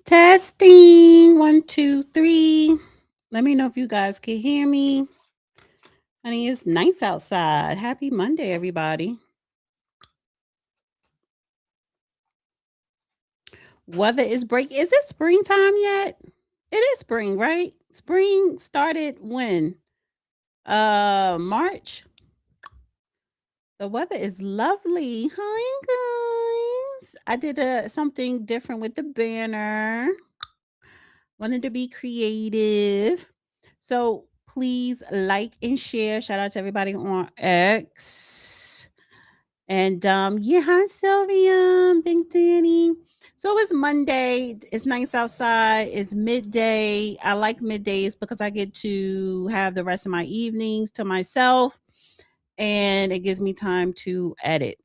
Testing 1, 2, 3. Let me know if you guys can hear me. Honey, it's nice outside. Happy Monday, everybody. Weather is break. Is it springtime yet? It is spring, right? Spring started when? March. The weather is lovely. Hi guys. I did something different with the banner. Wanted to be creative. So please like and share. Shout out to everybody on X. And yeah, hi Sylvia, Big Danny. So it's Monday. It's nice outside. It's midday. I like middays because I get to have the rest of my evenings to myself and it gives me time to edit.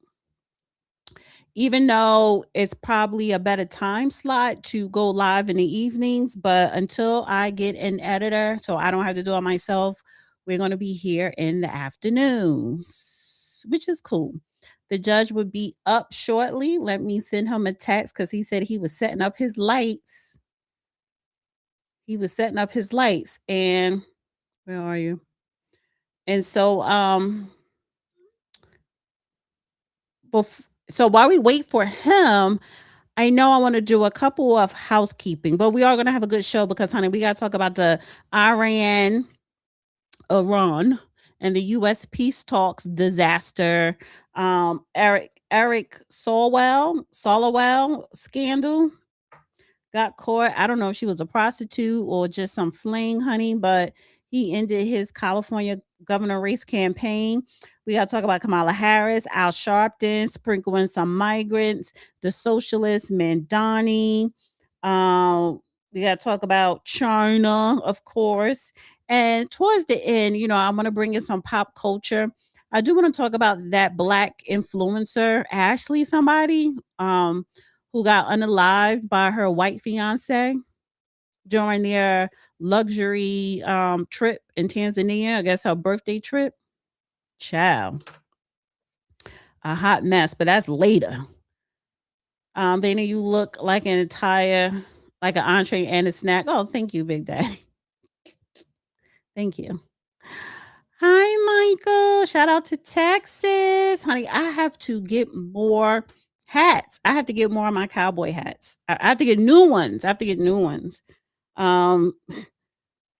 Even though it's probably a better time slot to go live in the evenings, but until I get an editor, so I don't have to do it myself, we're going to be here in the afternoons, which is cool. The judge would be up shortly. Let me send him a text because he said he was setting up his lights. He was setting up his lights. And where are you? And so so while we wait for him, I know I want to do a couple of housekeeping, but we are going to have a good show because, honey, we got to talk about the Iran, Iran, and the U.S. peace talks disaster. Eric Swalwell scandal got caught. I don't know if she was a prostitute or just some fling, honey, but he ended his California governor race campaign. We got to talk about Kamala Harris, Al Sharpton, sprinkling some migrants, the socialist Mandani. We got to talk about China, of course. And towards the end, I'm going to bring in some pop culture. I do want to talk about that black influencer, Ashley, somebody. Who got unalived by her white fiance during their luxury trip in Tanzania. I guess her birthday trip. Child, a hot mess, but that's later. Then you look like like an entree and a snack. Oh, thank you, Big Daddy. Thank you. Hi, Michael. Shout out to Texas. Honey, I have to get more hats. I have to get more of my cowboy hats. I have to get new ones. I have to get new ones. Um,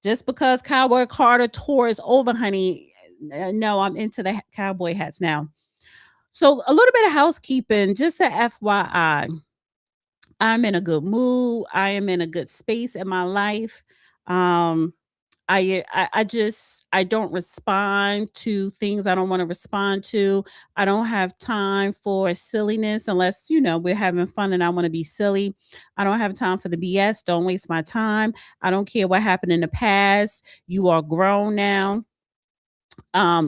just because Cowboy Carter tour is over, honey, no, I'm into the cowboy hats now. So a little bit of housekeeping, just a FYI. I'm in a good mood. I am in a good space in my life. Um, I don't respond to things I don't want to respond to. I don't have time for silliness unless we're having fun and I want to be silly. I don't have time for the BS. Don't waste my time. I don't care what happened in the past. You are grown now.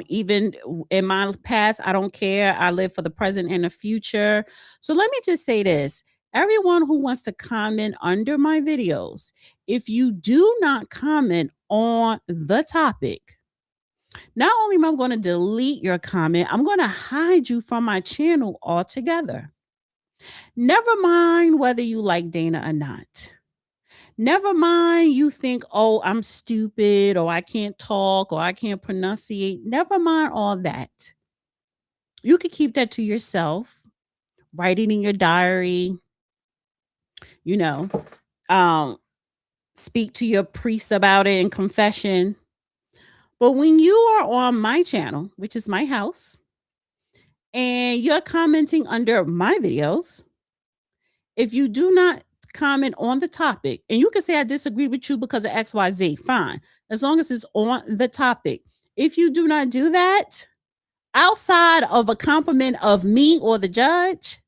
Even in my past, I don't care. I live for the present and the future. So let me just say this. Everyone who wants to comment under my videos, if you do not comment on the topic, not only am I going to delete your comment, I'm going to hide you from my channel altogether. Never mind whether you like Dana or not. Never mind you think, oh, I'm stupid or I can't talk or I can't pronunciate. Never mind all that. You could keep that to yourself, write it in your diary, you know, um, speak to your priest about it in confession. But when you are on my channel, which is my house, and you're commenting under my videos, if you do not comment on the topic, and you can say I disagree with you because of XYZ, fine. As long as it's on the topic. If you do not do that, outside of a compliment of me or the judge,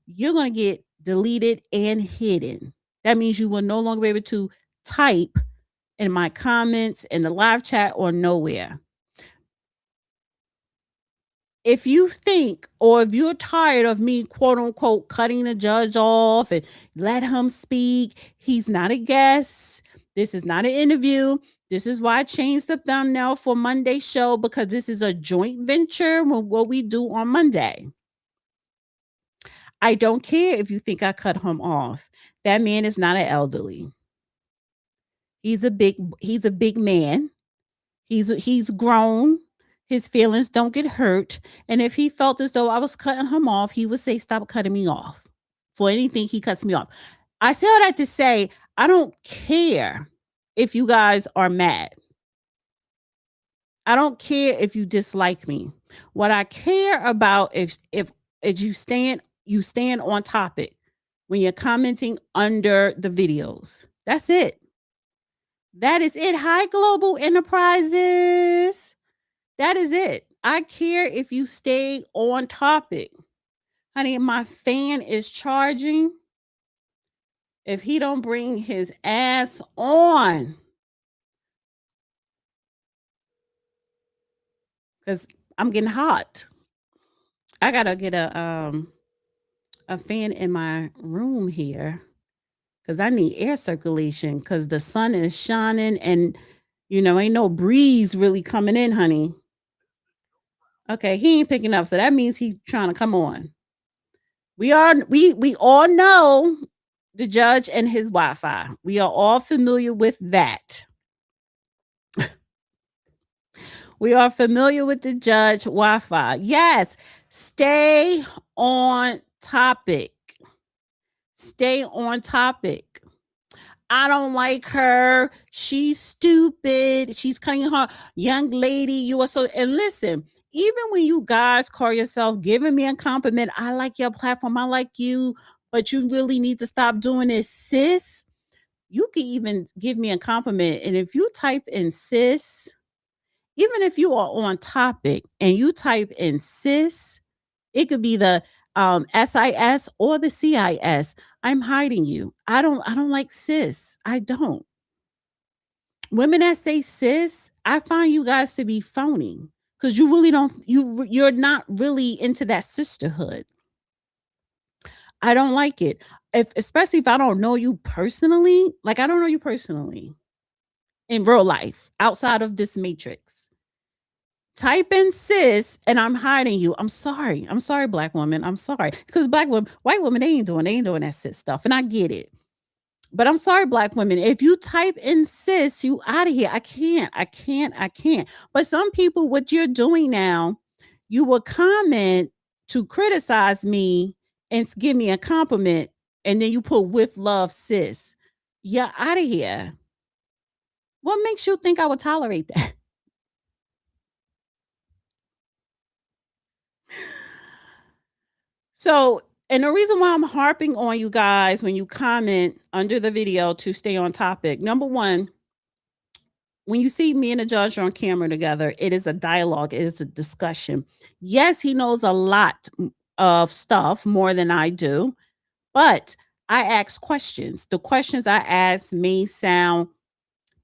you're going to get deleted and hidden. That means you will no longer be able to type in my comments, in the live chat, or nowhere. If you think or if you're tired of me quote unquote cutting the judge off and let him speak, he's not a guest. This is not an interview. This is why I changed the thumbnail for Monday's show because this is a joint venture with what we do on Monday. I don't care if you think I cut him off. That man is not an elderly. He's a big man. He's grown. His feelings don't get hurt. And if he felt as though I was cutting him off, he would say, "Stop cutting me off." For anything he cuts me off. I say all that to say I don't care if you guys are mad. I don't care if you dislike me. What I care about is if you stand on topic when you're commenting under the videos. That's it. That is it. Hi, Global Enterprises. That is it. I care if you stay on topic. Honey, my fan is charging. If he don't bring his ass on, because I'm getting hot. I gotta get a fan in my room here because I need air circulation because the sun is shining and ain't no breeze really coming in, honey. Okay, he ain't picking up, so that means he's trying to come on. We all know the judge and his Wi-Fi. We are all familiar with that. We are familiar with the judge Wi-Fi. Yes, stay on topic. Stay on topic. I don't like her. She's stupid. She's cutting her young lady. You are so. And listen, even when you guys call yourself giving me a compliment, I like your platform. I like you, but you really need to stop doing this, sis. You can even give me a compliment. And if you type in sis, even if you are on topic and you type in sis, it could be the SIS or the CIS. I'm hiding you. I don't like sis. I don't. Women that say sis, I find you guys to be phony because you really don't you're not really into that sisterhood. I don't like it. If especially if I don't know you personally, like I don't know you personally in real life outside of this matrix. Type in sis and I'm hiding you. I'm sorry. I'm sorry, black woman. I'm sorry. Because white women, they ain't doing that sis stuff. And I get it. But I'm sorry, black women. If you type in sis, you out of here. I can't. But some people, what you're doing now, you will comment to criticize me and give me a compliment, and then you put with love, sis. You're out of here. What makes you think I would tolerate that? So, and the reason why I'm harping on you guys when you comment under the video to stay on topic, number one, when you see me and the judge on camera together, it is a dialogue, it is a discussion. Yes, he knows a lot of stuff more than I do, but I ask questions. The questions I ask may sound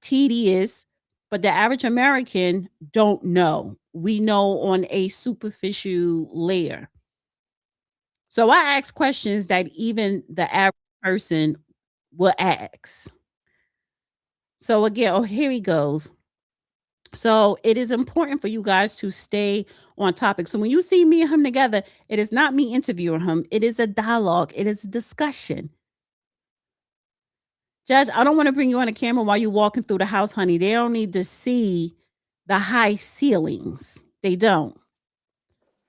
tedious, but the average American don't know. We know on a superficial layer. So I ask questions that even the average person will ask. So again, oh, here he goes. So it is important for you guys to stay on topic. So when you see me and him together, it is not me interviewing him. It is a dialogue. It is a discussion. Judge, I don't want to bring you on the camera while you're walking through the house, honey. They don't need to see the high ceilings. They don't.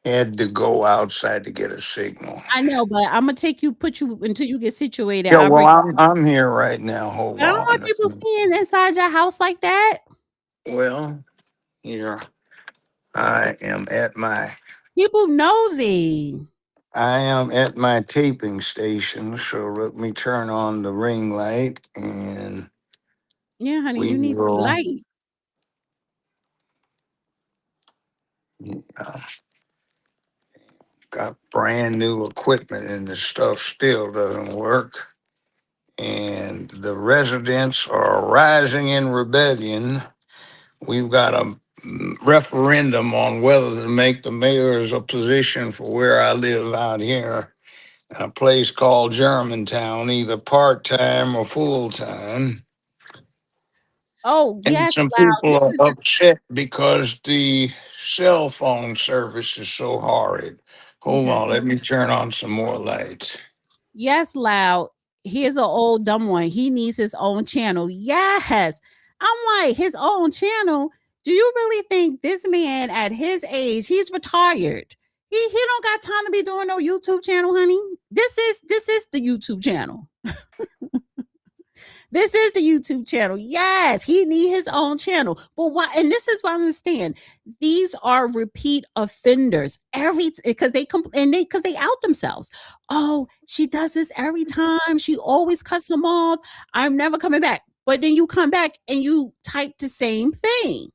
Had to go outside to get a signal. I know, but I'm gonna put you until you get situated. Yeah, I'll well, bring. I'm here right now. Hold I don't want on. people seeing inside your house like that. Well, here I am at my People nosy. taping station. So let me turn on the ring light, and Yeah, honey, we you need some will. light. uh, Got brand new equipment, and the stuff still doesn't work. And the residents are rising in rebellion. We've got a referendum on whether to make the mayor's a position for where I live out here, a place called Germantown, either part-time or full-time. Oh, And yes, some wow. people This are is upset because the cell phone service is so horrid. Hold Okay. on, let me turn on some more lights. Yes, loud. Here's an old dumb one. He needs his own channel. Yes. I'm like, his own channel. Do you really think this man at his age, he's retired? He don't got time to be doing no YouTube channel, honey. This is the YouTube channel. This is the YouTube channel. Yes, he need his own channel. But why? And this is what I understand. These are repeat offenders. Every because they because they out themselves. Oh, she does this every time. She always cuts him off. I'm never coming back. But then you come back and you type the same thing.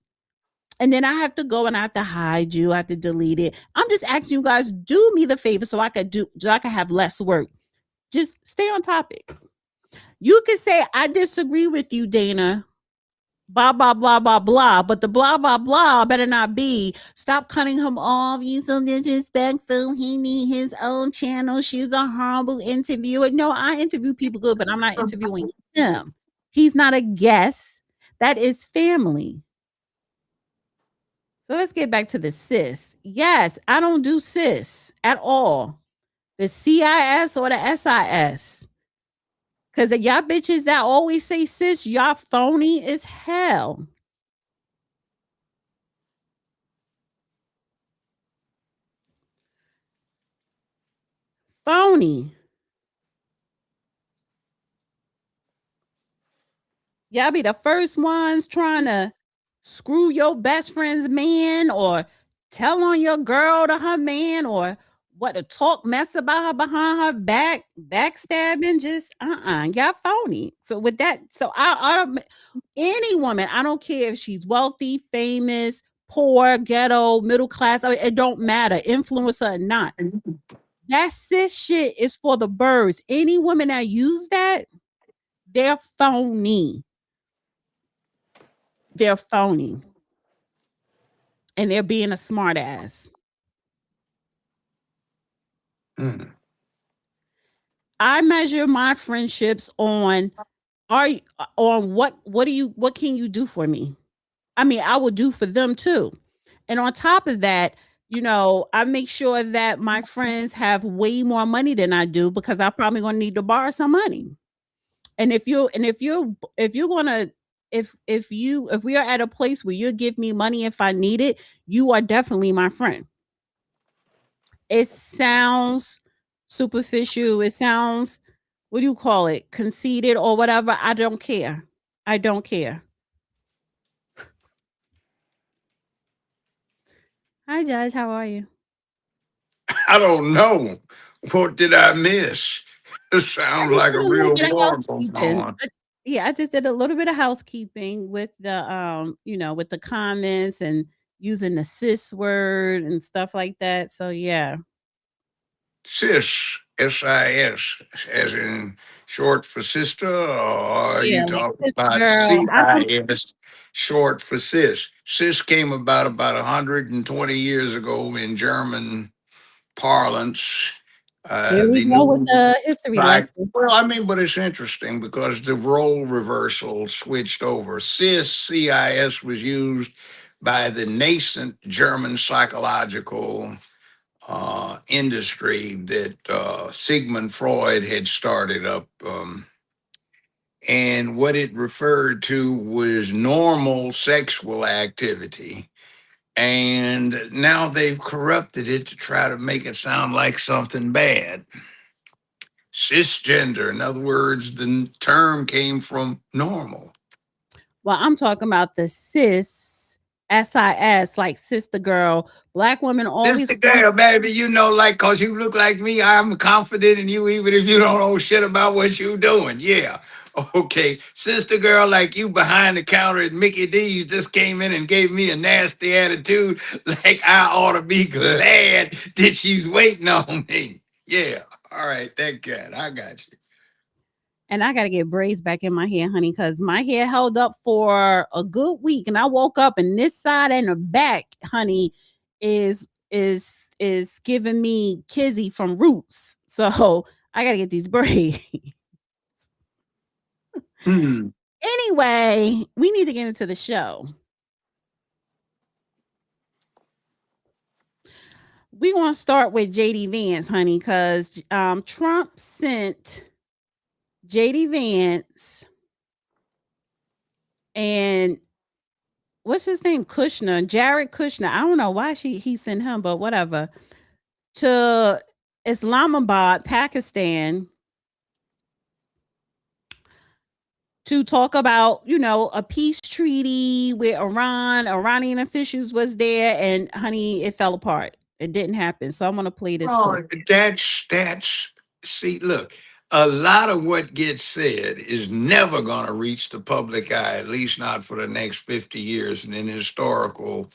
And then I have to go and I have to hide you. I have to delete it. I'm just asking you guys, do me the favor so I could have less work. Just stay on topic. You can say, I disagree with you, Dana. Blah, blah, blah, blah, blah. But the blah, blah, blah better not be, stop cutting him off. You so disrespectful. He need his own channel. She's a horrible interviewer. No, I interview people good, but I'm not interviewing him. He's not a guest. That is family. So let's get back to the cis. Yes, I don't do cis at all. The CIS or the SIS. Because y'all bitches that always say sis, y'all phony as hell. Phony. Y'all be the first ones trying to screw your best friend's man or tell on your girl to her man or what to talk mess about her behind her back, backstabbing, just y'all phony. So with that, so I don't any woman, I don't care if she's wealthy, famous, poor, ghetto, middle class, it don't matter, influencer or not. That cis shit is for the birds. Any woman that use that, they're phony. They're phony. And they're being a smart ass. Mm. I measure my friendships on what can you do for me? I mean, I will do for them too. And on top of that, I make sure that my friends have way more money than I do because I'm probably going to need to borrow some money. And if you're going to if we are at a place where you give me money if I need it, you are definitely my friend. It sounds superficial. It sounds, what do you call it? Conceited or whatever. I don't care. I don't care. Hi, Judge. How are you? I don't know. What did I miss? It I sounds just like did a a little real bit of war going housekeeping. on. Yeah, I just did a little bit of housekeeping with with the comments and using the cis word and stuff like that. So yeah. Sis, SIS, as in short for sister, or are Yeah, you like talking cis about girl. CIS, short for sis? Sis came about 120 years ago in German parlance. Here we The go with new the history psych. lesson. Well, I mean, but it's interesting because the role reversal switched over. CIS was used by the nascent German psychological industry that Sigmund Freud had started up. And what it referred to was normal sexual activity. And now they've corrupted it to try to make it sound like something bad. Cisgender, in other words, the term came from normal. Well, I'm talking about the cis, SIS, like sister girl. Black women always Sister want. girl, baby, like, cause you look like me, I'm confident in you, even if you don't know shit about what you doing. Yeah. Okay. Sister girl, like you behind the counter at Mickey D's just came in and gave me a nasty attitude. Like I ought to be glad that she's waiting on me. Yeah. All right. That cat. I got you. And I gotta get braids back in my hair, honey, because my hair held up for a good week. And I woke up and this side and the back, honey, is giving me kizzy from roots. So I gotta get these braids. Hmm. Anyway, we need to get into the show. we gonna start with JD Vance, honey, because Trump sent JD Vance and what's his name? Kushner, Jared Kushner. I don't know why he sent him, but whatever. To Islamabad, Pakistan, to talk about, a peace treaty with Iran. Iranian officials was there, and honey, it fell apart. It didn't happen. So I'm gonna play this clip. Oh, see, look, a lot of what gets said is never going to reach the public eye, at least not for the next 50 years. And then historical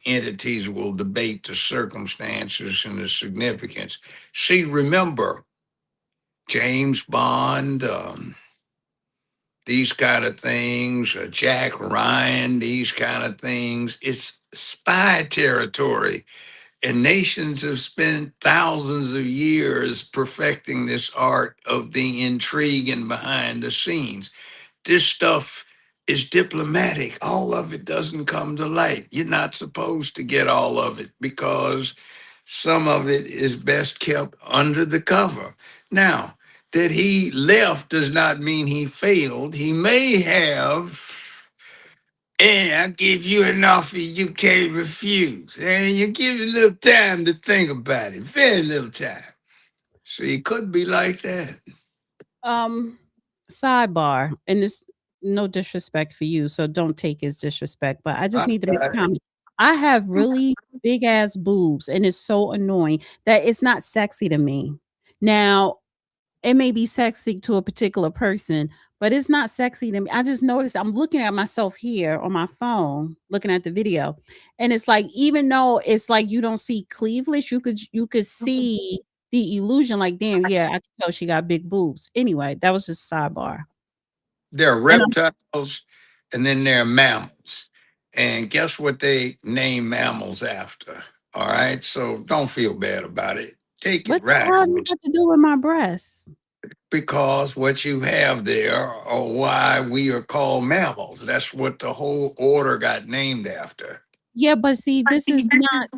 entities will debate the circumstances and the significance. See, remember, James Bond, these kind of things, Jack Ryan, these kind of things, it's spy territory. And nations have spent thousands of years perfecting this art of the intrigue and behind the scenes. This stuff is diplomatic. All of it doesn't come to light. You're not supposed to get all of it because some of it is best kept under the cover. Now, that he left does not mean he failed. He may have. And I give you an offer you can't refuse. And you give you a little time to think about it. Very little time. So it could be like that. Sidebar, and this no disrespect for you, so don't take his disrespect, but I just I, need to make a I, comment. I have really big ass boobs, and it's so annoying that it's not sexy to me. Now, it may be sexy to a particular person, but it's not sexy to me. I just noticed I'm looking at myself here on my phone, looking at the video, and it's like even though it's like you don't see cleavage, you could see the illusion. Like, damn, yeah, I can tell she got big boobs. Anyway, that was just sidebar. there are And reptiles and then there are mammals. And guess what they name mammals after? All right. So don't feel bad about it. Take what it the right. hell does that have to do with my breasts? Because what you have there are why we are called mammals. That's what the whole order got named after. Yeah, but see, this is not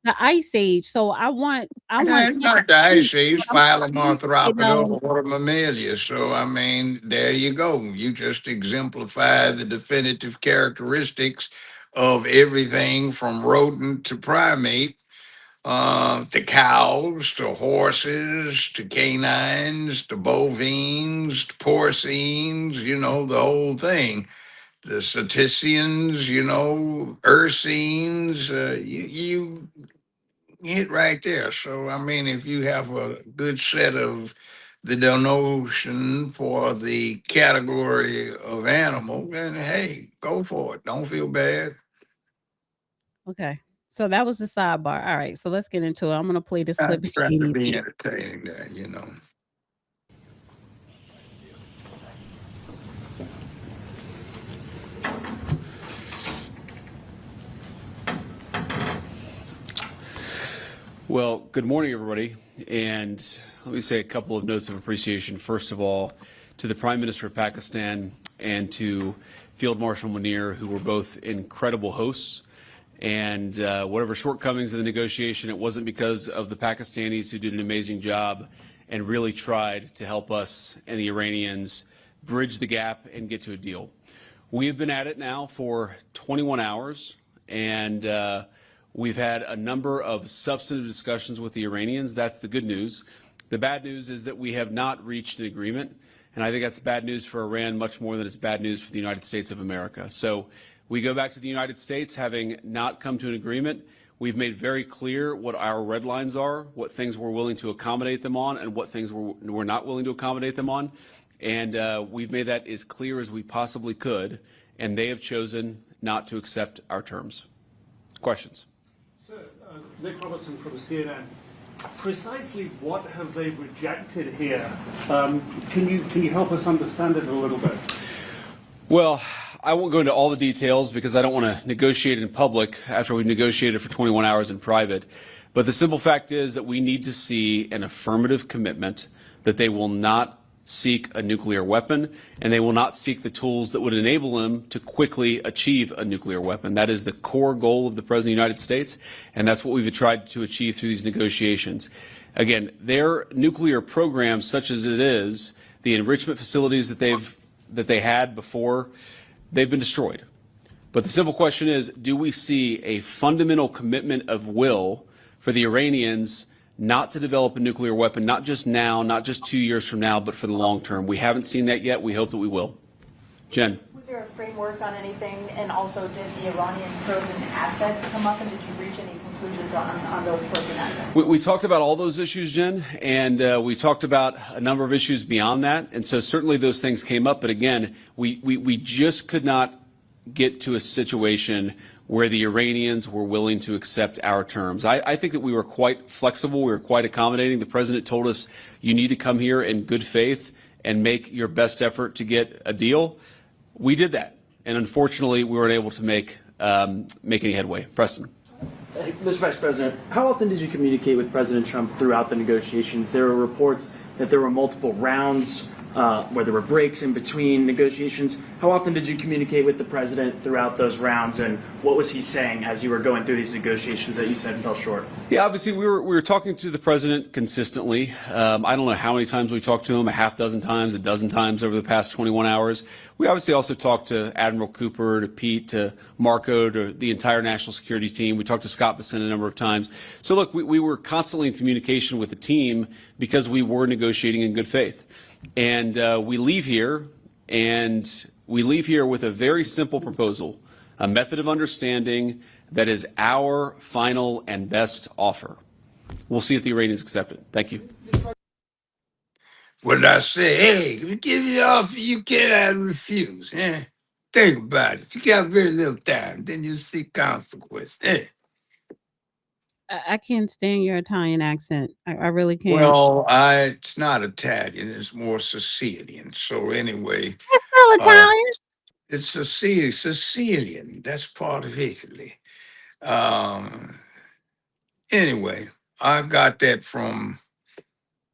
the ice age, so I want It's not the something. ice age, I'm saying, Phylum or Mammalia. So, I mean, there you go. You just exemplify the definitive characteristics of everything from rodent to primate, to cows, to horses, to canines, to bovines, to porcines, the whole thing. The cetaceans, ursines, you hit right there. So, I mean, if you have a good set of the notion for the category of animal, then hey, go for it. Don't feel bad. okay. So that was the sidebar. All right, so let's get into it. I'm gonna play this clip I'm of trying to JD be Vance. entertaining there. Well, good morning, everybody. And let me say a couple of notes of appreciation. First of all, to the Prime Minister of Pakistan and to Field Marshal Munir, who were both incredible hosts. And whatever shortcomings in the negotiation, it wasn't because of the Pakistanis who did an amazing job and really tried to help us and the Iranians bridge the gap and get to a deal. We have been at it now for 21 hours, and we've had a number of substantive discussions with the Iranians. That's the good news. The bad news is that we have not reached an agreement, and I think that's bad news for Iran much more than it's bad news for the United States of America. So we go back to the United States having not come to an agreement. We've made very clear what our red lines are, what things we're willing to accommodate them on, and what things we're not willing to accommodate them on. And we've made that as clear as we possibly could, and they have chosen not to accept our terms. Questions? Sir, Nick Robertson from CNN. Precisely what have they rejected here? Can you help us understand it a little bit? Well, I won't go into all the details because I don't want to negotiate in public after we've negotiated for 21 hours in private. But the simple fact is that we need to see an affirmative commitment that they will not seek a nuclear weapon, and they will not seek the tools that would enable them to quickly achieve a nuclear weapon. That is the core goal of the President of the United States, and that's what we've tried to achieve through these negotiations. Again, their nuclear program, such as it is, the enrichment facilities that they had before, they've been destroyed. But the simple question is, do we see a fundamental commitment of will for the Iranians not to develop a nuclear weapon, not just now, not just 2 years from now, but for the long term? We haven't seen that yet. We hope that we will. Jen. Was there a framework on anything? And also, did the Iranian frozen assets come up, and did you reach any conclusions on those frozen assets? We talked about all those issues, Jen, and we talked about a number of issues beyond that. And so certainly those things came up. But again, we just could not get to a situation where the Iranians were willing to accept our terms. I think that we were quite flexible. We were quite accommodating. The president told us, you need to come here in good faith and make your best effort to get a deal. We did that. And unfortunately, we weren't able to make any headway. Preston. Mr. Vice President, how often did you communicate with President Trump throughout the negotiations? There were reports that there were multiple rounds where there were breaks in between negotiations. How often did you communicate with the president throughout those rounds, and what was he saying as you were going through these negotiations that you said fell short? Yeah, obviously we were talking to the president consistently. I don't know how many times we talked to him, a half dozen times, a dozen times over the past 21 hours. We obviously also talked to Admiral Cooper, to Pete, to Marco, to the entire national security team. We talked to Scott Bessent a number of times. So look, we were constantly in communication with the team because we were negotiating in good faith. And we leave here with a very simple proposal, a method of understanding that is our final and best offer. We'll see if the Iranians accept it. Thank you. What did I say? Hey, we give you the offer, you cannot refuse. Eh? Think about it. You got very little time, then you see consequence. Eh? I can't stand your Italian accent. I really can't. Well, it's not Italian, it's more Sicilian. So anyway, It's still Italian. it's Sicilian. That's part of Italy. Anyway, I got that from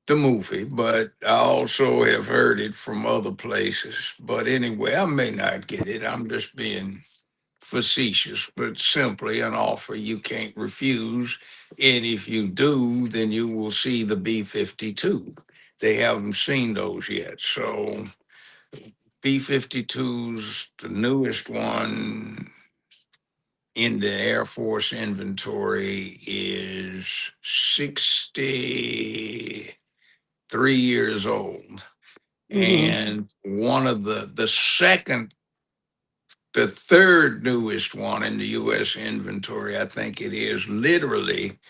the movie, but I also have heard it from other places. But anyway, I may not get it. I'm just being facetious, but simply an offer you can't refuse. And if you do, then you will see the B-52. They haven't seen those yet. So B-52's the newest one in the Air Force inventory is 63 years old. And one of the third newest one in the U.S. inventory, I think it is, literally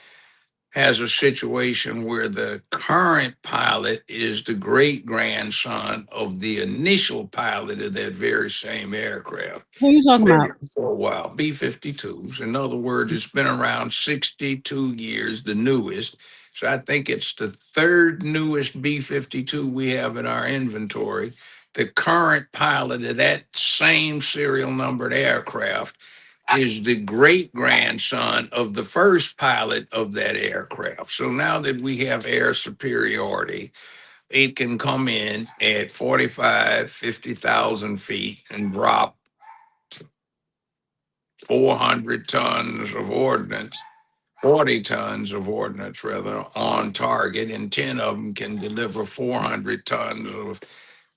has a situation where the current pilot is the great grandson of the initial pilot of that very same aircraft. Who are you talking about? For a while, B-52s. In other words, it's been around 62 years, the newest. So I think it's the third newest B-52 we have in our inventory. The current pilot of that same serial numbered aircraft is the great grandson of the first pilot of that aircraft. So now that we have air superiority, it can come in at 50,000 feet and drop 400 tons of ordnance, 40 tons of ordnance rather, on target, and 10 of them can deliver 400 tons of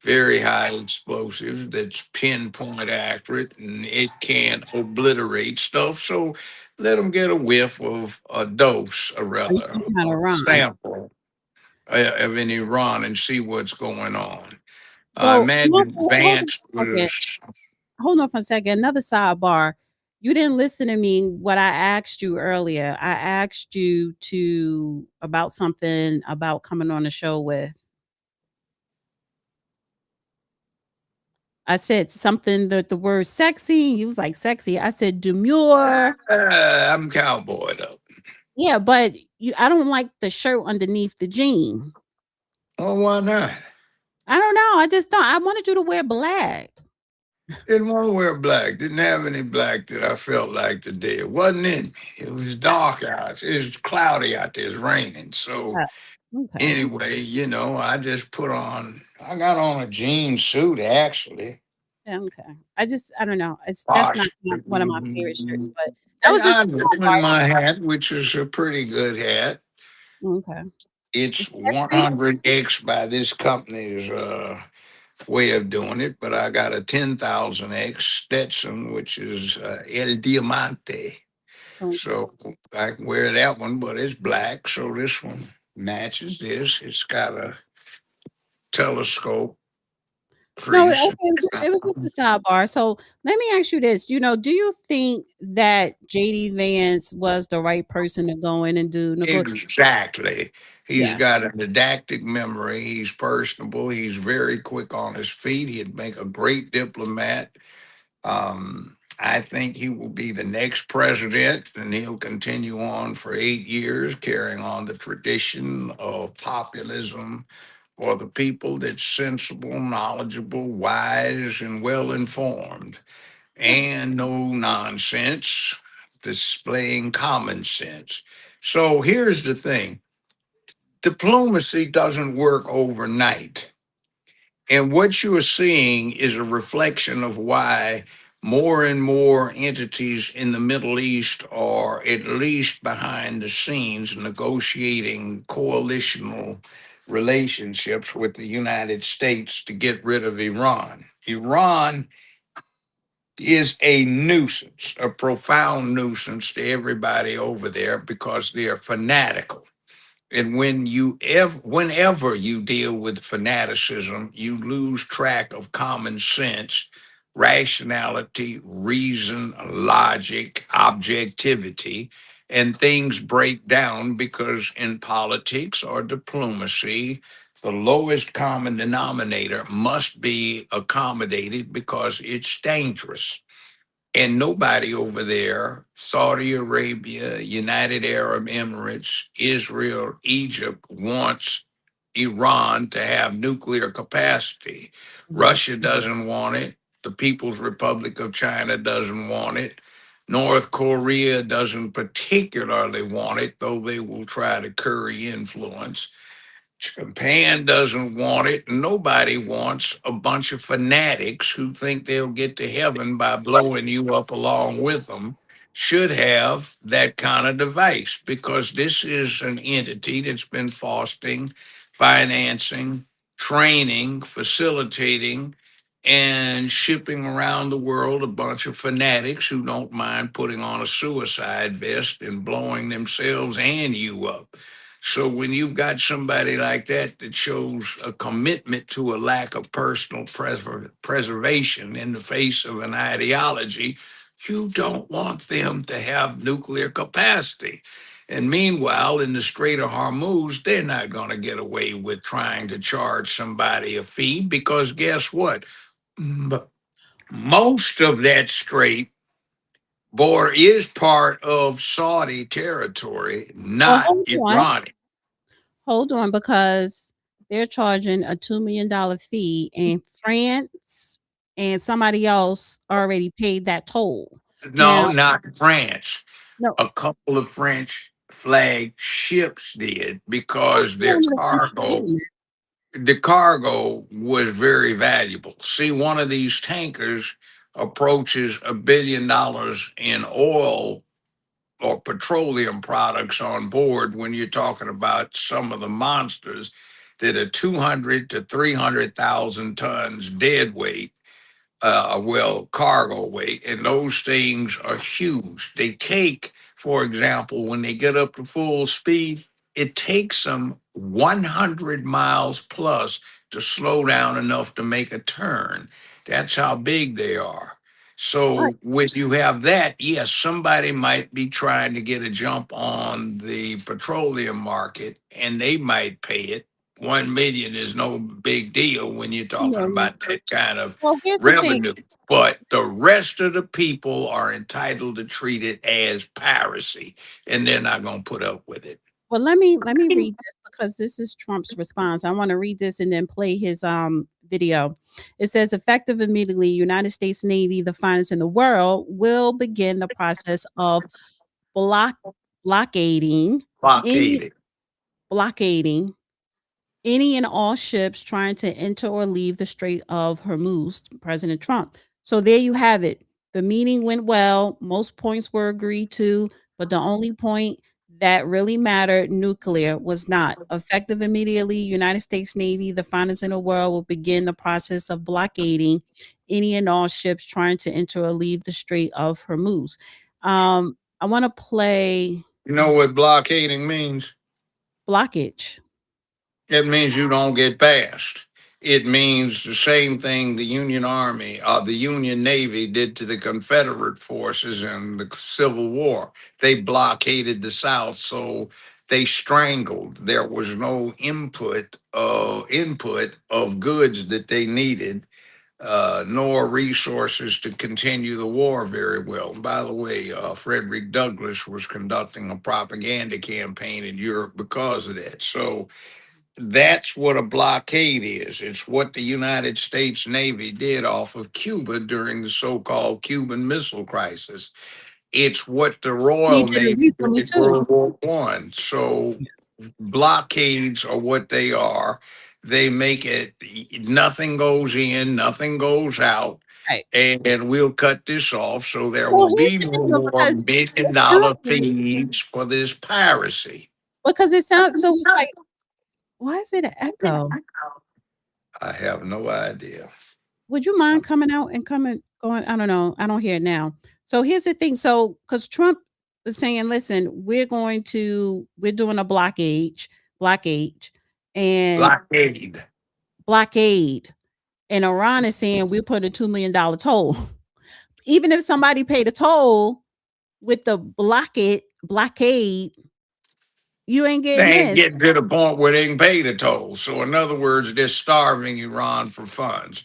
very high explosives that's pinpoint accurate, and it can't obliterate stuff. So let them get a whiff of a dose, or rather, a sample of in Iran and see what's going on. I imagine Vance was. Hold on for a second. Another sidebar. You didn't listen to me what I asked you earlier. I asked you about something about coming on the show with. I said something that the word sexy. You was like sexy. I said demure. I'm cowboyed up. Yeah, but I don't like the shirt underneath the jean. Well, why not? I don't know. I just don't. I wanted you to wear black. Didn't want to wear black. Didn't have any black that I felt like today. It wasn't in me. It was dark out. It was cloudy out there. It's raining. So Okay. Anyway, I just I got on a jean suit actually. Yeah, okay. I don't know. That's not Gosh. one of my favorite shirts, but that was And just I a live in sidebar. my hat, which is a pretty good hat. Okay. It's It's festive. 100X by this company's way of doing it, but I got a 10,000X Stetson, which is El Diamante. Okay. So I can wear that one, but it's black. So this one matches this. It's got a telescope No, crease. okay, it was just a sidebar. So let me ask you this. Do you think that JD Vance was the right person to go in and do Exactly. He's yeah. got a didactic memory. He's personable. He's very quick on his feet. He'd make a great diplomat. I think he will be the next president, and he'll continue on for 8 years, carrying on the tradition of populism for the people that's sensible, knowledgeable, wise, and well informed, and no nonsense, displaying common sense. So here's the thing: diplomacy doesn't work overnight. And what you are seeing is a reflection of why more and more entities in the Middle East are at least behind the scenes negotiating coalitional relationships with the United States to get rid of Iran. Iran is a nuisance, a profound nuisance to everybody over there because they are fanatical. And whenever you deal with fanaticism, you lose track of common sense, rationality, reason, logic, objectivity, and things break down because in politics or diplomacy, the lowest common denominator must be accommodated because it's dangerous. And nobody over there, Saudi Arabia, United Arab Emirates, Israel, Egypt, wants Iran to have nuclear capacity. Mhm. Russia doesn't want it. The People's Republic of China doesn't want it. North Korea doesn't particularly want it, though they will try to curry influence. Japan doesn't want it. Nobody wants a bunch of fanatics who think they'll get to heaven by blowing you up along with them. Should have that kind of device because this is an entity that's been fostering, financing, training, facilitating, and shipping around the world a bunch of fanatics who don't mind putting on a suicide vest and blowing themselves and you up. So when you've got somebody like that that shows a commitment to a lack of personal preservation in the face of an ideology, you don't want them to have nuclear capacity. And meanwhile, in the Strait of Hormuz, they're not going to get away with trying to charge somebody a fee because guess what? M- Most of that strait border is part of Saudi territory, Well, not Iran. hold on, because they're charging a $2 million fee, and France and somebody else already paid that toll. No, Now, not France. no, A couple of French flag ships did I'm because saying that wait a minute. the cargo was very valuable. See, one of these tankers approaches $1 billion in oil or petroleum products on board when you're talking about some of the monsters that are 200 to 300,000 tons dead weight, cargo weight, and those things are huge. They take, for example, when they get up to full speed, it takes them 100 miles plus to slow down enough to make a turn. That's how big they are. Right. So when you have that, yes, somebody might be trying to get a jump on the petroleum market, and they might pay it. 1 million is no big deal when you're talking No. about that kind of Well, here's the thing. revenue, but the rest of the people are entitled to treat it as piracy, and they're not going to put up with it. Well, let me read this because this is Trump's response. I want to read this and then play his video. It says, effective immediately, United States Navy, the finest in the world, will begin the process of block blockading any Blockaded. blockading any and all ships trying to enter or leave the Strait of Hormuz, President Trump. So there you have it. The meeting went well. Most points were agreed to, but the only point that really mattered, nuclear, was not. Effective immediately, United States Navy, the finest in the world, will begin the process of blockading any and all ships trying to enter or leave the Strait of Hormuz. I want to play You know what blockading means? blockage. It means you don't get past. It means the same thing the Union Army or the Union Navy did to the Confederate forces in the Civil War. They blockaded the South, so they strangled. There was no input of goods that they needed, nor resources to continue the war very well. And by the way, Frederick Douglass was conducting a propaganda campaign in Europe because of that. So that's what a blockade is. It's what the United States Navy did off of Cuba during the so-called Cuban Missile Crisis. It's what the They Royal did it Navy did recently in too. World War One. So blockades are what they are. They make it nothing goes in, nothing goes out, Right. and we'll cut this off so there Well, will here's be the no thing though, more because billion it dollar sounds like fees for this piracy. it's like, why is it an echo? I have no idea. Would you mind coming out and coming going? I don't know. I don't hear it now. So here's the thing. So because Trump is saying, listen, we're doing a blockade, and Blockade. blockade. And Iran is saying we'll put a $2 million toll. Even if somebody paid a toll with the blockade, you ain't They getting ain't this. getting to the point where they can pay the toll. So, in other words, they're starving Iran for funds.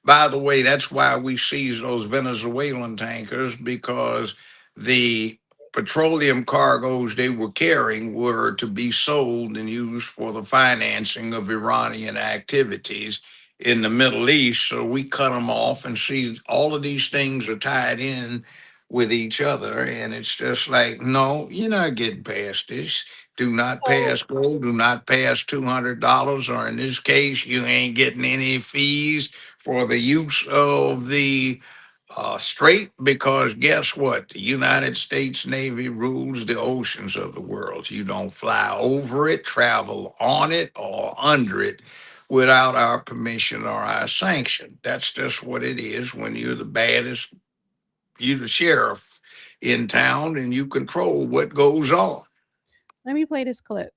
By the way, that's why we seized those Venezuelan tankers, because the petroleum cargoes they were carrying were to be sold and used for the financing of Iranian activities in the Middle East. So we cut them off and see all of these things are tied in with each other. And it's just like, no, you're not getting past this. Do not So pass go, do not pass $200, or in this case, you ain't getting any fees for the use of the strait, because guess what? The United States Navy rules the oceans of the world. You don't fly over it, travel on it, or under it without our permission or our sanction. That's just what it is when you're the baddest, you're the sheriff in town and you control what goes on. let me play this clip.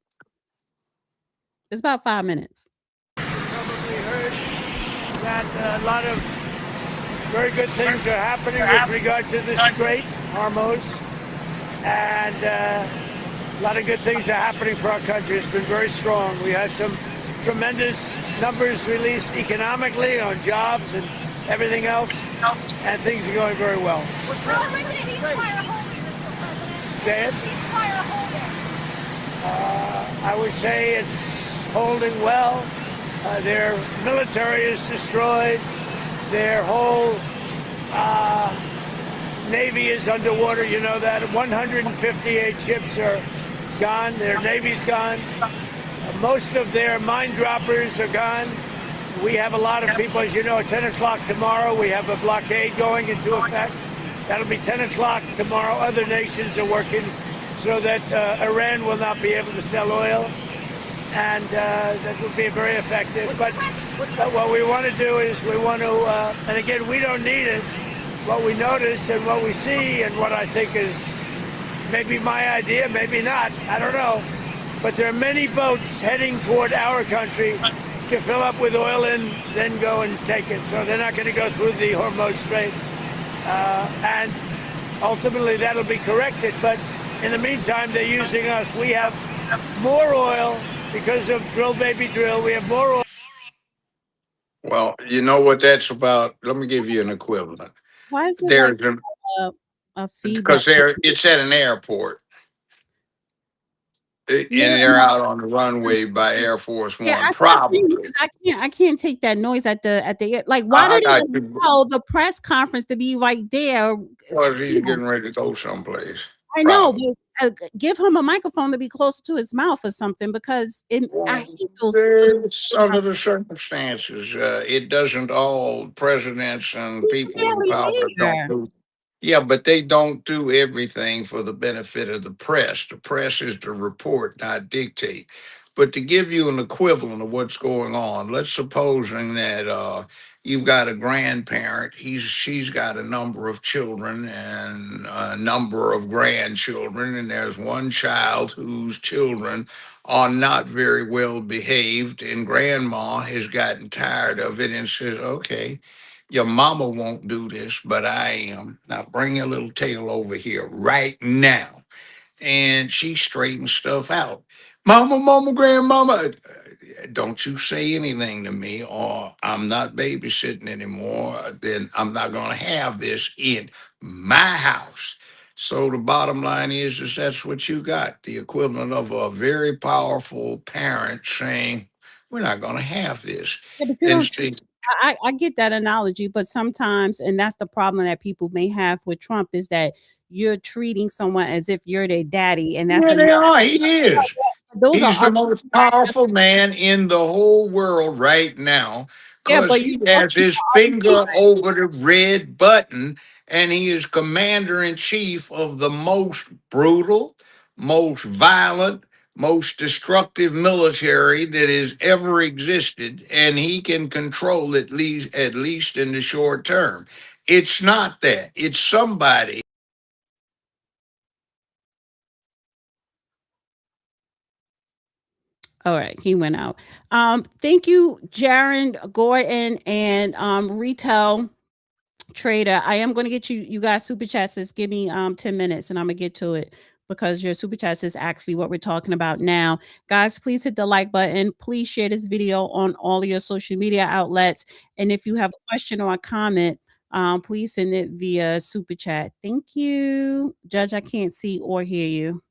It's about 5 minutes. Probably heard that a lot of very good things are happening with regard to the Strait, Hormuz, and a lot of good things are happening for our country. It's been very strong. We had some tremendous numbers released economically on jobs and everything else, and things are going very well. Say it? I would say it's holding well. Their military is destroyed. Their whole Navy is underwater. You know that. 158 ships are gone. Their Navy's gone. Most of their mine droppers are gone. We have a lot of people, as you know, at 10 o'clock tomorrow, we have a blockade going into effect. That'll be 10 o'clock tomorrow. Other nations are working so that Iran will not be able to sell oil. And that will be very effective. But what we want to do is we want to, and again, we don't need it. What we notice and what we see and what I think is maybe my idea, maybe not, I don't know. But there are many boats heading toward our country to fill up with oil and then go and take it. So they're not going to go through the Hormuz Strait. And ultimately that'll be corrected. But in the meantime, they're using us. We have more oil because of drill, baby, drill. We have more oil. Well, you know what that's about. Let me give you an equivalent. Why is it like There's a a, a feedback? because it's at an airport, and Yeah, they're out on the runway by Air Force yeah, One, I stopped hearing you probably. because I can't take that noise at the like. Why I did got they you. allow the press conference to be right there? Because Come he's on, getting ready to go someplace. I know, Probably. but give him a microphone to be closer to his mouth or something because I Well, hate those. it's under the circumstances. It doesn't all presidents and He's people in barely power don't here. do. Yeah, but they don't do everything for the benefit of the press. The press is to report, not dictate. But to give you an equivalent of what's going on, let's supposing that you've got a grandparent. She's got a number of children and a number of grandchildren, and there's one child whose children are not very well behaved, and grandma has gotten tired of it and says, "Okay, your mama won't do this, but I am. Now bring your little tail over here right now." And she straightens stuff out. Mama, mama, grandmama, don't you say anything to me, or I'm not babysitting anymore. Then I'm not going to have this in my house. So the bottom line is that's what you got, the equivalent of a very powerful parent saying, "We're not going to have this." Yeah, but you And don't. see, I get that analogy, but sometimes, and that's the problem that people may have with Trump is that you're treating someone as if you're their daddy, and that's yeah, they another. are. He is. Those are He's the other. most powerful man in the whole world right now Yeah, because but you he has talking his about other finger people. over the red button and he is commander in chief of the most brutal, most violent, most destructive military that has ever existed, and he can control at least in the short term. It's not that. It's somebody. All right, he went out. Thank you, Jaron Gordon and retail trader. I am going to get you guys super chats. Just give me 10 minutes and I'm gonna get to it because your super chats is actually what we're talking about now. Guys, please hit the like button. Please share this video on all of your social media outlets. And if you have a question or a comment, please send it via super chat. Thank you. Judge, I can't see or hear you.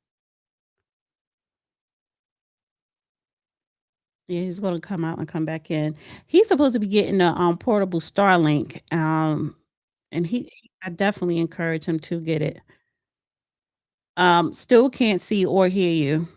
Yeah, he's gonna come out and come back in. He's supposed to be getting a portable Starlink. And I definitely encourage him to get it. Still can't see or hear you.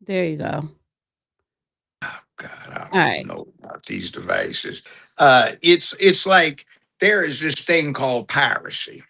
There you go. God, I All don't right. know about these devices. It's like there is this thing called piracy.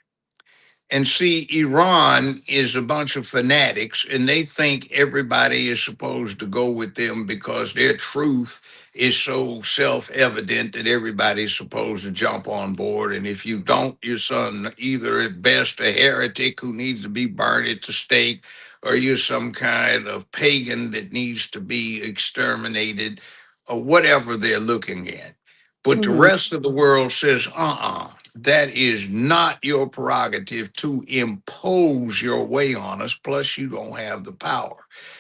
And see, Iran is a bunch of fanatics, and they think everybody is supposed to go with them because their truth is so self evident that everybody's supposed to jump on board. And if you don't, you're son either at best a heretic who needs to be burned at the stake, or you're some kind of pagan that needs to be exterminated, or whatever they're looking at. But the Mhm. rest of the world says, that is not your prerogative to impose your way on us. Plus, you don't have the power.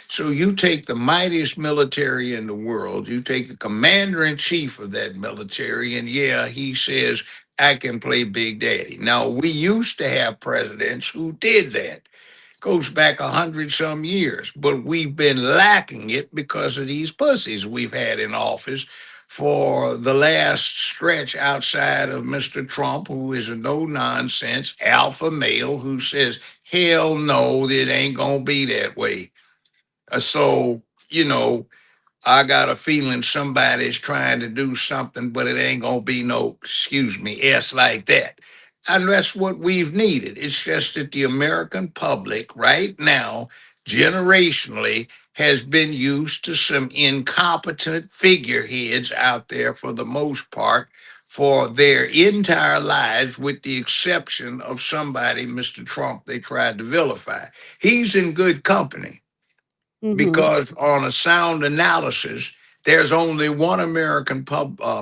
So you take the mightiest military in the world, you take the commander in chief of that military, and yeah, he says, "I can play Big Daddy." Now, we used to have presidents who did that, goes back 100 some years, but we've been lacking it because of these pussies we've had in office for the last stretch outside of Mr. Trump, who is a no nonsense alpha male who says, "Hell no, it ain't gonna be that way." So, you know, I got a feeling somebody's trying to do something, but it ain't gonna be no, excuse me, S like that. And that's what we've needed. It's just that the American public right now, generationally, has been used to some incompetent figureheads out there for the most part for their entire lives, with the exception of somebody, Mr. Trump, they tried to vilify. He's in good company Mhm. because on a sound analysis, there's only one American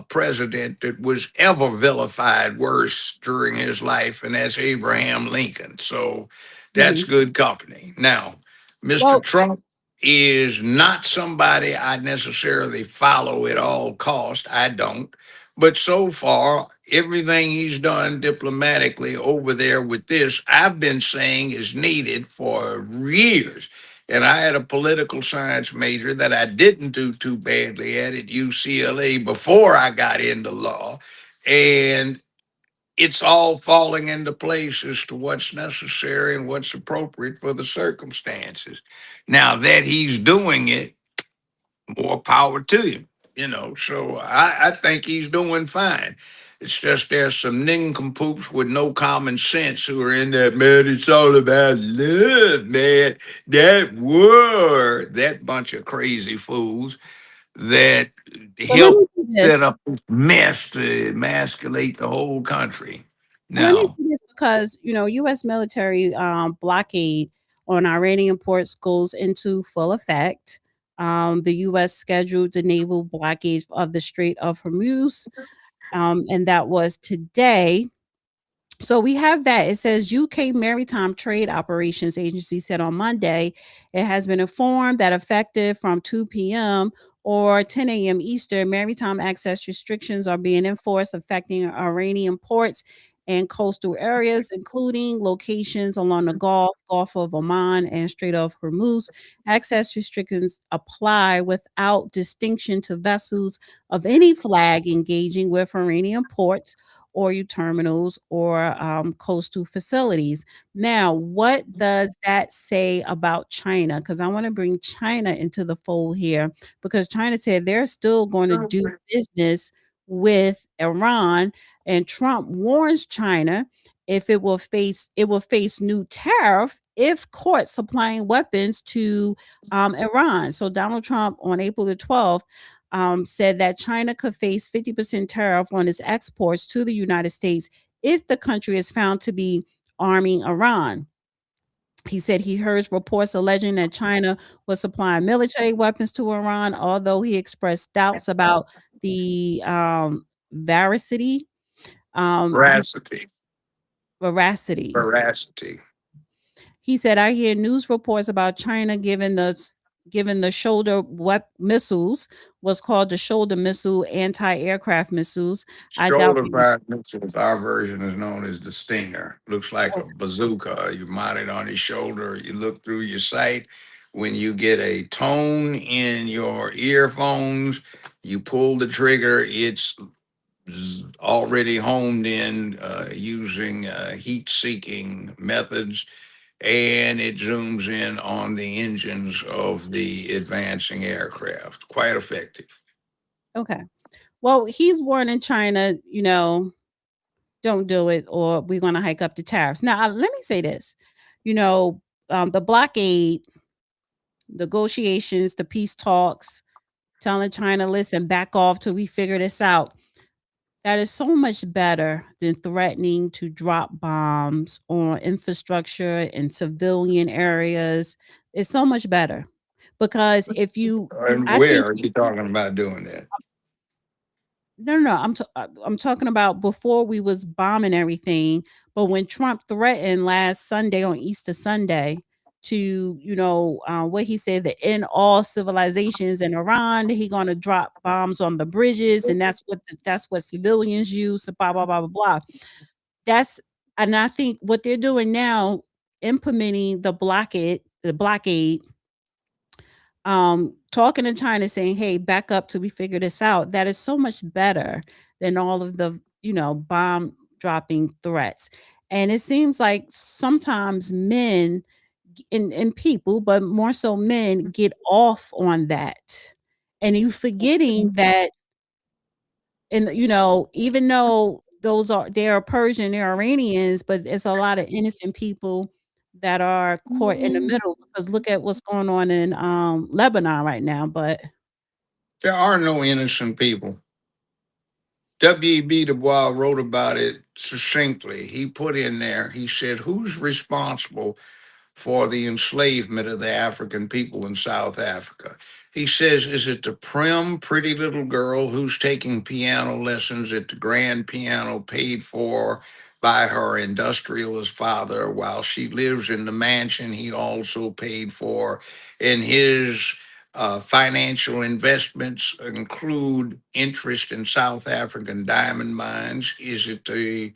president that was ever vilified worse during his life, and that's Abraham Lincoln. So that's Mhm. good company. Now, Mr. Well, Trump is not somebody I necessarily follow at all cost. I don't. But so far, everything he's done diplomatically over there with this, I've been saying is needed for years. And I had a political science major that I didn't do too badly at UCLA before I got into law. And it's all falling into place as to what's necessary and what's appropriate for the circumstances. Now that he's doing it, more power to him, So I think he's doing fine. It's just there's some nincompoops with no common sense who are in that, man, it's all about love, man. That war, that bunch of crazy fools that so let helped me do set this. up this mess to emasculate the whole country. Well, let me Now, say this because, U.S. military blockade on Iranian ports goes into full effect. The U.S. scheduled the naval blockade of the Strait of Hormuz, and that was today. So we have that. It says UK Maritime Trade Operations Agency said on Monday it has been informed that effective from 2 p.m. or 10 a.m. Eastern, maritime access restrictions are being enforced, affecting Iranian ports and coastal areas, including locations along the Gulf of Oman, and Strait of Hormuz. Access restrictions apply without distinction to vessels of any flag engaging with Iranian ports or terminals or coastal facilities. Now, what does that say about China? Because I want to bring China into the fold here, because China said they're still going to do business with Iran, and Trump warns China if it will face new tariff if caught supplying weapons to Iran. So Donald Trump on April the 12th said that China could face 50% tariff on its exports to the United States if the country is found to be arming Iran. He said he heard reports alleging that China was supplying military weapons to Iran, although he expressed doubts about the veracity. He veracity, veracity. veracity. He said, "I hear news reports about China giving the shoulder missiles, what's called the shoulder missile anti-aircraft missiles. I doubt Shoulder these." fired missiles, our version is known as the Stinger. Looks like a bazooka. You mount it on your shoulder. You look through your sight. When you get a tone in your earphones, you pull the trigger. It's already homed in using heat-seeking methods, and it zooms in on the engines of the advancing aircraft. Quite effective. Okay. Well, he's warning China, don't do it or we're going to hike up the tariffs. Now, let me say this. You know, the blockade negotiations, the peace talks, telling China, listen, back off till we figure this out. That is so much better than threatening to drop bombs on infrastructure in civilian areas. It's so much better because And I where think are you talking about doing that? no, I'm talking about before we was bombing everything, but when Trump threatened last Sunday on Easter Sunday to, what he said, to end all civilizations in Iran, he gonna drop bombs on the bridges, and that's what civilians use, blah blah blah blah blah. That's and I think what they're doing now, implementing the blockade, talking to China saying, "Hey, back up till we figure this out." That is so much better than all of the, bomb dropping threats. And it seems like sometimes men and people, but more so men, get off on that. And you forgetting that, and even though they are Persian, they're Iranians, but it's a lot of innocent people that are caught in the middle, because look at what's going on in Lebanon right now. But There are no innocent people. W.E.B. Du Bois wrote about it succinctly. He put in there, he said, who's responsible for the enslavement of the African people in South Africa? He says, is it the prim, pretty little girl who's taking piano lessons at the grand piano paid for by her industrialist father while she lives in the mansion he also paid for? And his financial investments include interest in South African diamond mines. Is it the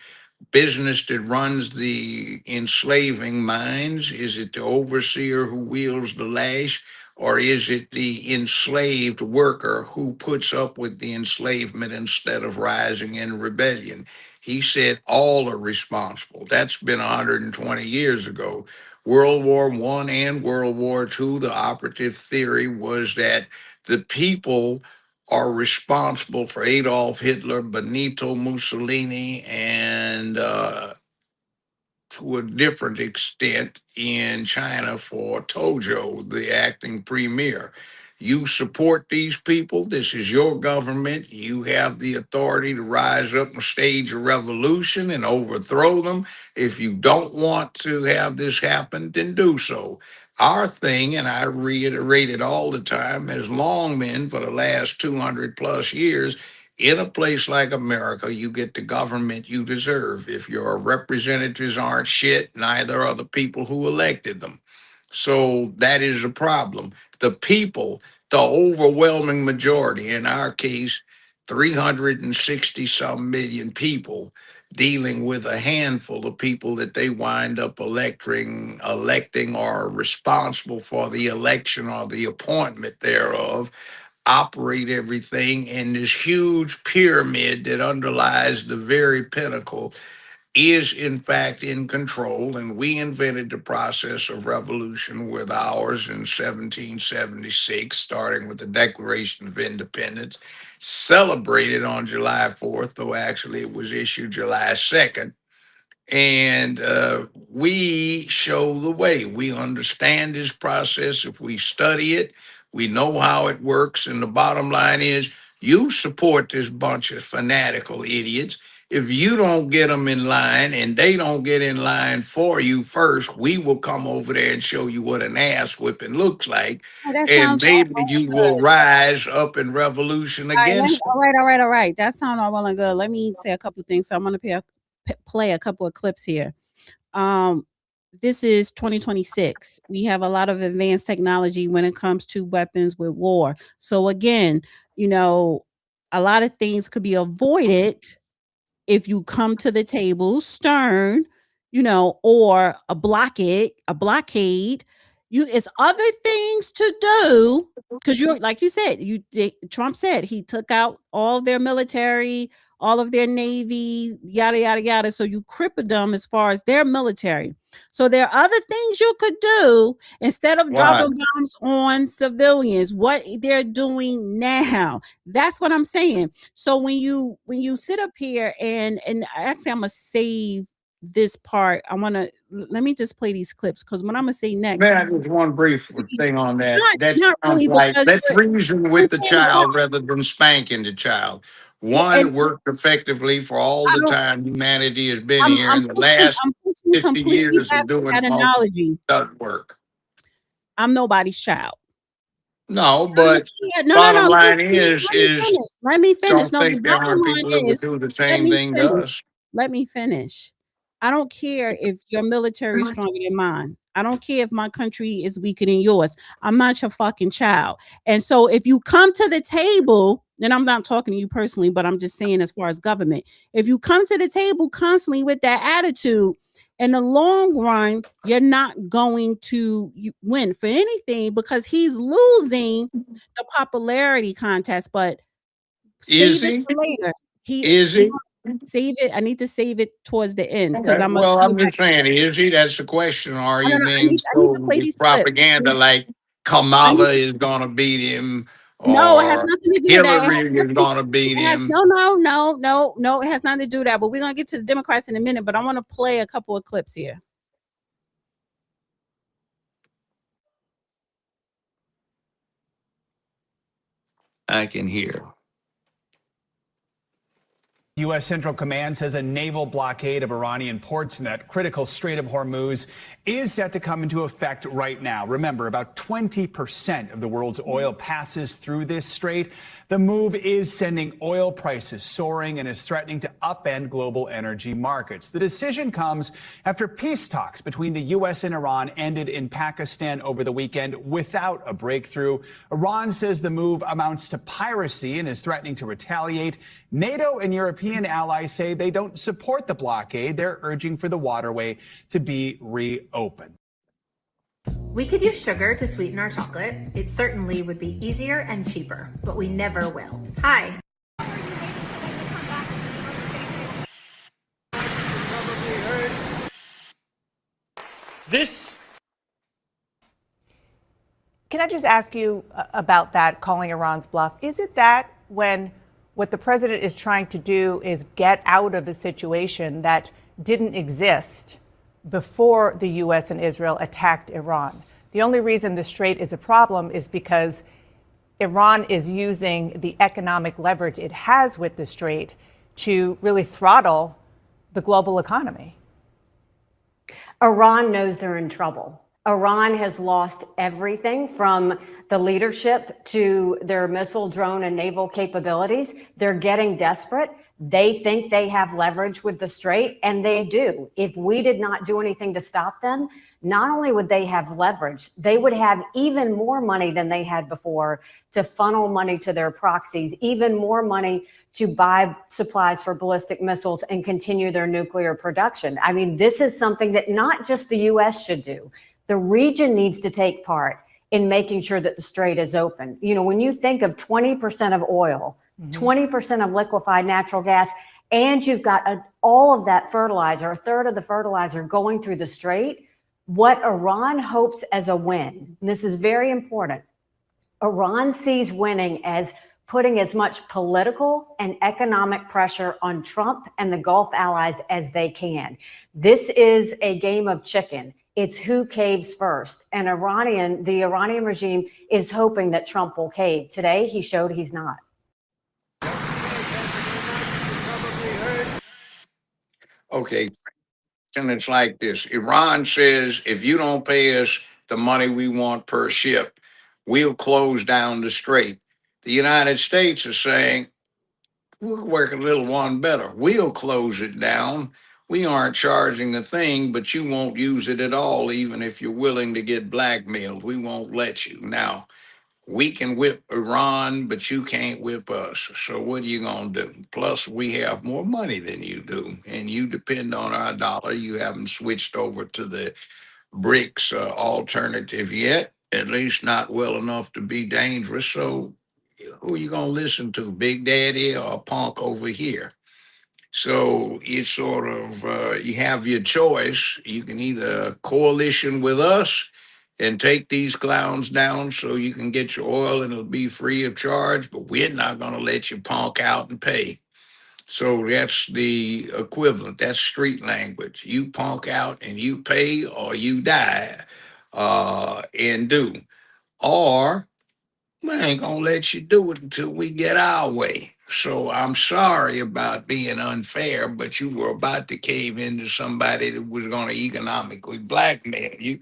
business that runs the enslaving mines? Is it the overseer who wields the lash? Or is it the enslaved worker who puts up with the enslavement instead of rising in rebellion? He said all are responsible. That's been 120 years ago. World War I and World War II, the operative theory was that the people are responsible for Adolf Hitler, Benito Mussolini, and to a different extent in China for Tojo, the acting premier. You support these people. This is your government. You have the authority to rise up and stage a revolution and overthrow them. If you don't want to have this happen, then do so. Our thing, and I reiterate it all the time, has long been for the last 200 plus years, in a place like America, you get the government you deserve. If your representatives aren't shit, neither are the people who elected them. So that is a problem. The people, the overwhelming majority, in our case, 360 some million people, dealing with a handful of people that they wind up electing or responsible for the election or the appointment thereof, operate everything, and this huge pyramid that underlies the very pinnacle is in fact in control. And we invented the process of revolution with ours in 1776, starting with the Declaration of Independence, celebrated on July 4th, though actually it was issued July 2nd. And we show the way. We understand this process. If we study it, we know how it works. And the bottom line is, you support this bunch of fanatical idiots. If you don't get them in line and they don't get in line for you first, we will come over there and show you what an ass whipping looks like. Oh, that And sounds all maybe well you and will good. rise up in revolution All right, against them. all right. That sounds all well and good. Let me say a couple things. So I'm going to play a couple of clips here. Um, this is 2026. We have a lot of advanced technology when it comes to weapons with war. So again, you know, a lot of things could be avoided if you come to the table stern, or a blockade, it's other things to do because you're like you said, Trump said he took out all their military, all of their navy, yada yada yada. So you crippled them as far as their military. So there are other things you could do instead of Why? dropping bombs on civilians. What they're doing now. That's what I'm saying. So when you sit up here and actually I'm gonna save this part. I wanna let me just play these clips because what I'm gonna say next, Man, there's one brief thing on that. That not sounds really like because let's reason you're with the saying what child rather than spanking the child. I, and One worked effectively for all I the don't time humanity has been here. In the last I'm pushing 50 completely years back of to doing that it, all analogy. doesn't work. I'm nobody's child. No, I don't but care. No, no, no. bottom line is Let me is finish. Let me finish. don't No, the think there bottom aren't line people that would is, do the let same me thing to finish. us. Let me finish. I don't care if your military is stronger than mine. I don't care if my country is weaker than yours. I'm not your fucking child. And so if you come to the table, and I'm not talking to you personally, but I'm just saying as far as government, if you come to the table constantly with that attitude, in the long run, you're not going to win for anything because he's losing the popularity contest. But Is save it he? for later. Is We he? gonna save it. I need to save it towards the end because Okay. I'm gonna Well, screw I'm back. just saying, is he? That's the question. Are I you don't know. being I need to sold play this these clips. propaganda like I need Kamala is going to beat him No, it has or nothing to do with that. Hillary is going to beat It has him? no, no, no, no, no. It has nothing to do with that. But we're gonna get to the Democrats in a minute. But I want to play a couple of clips here. I can hear. U.S. Central Command says a naval blockade of Iranian ports in that critical Strait of Hormuz is set to come into effect right now. Remember, about 20% of the world's oil passes through this strait. The move is sending oil prices soaring and is threatening to upend global energy markets. The decision comes after peace talks between the U.S. and Iran ended in Pakistan over the weekend without a breakthrough. Iran says the move amounts to piracy and is threatening to retaliate. NATO and European allies say they don't support the blockade. They're urging for the waterway to be reopened. We could use sugar to sweeten our chocolate. It certainly would be easier and cheaper, but we never will. Hi. Can I just ask you about that, calling Iran's bluff? Is it that when what the president is trying to do is get out of a situation that didn't exist before the U.S. and Israel attacked Iran? The only reason the strait is a problem is because Iran is using the economic leverage it has with the strait to really throttle the global economy. Iran knows they're in trouble. Iran has lost everything from the leadership to their missile, drone, and naval capabilities. They're getting desperate. They think they have leverage with the strait, and they do. If we did not do anything to stop them, not only would they have leverage, they would have even more money than they had before to funnel money to their proxies, even more money to buy supplies for ballistic missiles and continue their nuclear production. I mean, this is something that not just the U.S. should do. The region needs to take part in making sure that the strait is open. You know, when you think of 20% of oil, 20% of liquefied natural gas, and you've got all of that fertilizer, a third of the fertilizer going through the strait, what Iran hopes as a win, and this is very important, Iran sees winning as putting as much political and economic pressure on Trump and the Gulf allies as they can. This is a game of chicken. It's who caves first. And the Iranian regime is hoping that Trump will cave. Today, he showed he's not. Okay, and it's like this. Iran says if you don't pay us the money we want per ship, we'll close down the strait. The United States is saying, we'll work a little one better. We'll close it down. We aren't charging a thing, but you won't use it at all, even if you're willing to get blackmailed. We won't let you. Now, we can whip Iran, but you can't whip us. So what are you going to do? Plus, we have more money than you do, and you depend on our dollar. You haven't switched over to the BRICS alternative yet, at least not well enough to be dangerous. So who are you going to listen to, Big Daddy or a punk over here? So it's sort of, you have your choice. You can either coalition with us and take these clowns down so you can get your oil and it'll be free of charge, but we're not going to let you punk out and pay. So that's the equivalent. That's street language. You punk out and you pay or you die and do. Or we ain't going to let you do it until we get our way. So I'm sorry about being unfair, but you were about to cave into somebody that was going to economically blackmail you.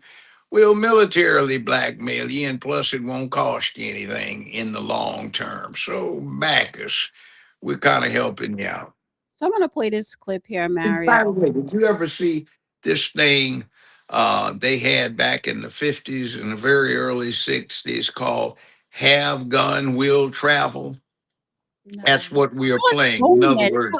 We'll militarily blackmail you, and plus it won't cost you anything in the long term. So back us. We're kind of helping you out. So I'm going to play this clip here, And by the Mario. way, did you ever see this thing they had back in the 50s and the very early 60s called Have Gun Will Travel? No. That's what we are I wasn't playing. born In other yet, words, no.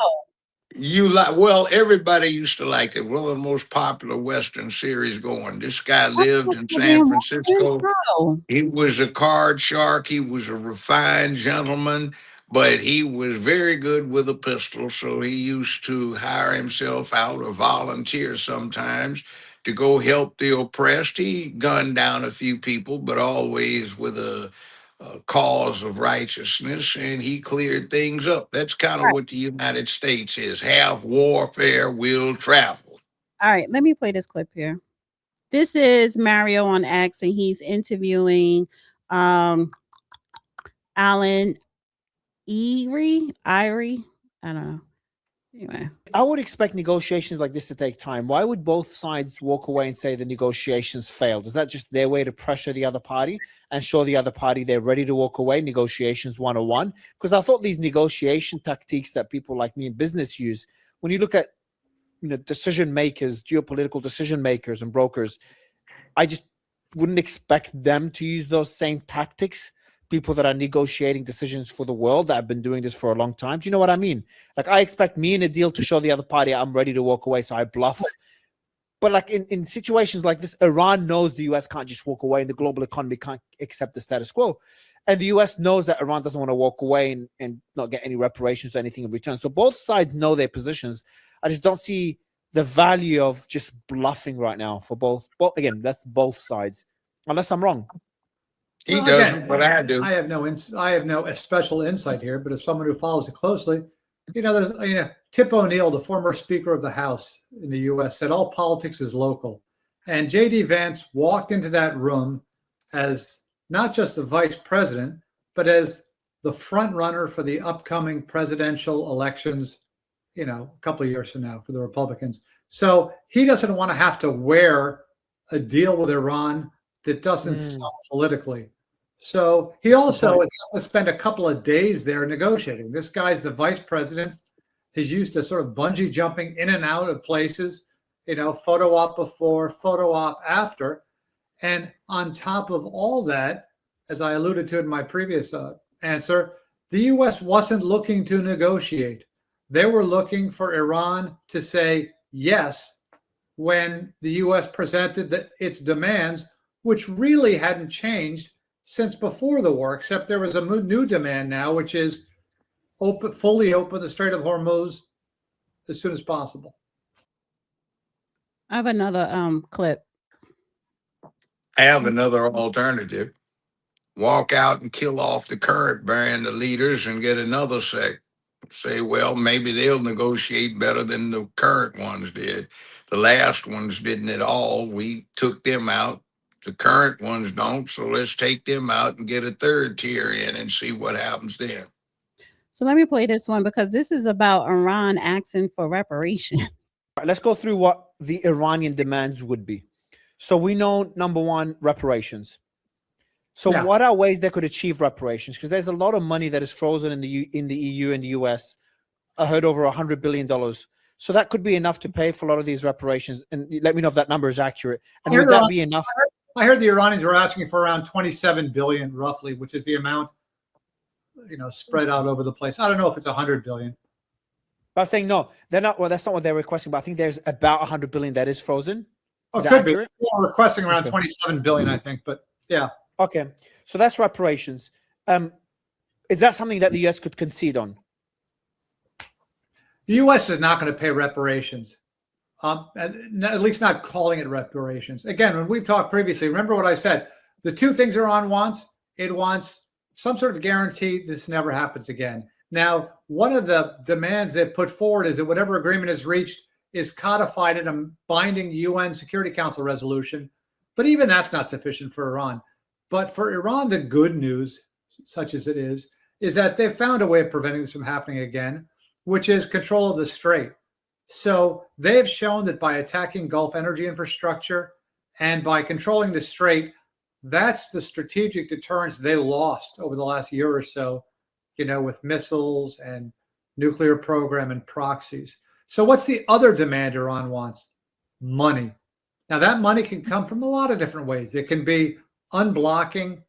you like, well, everybody used to like it. One of the most popular Western series going. This guy I lived thought in you San didn't watch this Francisco. show. He was a card shark. He was a refined gentleman, but he was very good with a pistol. So he used to hire himself out or volunteer sometimes to go help the oppressed. He gunned down a few people, but always with a cause of righteousness, and he cleared things up. That's kind All of right. what the United States is. Have warfare will travel. All right. Let me play this clip here. This is Mario on X, and he's interviewing Alan Irie. I don't know. Anyway. I would expect negotiations like this to take time. Why would both sides walk away and say the negotiations failed? Is that just their way to pressure the other party and show the other party they're ready to walk away, negotiations 101? Because I thought these negotiation tactiques that people like me in business use, when you look at decision makers, geopolitical decision makers and brokers, I just wouldn't expect them to use those same tactics. People that are negotiating decisions for the world that have been doing this for a long time. Do you know what I mean? Like, I expect me in a deal to show the other party I'm ready to walk away, so I bluff. But like in situations like this, Iran knows the US can't just walk away and the global economy can't accept the status quo. And the US knows that Iran doesn't want to walk away and not get any reparations or anything in return. So both sides know their positions. I just don't see the value of just bluffing right now for both. Again, that's both sides, unless I'm wrong. He doesn't, but I do. I have no special insight here, but as someone who follows it closely, there's, Tip O'Neill, the former Speaker of the House in the U.S., said all politics is local. And J.D. Vance walked into that room as not just the vice president, but as the front runner for the upcoming presidential elections, a couple of years from now for the Republicans. So he doesn't want to have to wear a deal with Iran that doesn't sell politically. So he also is going to spend a couple of days there negotiating. This guy's the vice president. He's used to sort of bungee jumping in and out of places, photo op before, photo op after. And on top of all that, as I alluded to in my previous answer, the U.S. wasn't looking to negotiate. They were looking for Iran to say yes when the U.S. presented its demands, which really hadn't changed since before the war, except there was a new demand now, which is fully open the Strait of Hormuz as soon as possible. I have another clip. I have another alternative. Walk out and kill off the current bearing the leaders and get another sect. Say, well, maybe they'll negotiate better than the current ones did. The last ones didn't at all. We took them out. The current ones don't, so let's take them out and get a third tier in and see what happens then. So let me play this one because this is about Iran asking for reparations. Let's go through what the Iranian demands would be. So we know, number one, reparations. So what are ways they could achieve reparations? Because there's a lot of money that is frozen in the EU and the US. I heard over $100 billion. So that could be enough to pay for a lot of these reparations. And let me know if that number is accurate. And would that be enough? I heard the Iranians were asking for around 27 billion, roughly, which is the amount, spread out over the place. I don't know if it's 100 billion. But I'm saying no, they're not. Well, that's not what they're requesting. But I think there's about 100 billion that is frozen. Oh, could be. We're requesting around 27 billion, I think. But yeah. Okay, so that's reparations. Is that something that the US could concede on? The U.S. is not going to pay reparations. At least not calling it reparations. Again, when we've talked previously, remember what I said. The two things Iran wants, it wants some sort of guarantee this never happens again. Now, one of the demands they've put forward is that whatever agreement is reached is codified in a binding UN Security Council resolution. But even that's not sufficient for Iran. But for Iran, the good news, such as it is that they've found a way of preventing this from happening again, which is control of the strait. So they have shown that by attacking Gulf energy infrastructure and by controlling the strait, that's the strategic deterrence they lost over the last year or so, with missiles and nuclear program and proxies. So what's the other demand Iran wants? Money. Now that money can come from a lot of different ways. It can be unblocking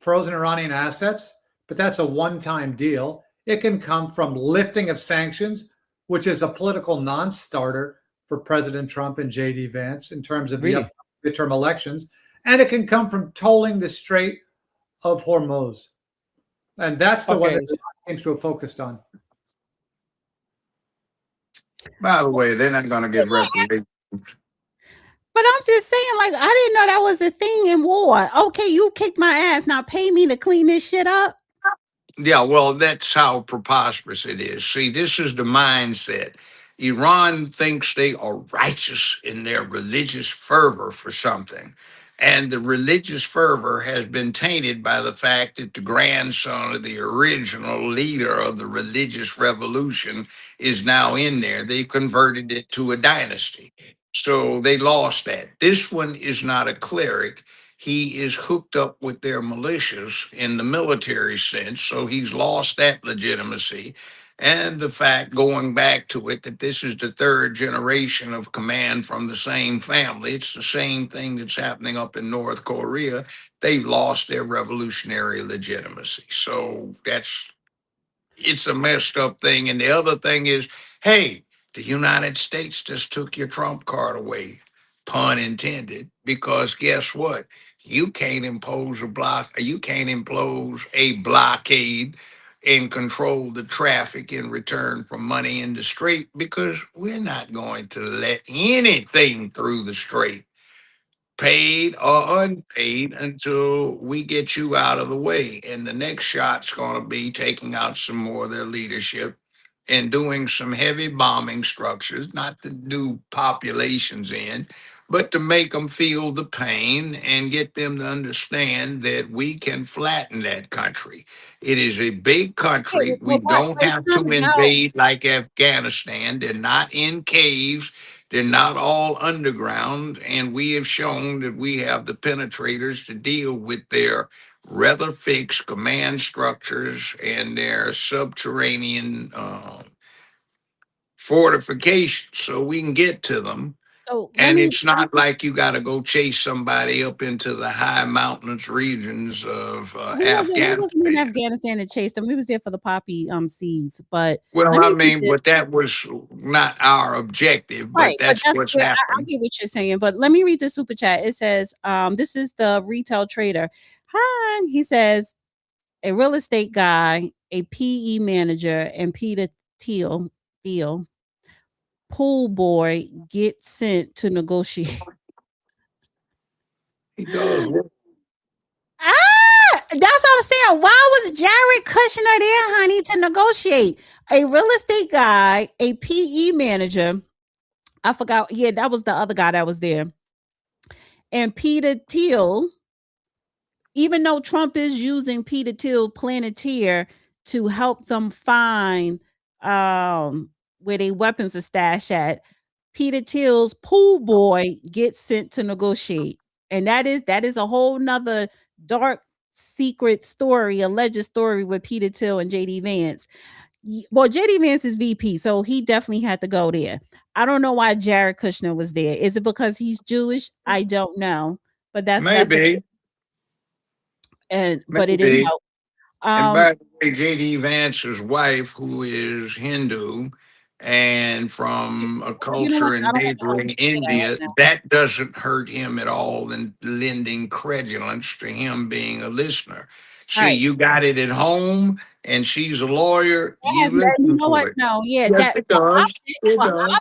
frozen Iranian assets, but that's a one-time deal. It can come from lifting of sanctions, which is a political non-starter for President Trump and J.D. Vance in terms of the midterm elections. And it can come from tolling the Strait of Hormuz. And that's the one that it seems to have focused on. By the way, they're not going to get reparations. But I'm just saying, I didn't know that was a thing in war. Okay, you kicked my ass. Now pay me to clean this shit up. Yeah, well, that's how preposterous it is. See, this is the mindset. Iran thinks they are righteous in their religious fervor for something. And the religious fervor has been tainted by the fact that the grandson of the original leader of the religious revolution is now in there. They converted it to a dynasty. So they lost that. This one is not a cleric. He is hooked up with their militias in the military sense. So he's lost that legitimacy. And the fact, going back to it, that this is the third generation of command from the same family. It's the same thing that's happening up in North Korea. They've lost their revolutionary legitimacy. So it's a messed up thing. And the other thing is, hey, the United States just took your Trump card away, pun intended, because guess what? You can't impose you can't impose a blockade and control the traffic in return for money in the strait, because we're not going to let anything through the strait, paid or unpaid, until we get you out of the way. And the next shot's going to be taking out some more of their leadership and doing some heavy bombing structures, not to do populations in, but to make them feel the pain and get them to understand that we can flatten that country. It is a big country. We don't But it's have not to about. invade like Afghanistan. They're not in caves. They're not all underground, and we have shown that we have the penetrators to deal with their rather fixed command structures and their subterranean fortifications, so we can get to them. So let And me. it's not like you got to go chase somebody up into the high mountainous regions of He wasn't in Afghanistan. Afghanistan to chase them. He was there for the poppy seeds. But Well, let I me read mean, this. but that was not our objective, but Right, but that's that's what's where I happened. get what you're saying. But let me read the super chat. It says, this is the retail trader. Hi, he says, a real estate guy, a PE manager, and Peter Thiel pool boy get sent to negotiate. He does work. That's what I'm saying. Why was Jared Kushner there, honey, to negotiate? A real estate guy, a PE manager. I forgot. Yeah, that was the other guy that was there. And Peter Thiel, even though Trump is using Peter Thiel Planeteer to help them find where their weapons are stashed at, Peter Thiel's pool boy gets sent to negotiate. And that is a whole nother dark secret story, alleged story with Peter Thiel and JD Vance. Well, JD Vance is VP, so he definitely had to go there. I don't know why Jared Kushner was there. Is it because he's Jewish? I don't know. But that's a Maybe, but it didn't maybe. help. And Um, by the way, J.D. Vance's wife, who is Hindu and from a you know what? culture I in don't have time neighboring to say that right India, now. that doesn't hurt him at all in lending credulence to him being a listener. All See, right. you got it at home, and she's a lawyer. That has You that, you listen know to what? it. No, yeah, Yes, that it does. It for does.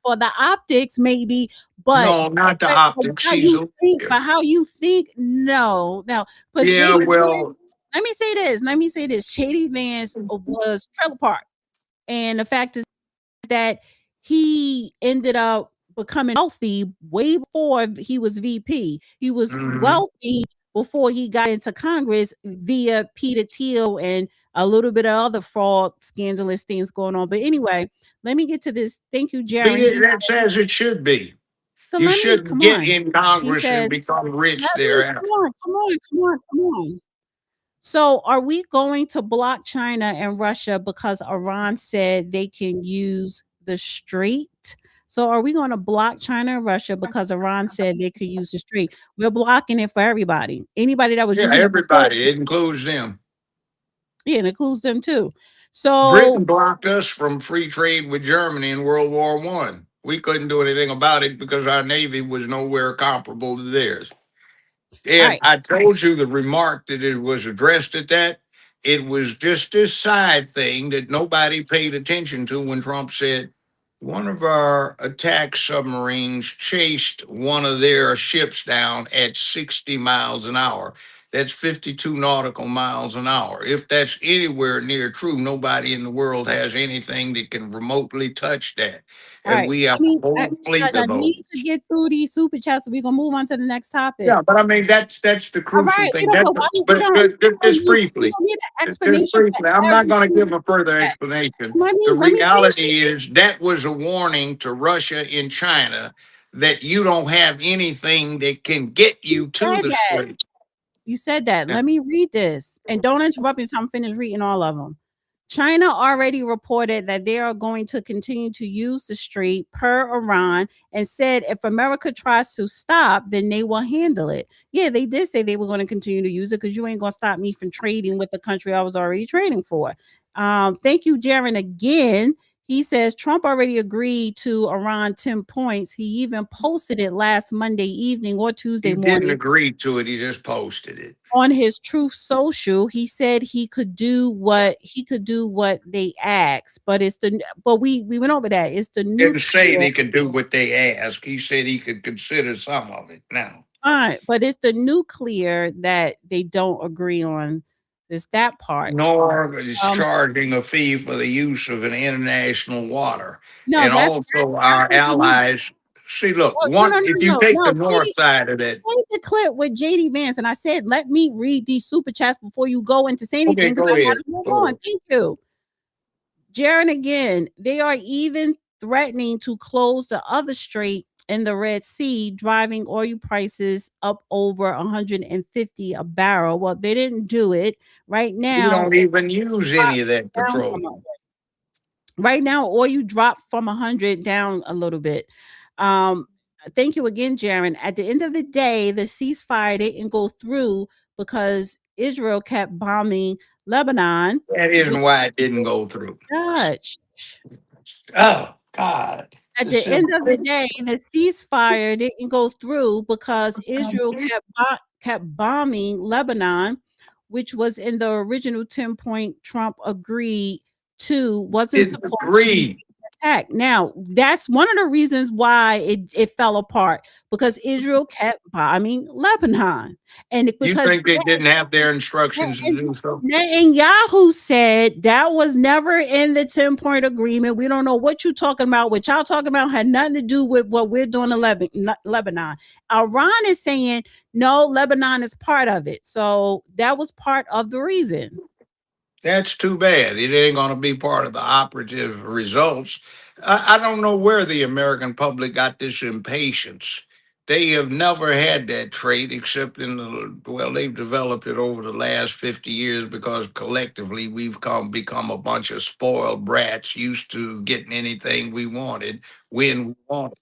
for the optics, maybe, but No, not the optics. how She's you a think, lawyer. but how you think, no, no. Because Yeah, JD well, Vance, let me say this. Let me say this. JD Vance was trailer park. And the fact is that he ended up becoming wealthy way before he was VP. He was mhm. wealthy before he got into Congress via Peter Thiel and a little bit of other fraud, scandalous things going on. But anyway, let me get to this. Thank you, Jaron. That's as it should be. So You let me shouldn't come get on. in He Congress and says, become rich let me thereafter. come on. So are we going to block China and Russia because Iran said they can use the strait? So are we going to block China and Russia because Iran said they could use the strait? We're blocking it for everybody. Anybody that was Yeah, using it before, everybody. It includes them. yeah, it includes them too. So Britain blocked us from free trade with Germany in World War One. We couldn't do anything about it because our navy was nowhere comparable to theirs. all And right. I told you the remark that it was addressed at that. It was just this side thing that nobody paid attention to when Trump said one of our attack submarines chased one of their ships down at 60 miles an hour. That's 52 nautical miles an hour. If that's anywhere near true, nobody in the world has anything that can remotely touch that. All And right. we So have a whole Judge, fleet I of need to those. get through these super chats, so we're gonna move on to the next topic. Yeah, but I mean that's the All crucial right. We thing. don't. That's But why we but, don't? but We don't just need. We briefly, don't need an just explanation for briefly. I'm not every going to give single a further chat. explanation. Let The me read reality is that was a warning to Russia and China that you don't have anything that can get you to the that. strait. You said that. Yeah. Let me read this, and don't interrupt me until I'm finished reading all of them. China already reported that they are going to continue to use the strait per Iran, and said if America tries to stop, then they will handle it. Yeah, they did say they were going to continue to use it, because you ain't going to stop me from trading with the country I was already trading for. Thank you, Jaron, again. He says Trump already agreed to Iran 10 points. He even posted it last Monday evening or Tuesday He didn't morning agree to it. He just posted it. on his Truth Social. He said he could do what they asked, but we went over that. It's the Didn't say nuclear, they could do what they asked. He said he could consider some of it now. but it's the nuclear that they don't agree on. It's that part. Nor is Um, charging a fee for the use of an international water. no, And that also that our was the nuke. allies. See, look, Oh, no, no, if no, you no, take no. the north side of that, Play the clip with JD Vance, and I said, let me read these super chats before you go into say okay, anything, because go I ahead. gotta move Go on. ahead. Thank you. Jaron, again, they are even threatening to close the other strait in the Red Sea, driving oil prices up over 150 a barrel. Well, they didn't do it. Right We now, don't even use any of that down from petroleum. right now, oil dropped from 100 down a little bit. Thank you again, Jaron. At the end of the day, the ceasefire didn't go through because Israel kept bombing Lebanon, That isn't which why it didn't go through. Judge. Oh, God. At the end of the day, the ceasefire didn't go through because Israel kept bombing Lebanon, which was in the original 10-point Trump agreed to, wasn't Didn't supposed to be agree. attacked. Now, that's one of the reasons why it fell apart, because Israel kept bombing Lebanon. And You because think they didn't have their instructions to do so? Netanyahu said that was never in the 10-point agreement. We don't know what you're talking about. What y'all talking about had nothing to do with what we're doing in Lebanon. Iran is saying, no, Lebanon is part of it. So that was part of the reason. That's too bad. It ain't going to be part of the operative results. I don't know where the American public got this impatience. They have never had that trait except they've developed it over the last 50 years because collectively we've become a bunch of spoiled brats used to getting anything we wanted when we wanted.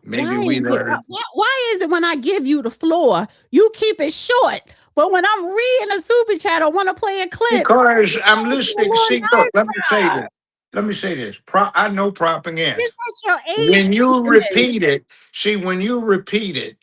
Maybe Why we is it? learned. Why is it when I give you the floor, you keep it short, but when I'm reading a super chat or want to play a clip, Because I'm you do a listening. little See, look, let me say diatribe. this. Let me say this. I know propaganda. Is that your age When you keeping it? repeat it, see, when you repeat it,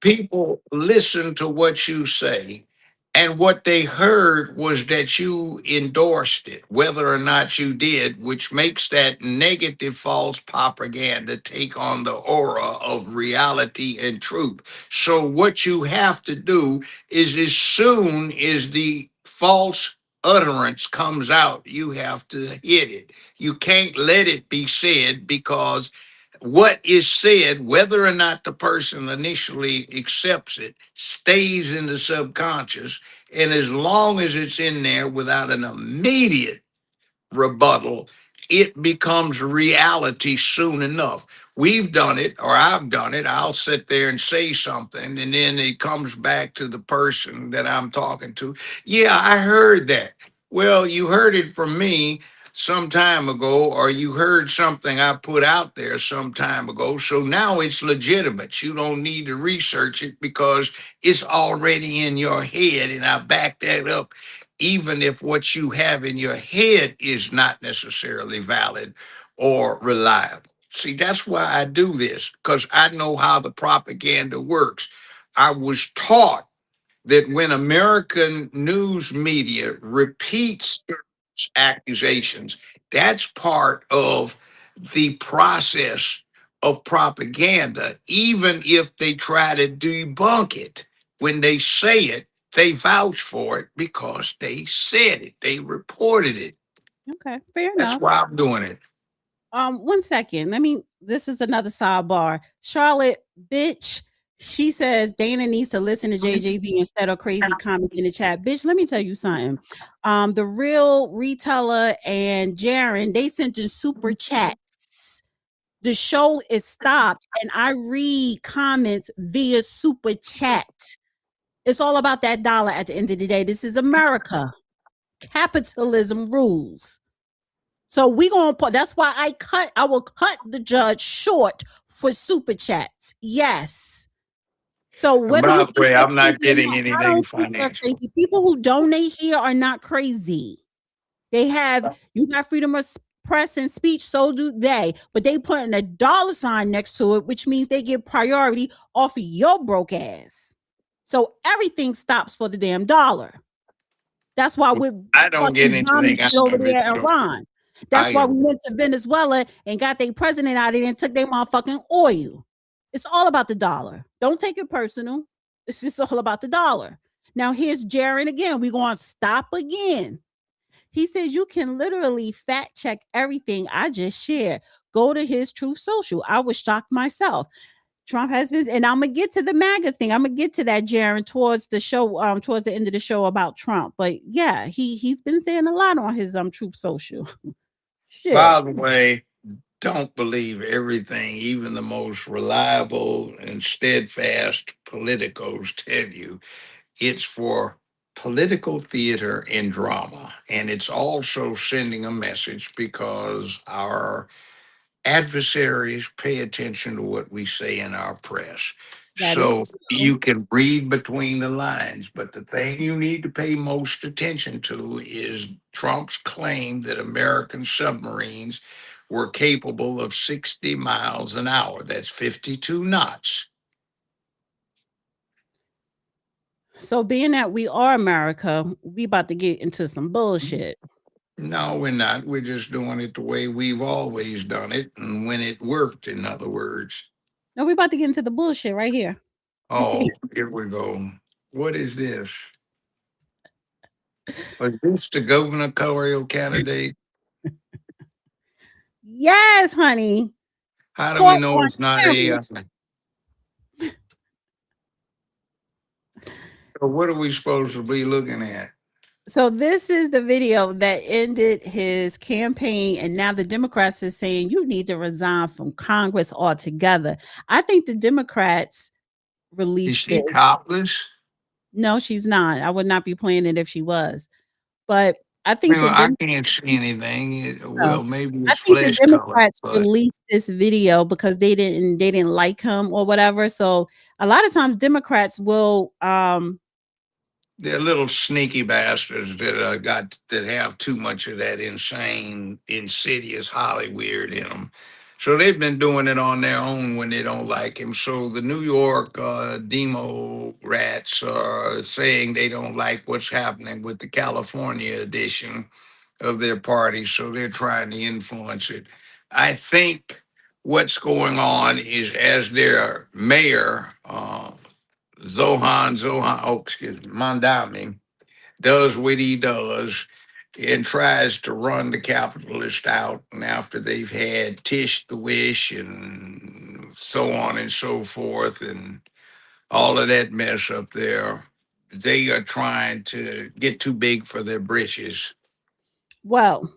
people listen to what you say, and what they heard was that you endorsed it, whether or not you did, which makes that negative false propaganda take on the aura of reality and truth. So what you have to do is, as soon as the false utterance comes out, you have to hit it. You can't let it be said, because what is said, whether or not the person initially accepts it, stays in the subconscious. And as long as it's in there without an immediate rebuttal, it becomes reality soon enough. We've done it, or I've done it. I'll sit there and say something, and then it comes back to the person that I'm talking to. Yeah, I heard that. Well, you heard it from me some time ago, or you heard something I put out there some time ago. So now it's legitimate. You don't need to research it because it's already in your head. And I back that up, even if what you have in your head is not necessarily valid or reliable. See, that's why I do this, because I know how the propaganda works. I was taught that when American news media repeats accusations, that's part of the process of propaganda, even if they try to debunk it. When they say it, they vouch for it because they said it, they reported it. Okay, fair That's enough. why I'm doing it. 1 second. This is another sidebar. Charlotte, bitch. She says Dana needs to listen to JJB instead of crazy comments in the chat. Bitch, let me tell you something. The real reteller and Jaron, they sent in super chats. The show is stopped, and I read comments via super chat. It's all about that dollar at the end of the day. This is America. Capitalism rules. So we gonna put. That's why I will cut the judge short for super chats. Yes. So And whether by you the think way, they're I'm not crazy or getting not, I anything don't think they're financial. crazy. People who donate here are not crazy. They have, you got freedom of press and speech, so do they. But they putting a dollar sign next to it, which means they get priority off of your broke ass. So everything stops for the damn dollar. That's why we're I don't get fucking bombing anything shit out over of it. there in So Iran. That's why I we went to Venezuela and got their president out of there and took their motherfucking oil. It's all about the dollar. Don't take it personal. It's just all about the dollar. Now here's Jaron again. We're going to stop again. He says you can literally fact check everything I just shared. Go to his Truth Social. I was shocked myself. Trump has been, and I'm gonna get to the MAGA thing. I'm gonna get to that, Jaron, towards the show, towards the end of the show about Trump. But yeah, he's been saying a lot on his Truth Social. Shit. By the way, don't believe everything even the most reliable and steadfast politicos tell you. It's for political theater and drama. And it's also sending a message because our adversaries pay attention to what we say in our press. That is So you can read between the lines, but the thing you need to pay most attention to is Trump's claim that American submarines were capable of 60 miles an hour. That's 52 knots. so being that we are America, we about to get into some bullshit. No, we're not. We're just doing it the way we've always done it. And when it worked, in other words. No, we about to get into the bullshit right here. You see? Oh, here we go. What is this? Was this the gubernatorial candidate? Yes, honey. How do we Caught know on it's not camera. AI? So what are we supposed to be looking at? So this is the video that ended his campaign, and now the Democrats is saying you need to resign from Congress altogether. I think the Democrats Is released she it. topless? No, she's not. I would not be playing it if she was. But I think Well, I can't see anything. Well, maybe I it's think the flesh color, Democrats but released this video because they didn't like him or whatever. So a lot of times Democrats will they're little sneaky bastards that have too much of that insane, insidious Hollywood in them. So they've been doing it on their own when they don't like him. So the New York demo rats are saying they don't like what's happening with the California edition of their party. So they're trying to influence it. I think what's going on is as their mayor, Mandani, does what he does and tries to run the capitalist out. And after they've had Tish the Wish and so on and so forth, and all of that mess up there, they are trying to get too big for their britches. well,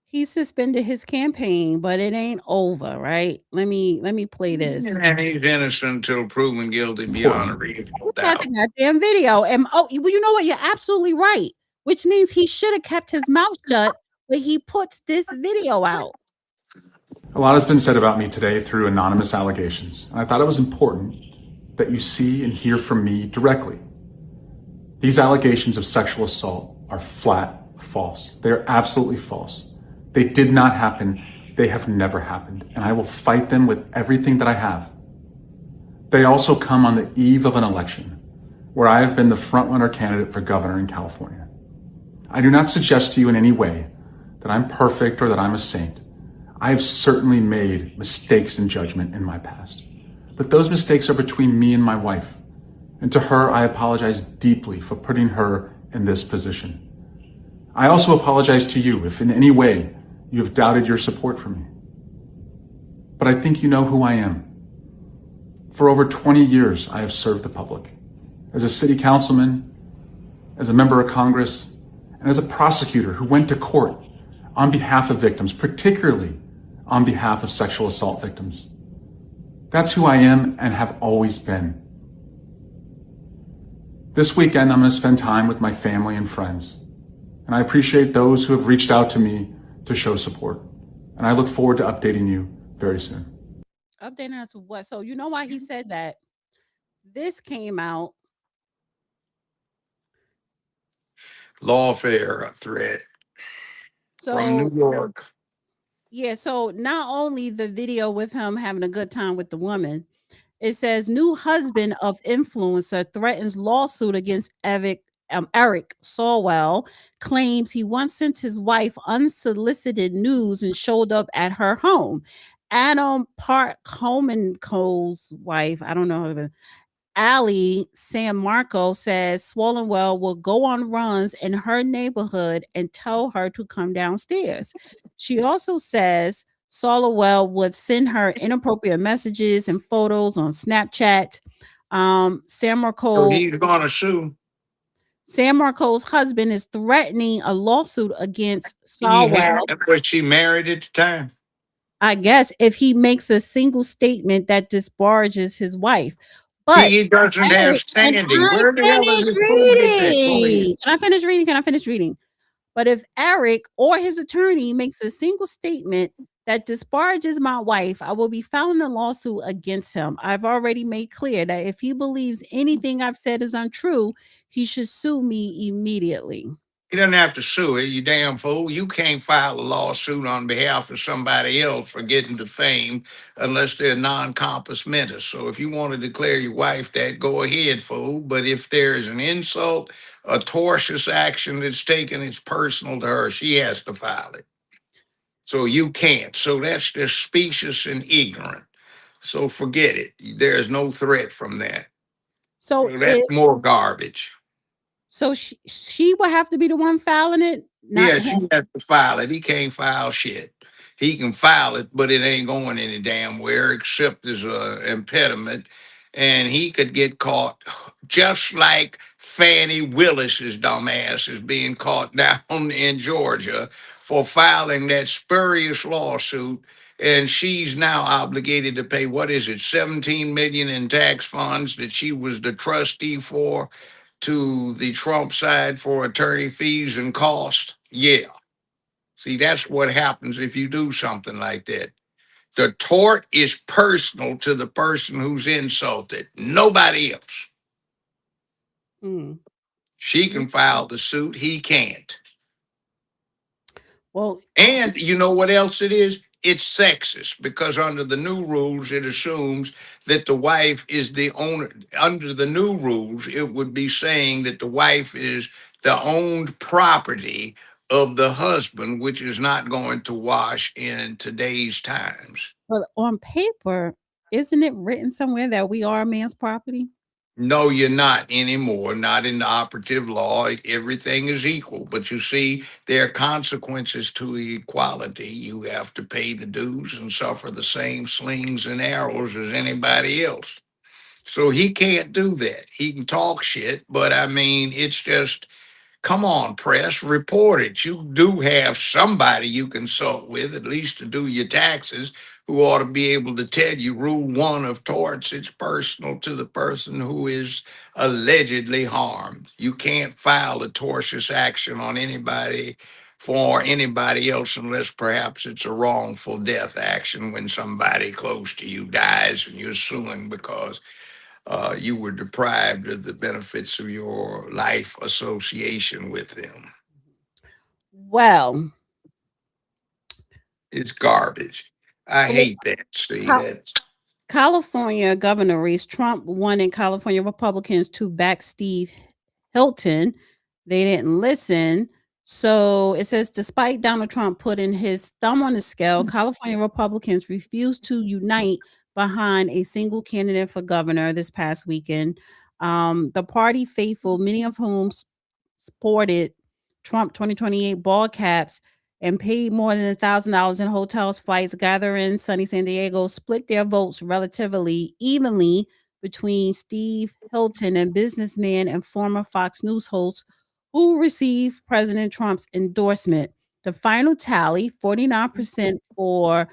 he suspended his campaign, but it ain't over, right? Let me play this. And he's innocent until proven guilty beyond a reasonable Look at doubt. the goddamn video. And well, you know what? You're absolutely right. Which means he should have kept his mouth shut when he puts this video out. A lot has been said about me today through anonymous allegations, and I thought it was important that you see and hear from me directly. These allegations of sexual assault are flat false. They are absolutely false. They did not happen. They have never happened, and I will fight them with everything that I have. They also come on the eve of an election where I have been the frontrunner candidate for governor in California. I do not suggest to you in any way that I'm perfect or that I'm a saint. I have certainly made mistakes in judgment in my past, but those mistakes are between me and my wife. And to her, I apologize deeply for putting her in this position. I also apologize to you if in any way you have doubted your support for me. But I think you know who I am. For over 20 years, I have served the public. As a city councilman, as a member of Congress, and as a prosecutor who went to court on behalf of victims, particularly on behalf of sexual assault victims. That's who I am and have always been. This weekend, I'm going to spend time with my family and friends, and I appreciate those who have reached out to me to show support. And I look forward to updating you very soon. Updating us with what? So you know why he said that? This came out. Lawfare threat from New York. Yeah, so not only the video with him having a good time with the woman, it says new husband of influencer threatens lawsuit against Eric Swalwell, claims he once sent his wife unsolicited news and showed up at her home. Adam Park Cole's wife, I don't know, Ali San Marco says Swalwell will go on runs in her neighborhood and tell her to come downstairs. She also says Swalwell would send her inappropriate messages and photos on Snapchat. San Marco, So he's gonna sue. San Marco's husband is threatening a lawsuit against Swalwell. Was she married at the time? I guess if he makes a single statement that disparages his wife. But he doesn't have standing. Where the hell is this fool get that? Can I finish reading? But if Eric or his attorney makes a single statement that disparages my wife, I will be filing a lawsuit against him. I've already made clear that if he believes anything I've said is untrue, he should sue me immediately. He doesn't have to sue it, you damn fool. You can't file a lawsuit on behalf of somebody else for getting defamed unless they're non-compos mentis. So if you want to declare your wife that, go ahead, fool. But if there is an insult, a tortious action that's taken, it's personal to her. She has to file it. So you can't. So that's just specious and ignorant. So forget it. There's no threat from that. So that's more garbage. So she will have to be the one filing it? Yeah, she has to file it. He can't file shit. He can file it, but it ain't going any damn where except as an impediment. And he could get caught just like Fannie Willis's dumbass is being caught down in Georgia for filing that spurious lawsuit. And she's now obligated to pay, what is it, $17 million in tax funds that she was the trustee for to the Trump side for attorney fees and cost. Yeah. See, that's what happens if you do something like that. The tort is personal to the person who's insulted, nobody else. She can file the suit, he can't. Well, and you know what else it is? It's sexist because under the new rules, it assumes that the wife is the owner. Under the new rules, it would be saying that the wife is the owned property of the husband, which is not going to wash in today's times. But on paper, isn't it written somewhere that we are a man's property? No, you're not anymore. Not in the operative law. Everything is equal. But you see, there are consequences to equality. You have to pay the dues and suffer the same slings and arrows as anybody else. So he can't do that. He can talk shit, but I mean, it's just, come on, press, report it. You do have somebody you consult with, at least to do your taxes, who ought to be able to tell you rule one of torts, it's personal to the person who is allegedly harmed. You can't file a tortious action on anybody for anybody else unless perhaps it's a wrongful death action when somebody close to you dies and you're suing because you were deprived of the benefits of your life association with them. Well, it's garbage. I hate that. See, that's California governor race. Trump wanted California Republicans to back Steve Hilton. They didn't listen. So it says, despite Donald Trump putting his thumb on the scale, California Republicans refused to unite behind a single candidate for governor this past weekend. The party faithful, many of whom sported Trump 2028 ball caps and paid more than $1,000 in hotels, flights, gather in sunny San Diego, split their votes relatively evenly between Steve Hilton, a businessman and former Fox News host who received President Trump's endorsement. The final tally, 49% for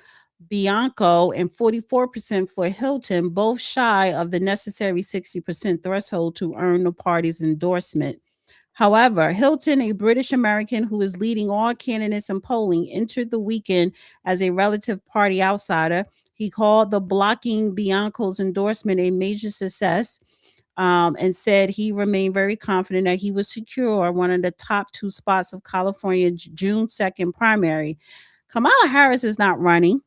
Bianco and 44% for Hilton, both shy of the necessary 60% threshold to earn the party's endorsement. However, Hilton, a British American who is leading all candidates in polling, entered the weekend as a relative party outsider. He called the blocking Bianco's endorsement a major success, and said he remained very confident that he would secure one of the top 2 spots of California June 2nd primary. Kamala Harris is not running.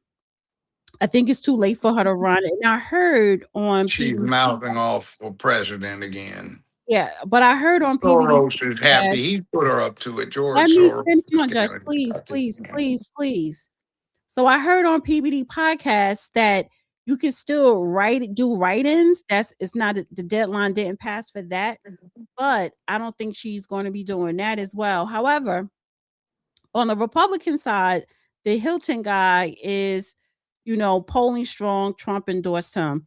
I think it's too late for her to run. And I heard on She's PBD, mouthing off for president again. yeah, but I heard on PBD Soros is happy. He put her up to it. let George me Soros. finish is my Judge, killing please, it. please, please, please. So I heard on PBD podcast that you can still do write-ins. It's not the deadline didn't pass for that, but I don't think she's going to be doing that as well. However, on the Republican side, the Hilton guy is, polling strong. Trump endorsed him.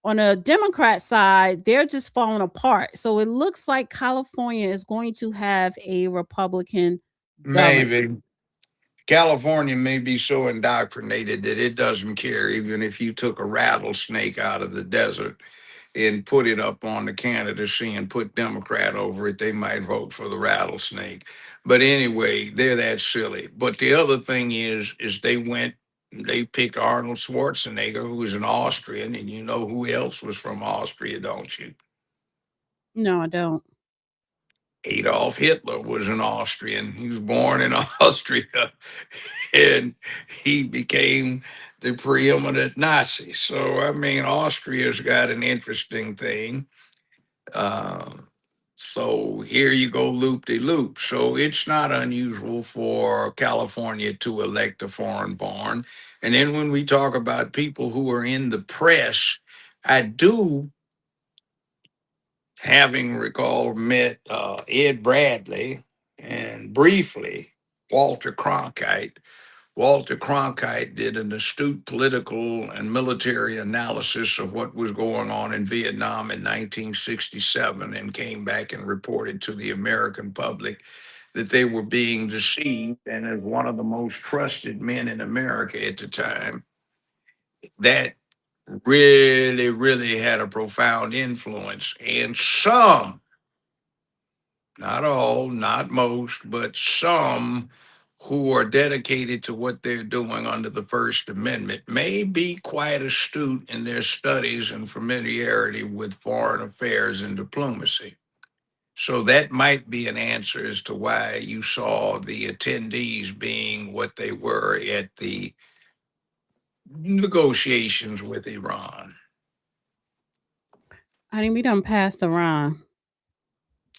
On the Democrat side, they're just falling apart. So it looks like California is going to have a Republican governor. Maybe. California may be so indoctrinated that it doesn't care even if you took a rattlesnake out of the desert and put it up on the candidacy and put Democrat over it, they might vote for the rattlesnake. But anyway, they're that silly. But the other thing is they picked Arnold Schwarzenegger, who is an Austrian, and you know who else was from Austria, don't you? No, I don't. Adolf Hitler was an Austrian. He was born in Austria and he became the preeminent Nazi. So, I mean, Austria's got an interesting thing. So here you go, loop de loop. So it's not unusual for California to elect a foreign born. And then when we talk about people who are in the press, I do, having recalled, met Ed Bradley and briefly Walter Cronkite. Walter Cronkite did an astute political and military analysis of what was going on in Vietnam in 1967 and came back and reported to the American public that they were being deceived. And as one of the most trusted men in America at the time, that really, really had a profound influence. And some, not all, not most, but some who are dedicated to what they're doing under the First Amendment may be quite astute in their studies and familiarity with foreign affairs and diplomacy. So that might be an answer as to why you saw the attendees being what they were at the negotiations with Iran. I think we done passed around.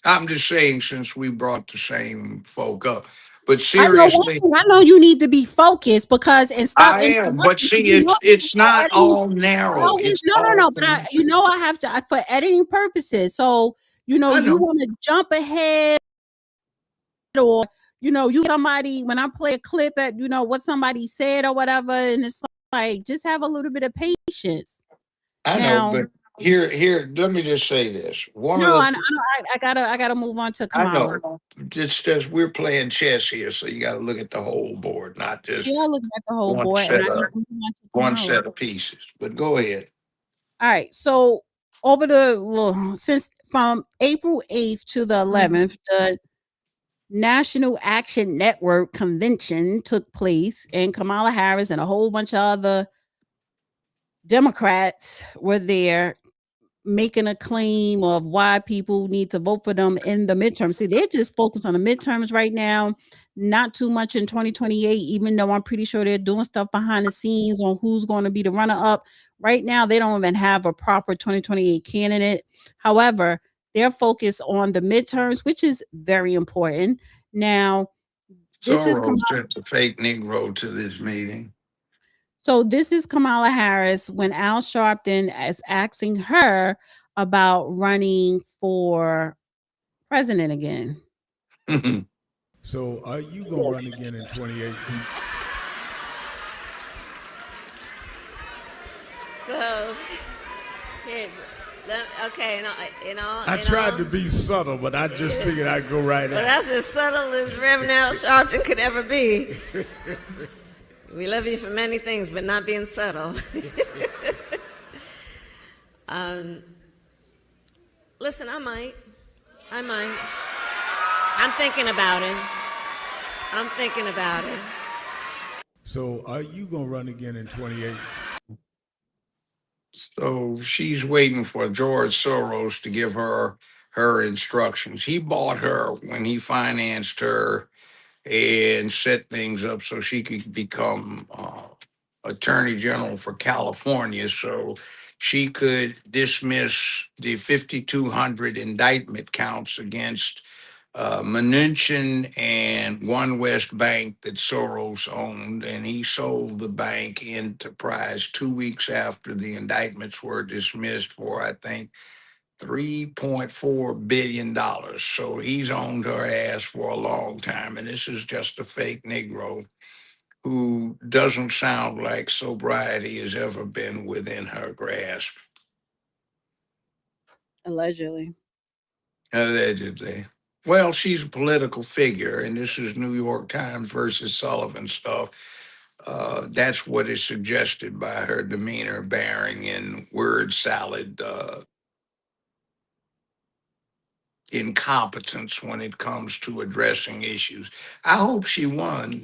I'm just saying, since we brought the same folk up. But I seriously, know you need to be focused because and stop I am. But interrupting. see, You know, it's not editing, all narrow. always, It's no. all. But I have to for editing purposes. So you I know. want to jump ahead, or you somebody when I play a clip at what somebody said or whatever, and it's like just have a little bit of patience. I know, but here, let me just say this. One of No, the I gotta move on to I Kamala. know it's just we're playing chess here, so you got to look at the whole board, not just Yeah, I look at the whole one board, and set I need of to move on to one Kamala. set of pieces. But go ahead. All right, so since from April 8th to the 11th, the National Action Network convention took place, and Kamala Harris and a whole bunch of other Democrats were there making a claim of why people need to vote for them in the midterms. See, they're just focused on the midterms right now, not too much in 2028, even though I'm pretty sure they're doing stuff behind the scenes on who's going to be the runner-up. Right now, they don't even have a proper 2028 candidate. However, they're focused on the midterms, which is very important. Now, This is Soros sent a fake Negro to this meeting. So this is Kamala Harris when Al Sharpton is asking her about running for president again. So are you going to run again in 28? So, okay, I tried to be subtle, but I just figured I'd go right Well, at that's as subtle as Reverend Al Sharpton could ever be. We love you for many things, but not being subtle. Listen, I might. I'm thinking about it. So are you going to run again in 28? So she's waiting for George Soros to give her instructions. He bought her when he financed her and set things up so she could become Attorney General for California, so she could dismiss the 5,200 indictment counts against Mnuchin and One West Bank that Soros owned, and he sold the bank enterprise 2 weeks after the indictments were dismissed for, I think, $3.4 billion. So he's owned her ass for a long time, and this is just a fake Negro who doesn't sound like sobriety has ever been within her grasp. Allegedly. Well, she's a political figure, and this is New York Times versus Sullivan stuff. That's what is suggested by her demeanor, bearing in word salad incompetence when it comes to addressing issues. I hope she runs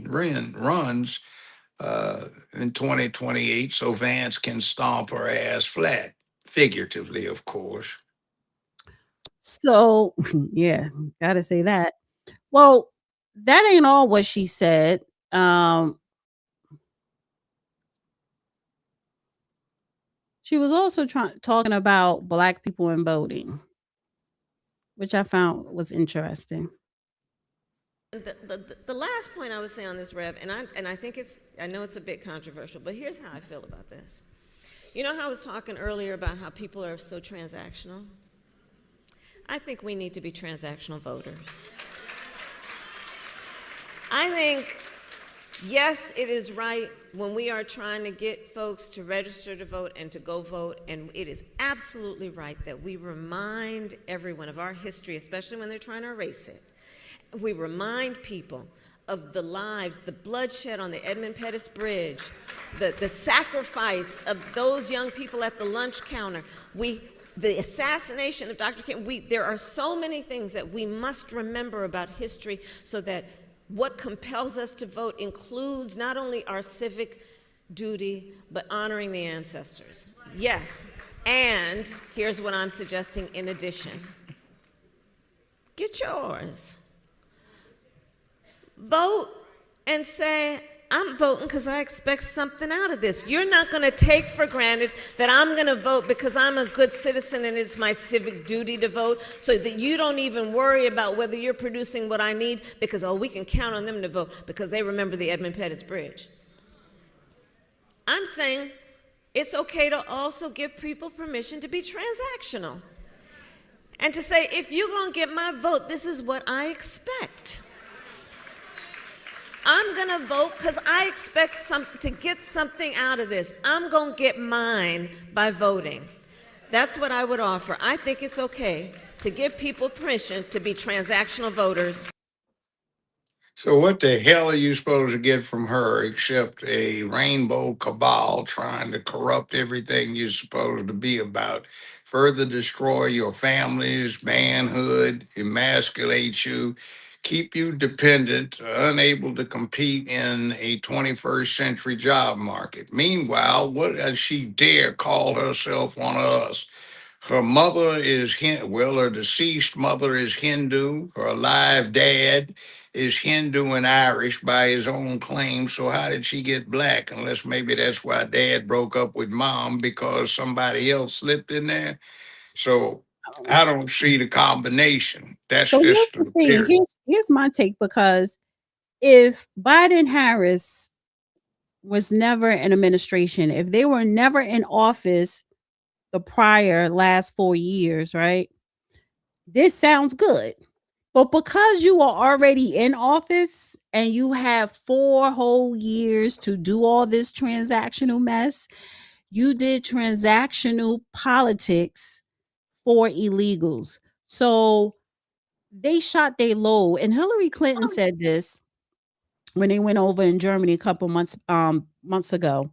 in 2028 so Vance can stomp her ass flat, figuratively, of course. So, yeah, gotta say that. Well, that ain't all what she said. She was also talking about Black people in voting, which I found was interesting. The last point I would say on this, Rev, and I think I know it's a bit controversial, but here's how I feel about this. You know how I was talking earlier about how people are so transactional? I think we need to be transactional voters. I think, yes, it is right when we are trying to get folks to register to vote and to go vote, and it is absolutely right that we remind everyone of our history, especially when they're trying to erase it. We remind people of the lives, the bloodshed on the Edmund Pettus Bridge, the sacrifice of those young people at the lunch counter, the assassination of Dr. King. There are so many things that we must remember about history so that what compels us to vote includes not only our civic duty, but honoring the ancestors. Yes, and here's what I'm suggesting in addition. Get yours. Vote and say, I'm voting because I expect something out of this. You're not going to take for granted that I'm going to vote because I'm a good citizen and it's my civic duty to vote, so that you don't even worry about whether you're producing what I need because, oh, we can count on them to vote because they remember the Edmund Pettus Bridge. I'm saying it's okay to also give people permission to be transactional and to say, if you're going to get my vote, this is what I expect. I'm going to vote because I expect to get something out of this. I'm going to get mine by voting. That's what I would offer. I think it's okay to give people permission to be transactional voters. So what the hell are you supposed to get from her except a rainbow cabal trying to corrupt everything you're supposed to be about, further destroy your families, manhood, emasculate you, keep you dependent, unable to compete in a 21st century job market? Meanwhile, what does she dare call herself one of us? Her mother is, her deceased mother is Hindu. Her alive dad is Hindu and Irish by his own claim. So how did she get Black? Unless maybe that's why dad broke up with mom, because somebody else slipped in there. So I don't see the combination. That's So here's just the the thing. theory. Here's my take, because If Biden Harris was never in administration, if they were never in office the prior last 4 years, right? This sounds good. But because you are already in office and you have 4 whole years to do all this transactional mess, you did transactional politics for illegals. So they shot their load. And Hillary Clinton said this when they went over in Germany a couple months ago.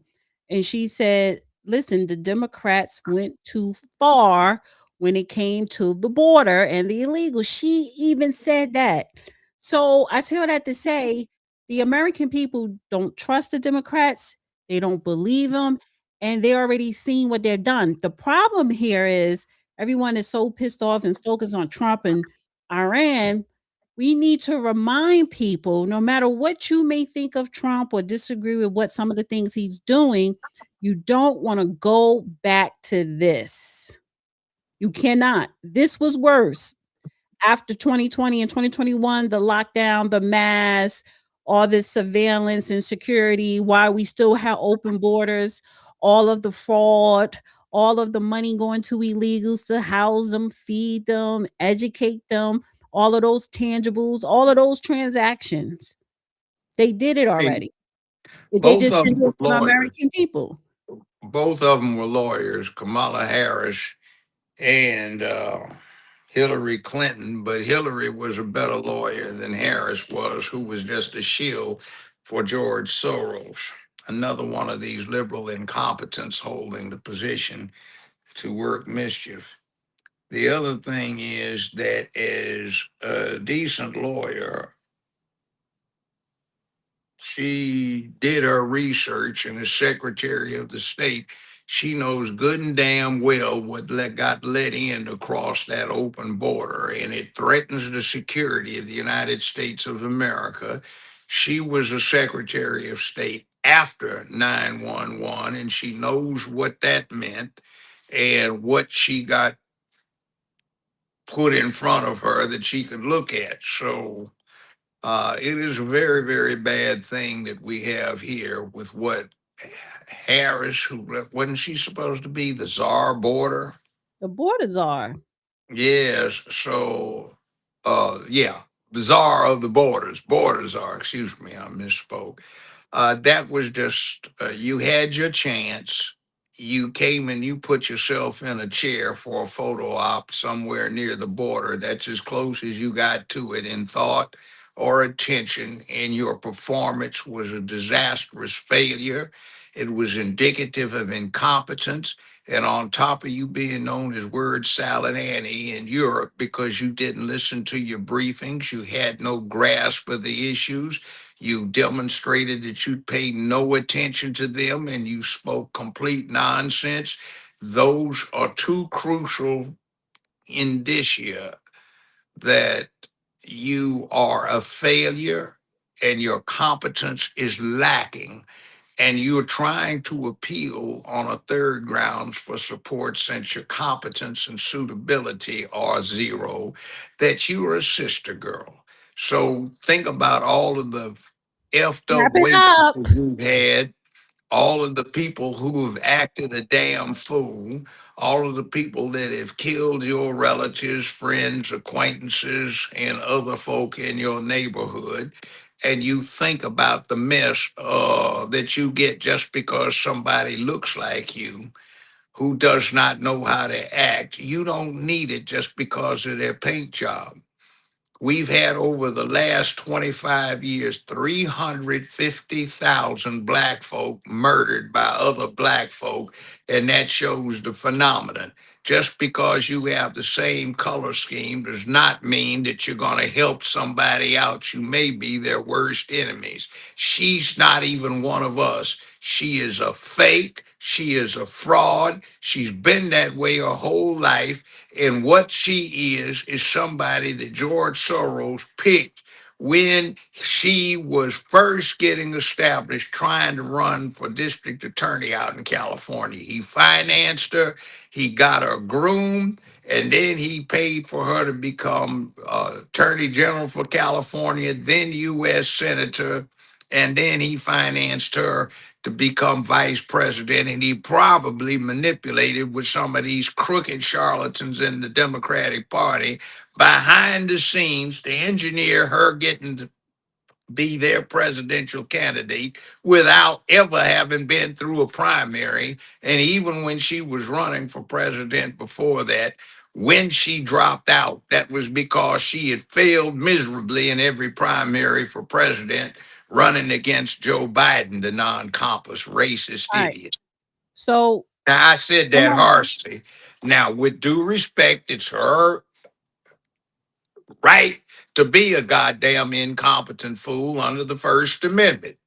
And she said, listen, the Democrats went too far when it came to the border and the illegal. She even said that. So I say all that to say the American people don't trust the Democrats. They don't believe them. And they already seen what they've done. The problem here is everyone is so pissed off and focused on Trump and Iran. We need to remind people, no matter what you may think of Trump or disagree with what some of the things he's doing, you don't want to go back to this. You cannot. This was worse. After 2020 and 2021, the lockdown, the mask, all this surveillance and security, why we still have open borders, all of the fraud, all of the money going to illegals to house them, feed them, educate them, all of those tangibles, all of those transactions. They did it already. They Both just of didn't them do were it for the lawyers. American people. Both of them were lawyers, Kamala Harris and Hillary Clinton. But Hillary was a better lawyer than Harris was, who was just a shill for George Soros, another one of these liberal incompetents holding the position to work mischief. The other thing is that as a decent lawyer, she did her research, and as Secretary of the State, she knows good and damn well what got let in to cross that open border, and it threatens the security of the United States of America. She was a Secretary of State after 9/11, and she knows what that meant and what she got put in front of her that she could look at. So it is a very, very bad thing that we have here with what Harris, who wasn't she supposed to be the czar border? The borders are. Yes. So, yeah, the czar of the borders are. Excuse me, I misspoke. That was just you had your chance. You came and you put yourself in a chair for a photo op somewhere near the border. That's as close as you got to it in thought or attention, and your performance was a disastrous failure. It was indicative of incompetence. And on top of you being known as Word Salad Annie in Europe because you didn't listen to your briefings, you had no grasp of the issues, you demonstrated that you paid no attention to them, and you spoke complete nonsense. Those are two crucial indicia that you are a failure and your competence is lacking, and you're trying to appeal on a third grounds for support since your competence and suitability are zero, that you're a sister girl. So think about all of the effed up Wrap it waitresses up. you've had, all of the people who have acted a damn fool, all of the people that have killed your relatives, friends, acquaintances, and other folk in your neighborhood. And you think about the mess that you get just because somebody looks like you who does not know how to act. You don't need it just because of their paint job. We've had over the last 25 years 350,000 black folk murdered by other black folk, and that shows the phenomenon. Just because you have the same color scheme does not mean that you're going to help somebody out. You may be their worst enemies. She's not even one of us. She is a fake. She is a fraud. She's been that way her whole life. And what she is somebody that George Soros picked when she was first getting established trying to run for district attorney out in California. He financed her, he got her groomed, and then he paid for her to become attorney general for California, then U.S. senator, and then he financed her to become vice president, and he probably manipulated with some of these crooked charlatans in the Democratic Party behind the scenes to engineer her getting to be their presidential candidate without ever having been through a primary. And even when she was running for president before that, when she dropped out, that was because she had failed miserably in every primary for president, running against Joe Biden, the non-compass racist All right. idiot. So Now, I said that harshly. Now, with due respect, it's her right to be a goddamn incompetent fool under the First Amendment.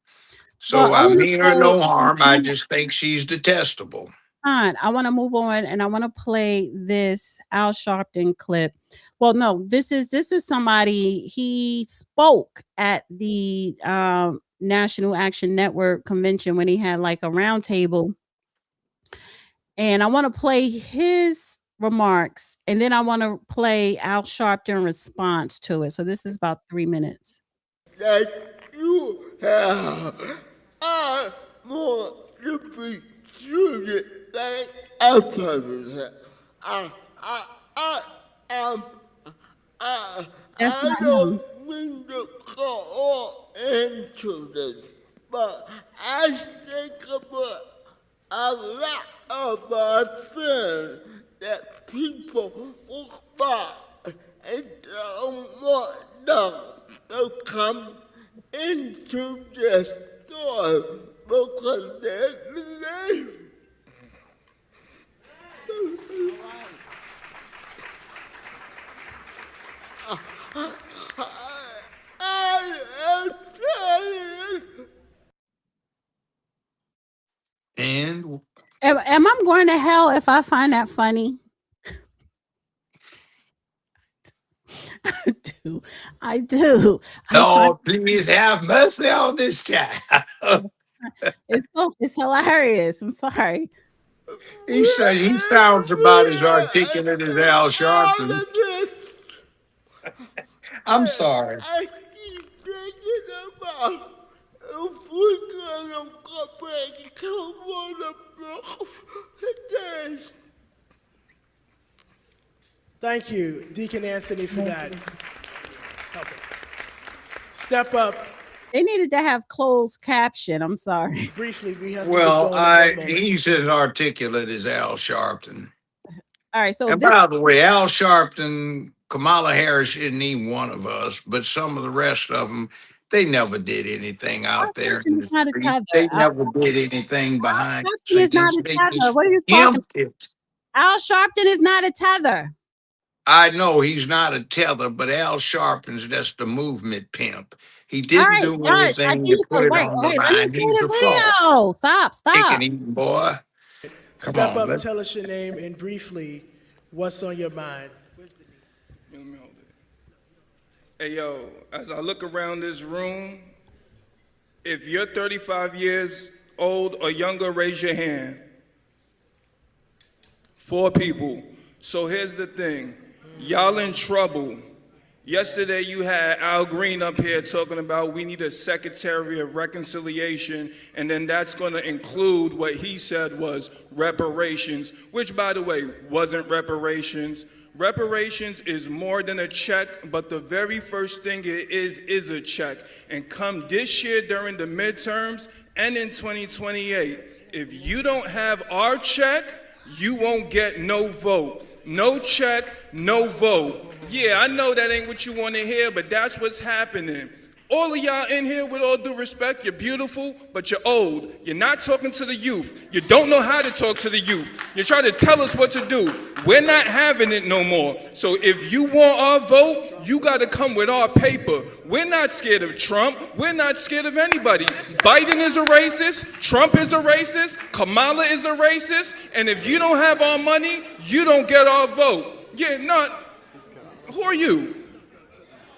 well, So I I want to mean her play. no harm. I I wanna, just think she's detestable. fine. I want to move on, and I want to play this Al Sharpton clip. Well, no, this is somebody. He spoke at the National Action Network convention when he had like a roundtable, and I want to play his remarks, and then I want to play Al Sharpton response to it. So this is about 3 minutes. That you have more to be treated like a person. That's I not him. don't mean to go into this, but I think about a lot of our friends that people walk by and don't want them to come into the store because they believe. I am serious. And Am I going to hell if I find that funny? I do. I do. I find oh, please have mercy on this child. it's hilarious. I'm sorry. He said he sounds about as articulate as Al Sharpton. I'm sorry. I keep thinking about if we're gonna go back to one of the days. Thank you, Deacon Anthony, for that. Okay. Step up. They needed to have closed caption. I'm sorry. Briefly, we have to Well, get going in 1 moment. he's as articulate as Al Sharpton. All right. So And this by the way, Al Sharpton, Kamala Harris isn't even one of us, but some of the rest of them, they never did anything out there in the is not a street. tether. They never did anything behind the Sharpton is not scenes. a They tether. just What are you talking pimped it. Al Sharpton is not a tether. I know he's not a tether, but Al Sharpton's just a movement pimp. He All didn't right, do Judge. I anything need to put it wait, on the wait. Let me line. see He's a the fraud. video. Stop. Chicken eating boy. Come Step on, up, let's- tell us your name, and briefly, what's on your mind? Hey, yo, as I look around this room, if you're 35 years old or younger, raise your hand. 4 people. So here's the thing. Y'all in trouble. Yesterday you had Al Green up here talking about we need a Secretary of Reconciliation, and then that's going to include what he said was reparations, which, by the way, wasn't reparations. Reparations is more than a check, but the very first thing it is a check. And come this year during the midterms and in 2028, if you don't have our check, you won't get no vote. No check, no vote. Yeah, I know that ain't what you want to hear, but that's what's happening. All of y'all in here, with all due respect, you're beautiful, but you're old. You're not talking to the youth. You don't know how to talk to the youth. You're trying to tell us what to do. We're not having it no more. So if you want our vote, you got to come with our paper. We're not scared of Trump. We're not scared of anybody. Biden is a racist. Trump is a racist. Kamala is a racist. And if you don't have our money, you don't get our vote. Yeah, not. Who are you?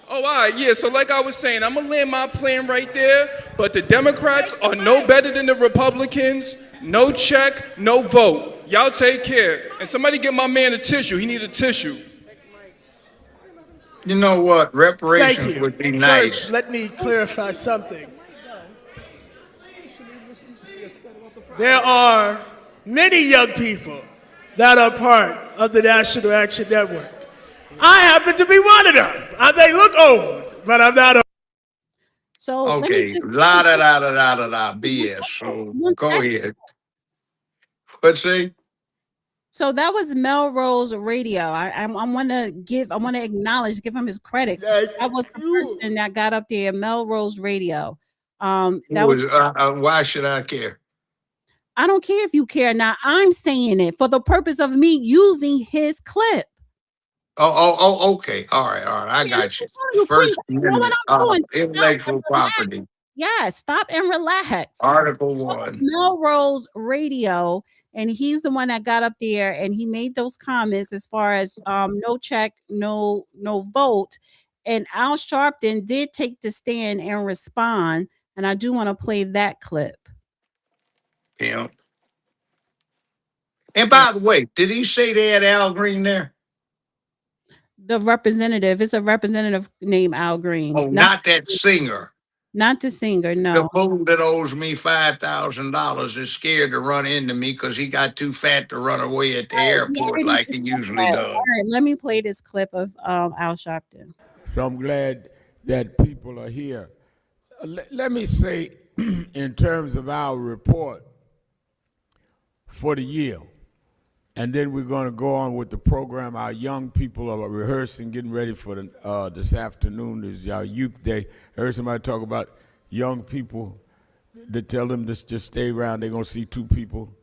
Oh, all right, yeah. So like I was saying, I'm gonna land my plane right there. But the Democrats are no better than the Republicans. No check, no vote. Y'all take care. And somebody get my man a tissue. He need a tissue. You know what? Thank Reparations you. would be First, nice. let me clarify something. There are many young people that are part of the National Action Network. I happen to be one of them. I may look old, but I'm not old. So let me Okay, just la da da da da da da BS. So one go second. ahead. What's say? So that was Melrose Radio. I want to acknowledge, give him his credit. That was the person that got up there, Melrose Radio. That was. Why should I care? I don't care if you care or not. I'm saying it for the purpose of me using his clip. Okay. All right. I Yeah, got you. I'm telling you, please, First you know what Amendment, I'm doing? Stop and intellectual relax. property, Yeah, stop and relax. Article That was 1. Melrose Radio, and he's the one that got up there and he made those comments as far as no check, no vote. And Al Sharpton did take the stand and respond. And I do want to play that clip. Yeah. And by the way, did he say they had Al Green there? The representative, it's a representative named Al Green. Oh, not that singer. Not the singer, The no. fool that owes me $5,000 is scared to run into me because he got too fat to run away at the He airport already like he discussed usually that. does. All right, let me play this clip of Al Sharpton. So I'm glad that people are here. Let me say, in terms of our report for the year, and then we're going to go on with the program. Our young people are rehearsing, getting ready for this afternoon is our youth day. I heard somebody talk about young people that tell them to just stay around. They're going to see two people,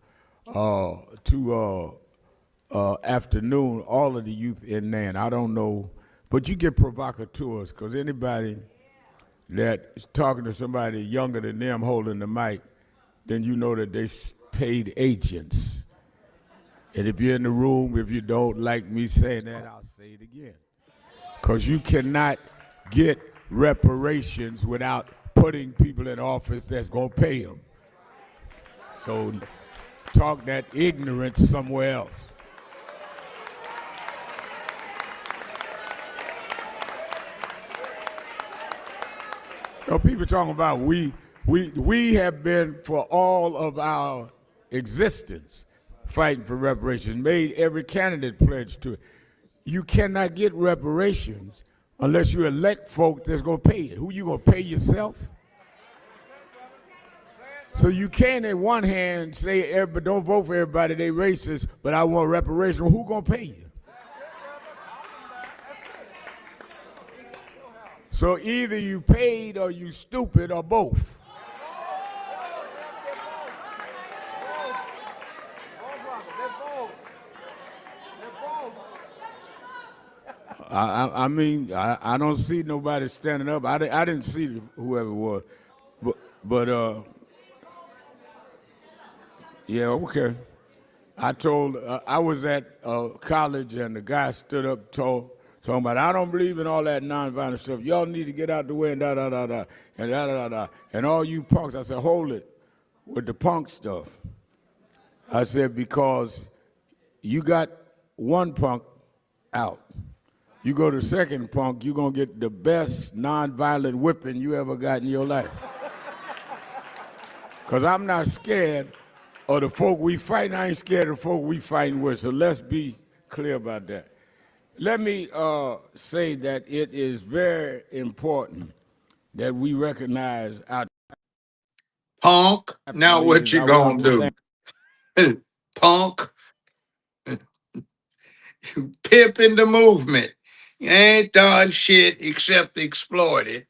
afternoon, all of the youth in there. And I don't know, but you get provocateurs because anybody that is talking to somebody younger than them holding the mic, then you know that they paid agents. And if you're in the room, if you don't like me saying that, I'll say it again. Because you cannot get reparations without putting people in office that's going to pay them. So talk that ignorance somewhere else. You know, people talking about we have been for all of our existence fighting for reparations, made every candidate pledge to it. You cannot get reparations unless you elect folk that's going to pay it. Who you going to pay yourself? So you can't, in one hand, say, but don't vote for everybody, they racist, but I want reparations. Who going to pay you? So either you paid or you stupid or both. I mean, I don't see nobody standing up. I didn't see whoever it was, but yeah, okay. I was at college and the guy stood up talking about, I don't believe in all that nonviolent stuff. Y'all need to get out the way and da da da da and da da da da. And all you punks, I said, hold it with the punk stuff. I said, because you got one punk out. You go to second punk, you're going to get the best nonviolent whipping you ever got in your life. Because I'm not scared of the folk we fighting. I ain't scared of the folk we fighting with. So let's be clear about that. Let me say that it is very important that we recognize our Punk. Now what you going to do? Punk. You pimping the movement. You ain't done shit except exploit it.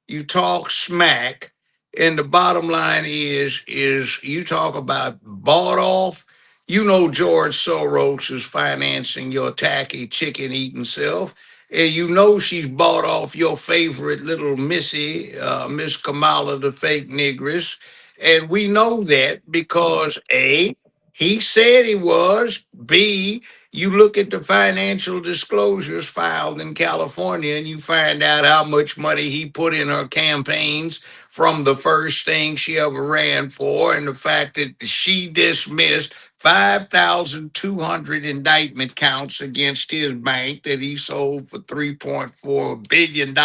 You talk smack, and the bottom line is you talk about bought off. You know George Soros is financing your tacky chicken eating self, and you know she's bought off your favorite little missy, Miss Kamala, the fake negress, and we know that because A, he said he was. B, You look at the financial disclosures filed in California and you find out how much money he put in her campaigns from the first thing she ever ran for, and the fact that she dismissed 5,200 indictment counts against his bank that he sold for $3.4 billion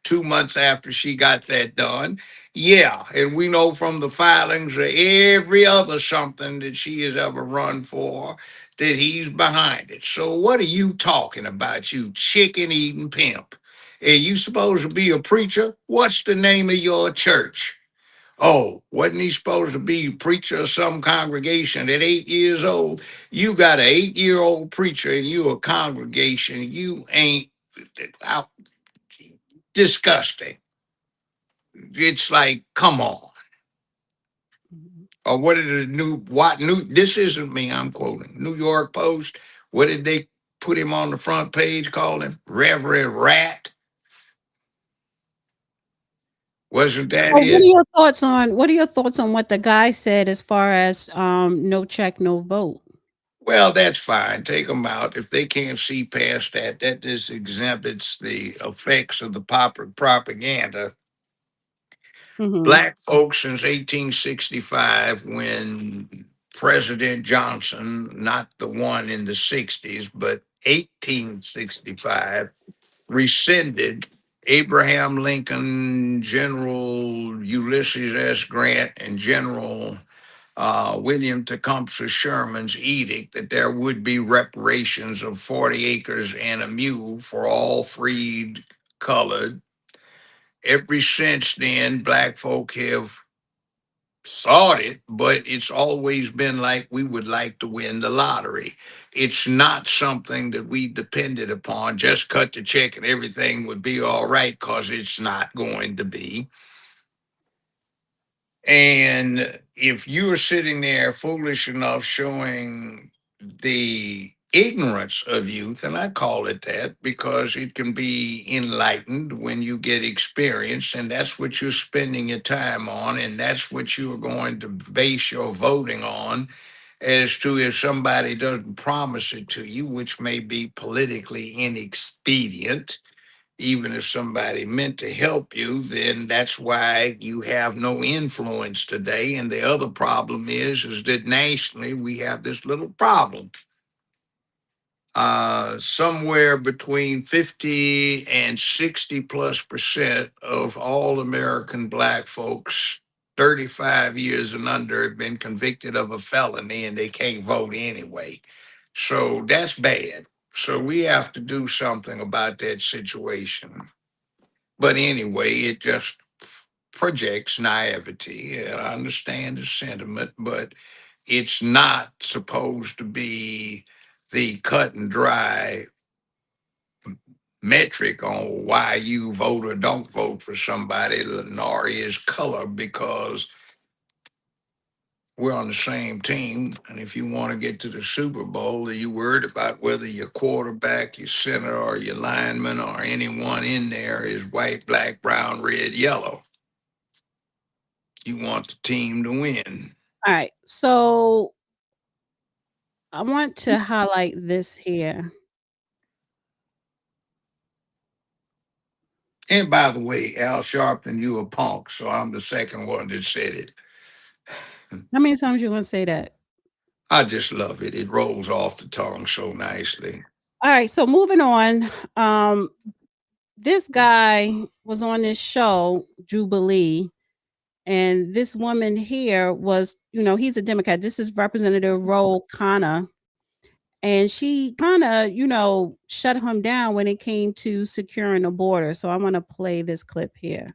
2 months after she got that done. Yeah, and we know from the filings of every other something that she has ever run for that he's behind it. So what are you talking about, you chicken eating pimp? Are you supposed to be a preacher? What's the name of your church? Oh, wasn't he supposed to be a preacher of some congregation at 8 years old? You got an 8-year-old preacher and you a congregation. You ain't out, disgusting. It's like, come on. Or what did this isn't me, I'm quoting, New York Post. What did they put him on the front page, call him? Reverend Rat? Wasn't that Oh, it? what are your thoughts on what the guy said as far as no check, no vote? Well, that's fine. Take them out. If they can't see past that, that just exhibits the effects of the propaganda. Black folks since 1865, when President Johnson, not the one in the 60s, but 1865, rescinded Abraham Lincoln, General Ulysses S. Grant, and General William Tecumseh Sherman's edict that there would be reparations of 40 acres and a mule for all freed colored. Ever since then, black folk have sought it, but it's always been like we would like to win the lottery. It's not something that we depended upon. Just cut the check and everything would be all right, because it's not going to be. And if you are sitting there foolish enough showing the ignorance of youth, and I call it that because it can be enlightened when you get experience, and that's what you're spending your time on, and that's what you're going to base your voting on, as to if somebody doesn't promise it to you, which may be politically inexpedient. Even if somebody meant to help you, then that's why you have no influence today. And the other problem is that nationally we have this little problem. Somewhere between 50 and 60+% of all American black folks 35 years and under have been convicted of a felony and they can't vote anyway. So that's bad. So we have to do something about that situation. But anyway, it just projects naivety. And I understand the sentiment, but it's not supposed to be the cut and dry metric on why you vote or don't vote for somebody, nor is color, because we're on the same team. And if you want to get to the Super Bowl, are you worried about whether your quarterback, your center, or your lineman, or anyone in there is white, black, brown, red, yellow? You want the team to win. All right. So I want to highlight this here. And by the way, Al Sharpton, you a punk, so I'm the second one that said it. How many times you going to say that? I just love it. It rolls off the tongue so nicely. All right. So moving on. This guy was on this show, Jubilee, and this woman here was, he's a Democrat. This is Representative Ro Khanna. And she kind of, shut him down when it came to securing the border. So I'm going to play this clip here.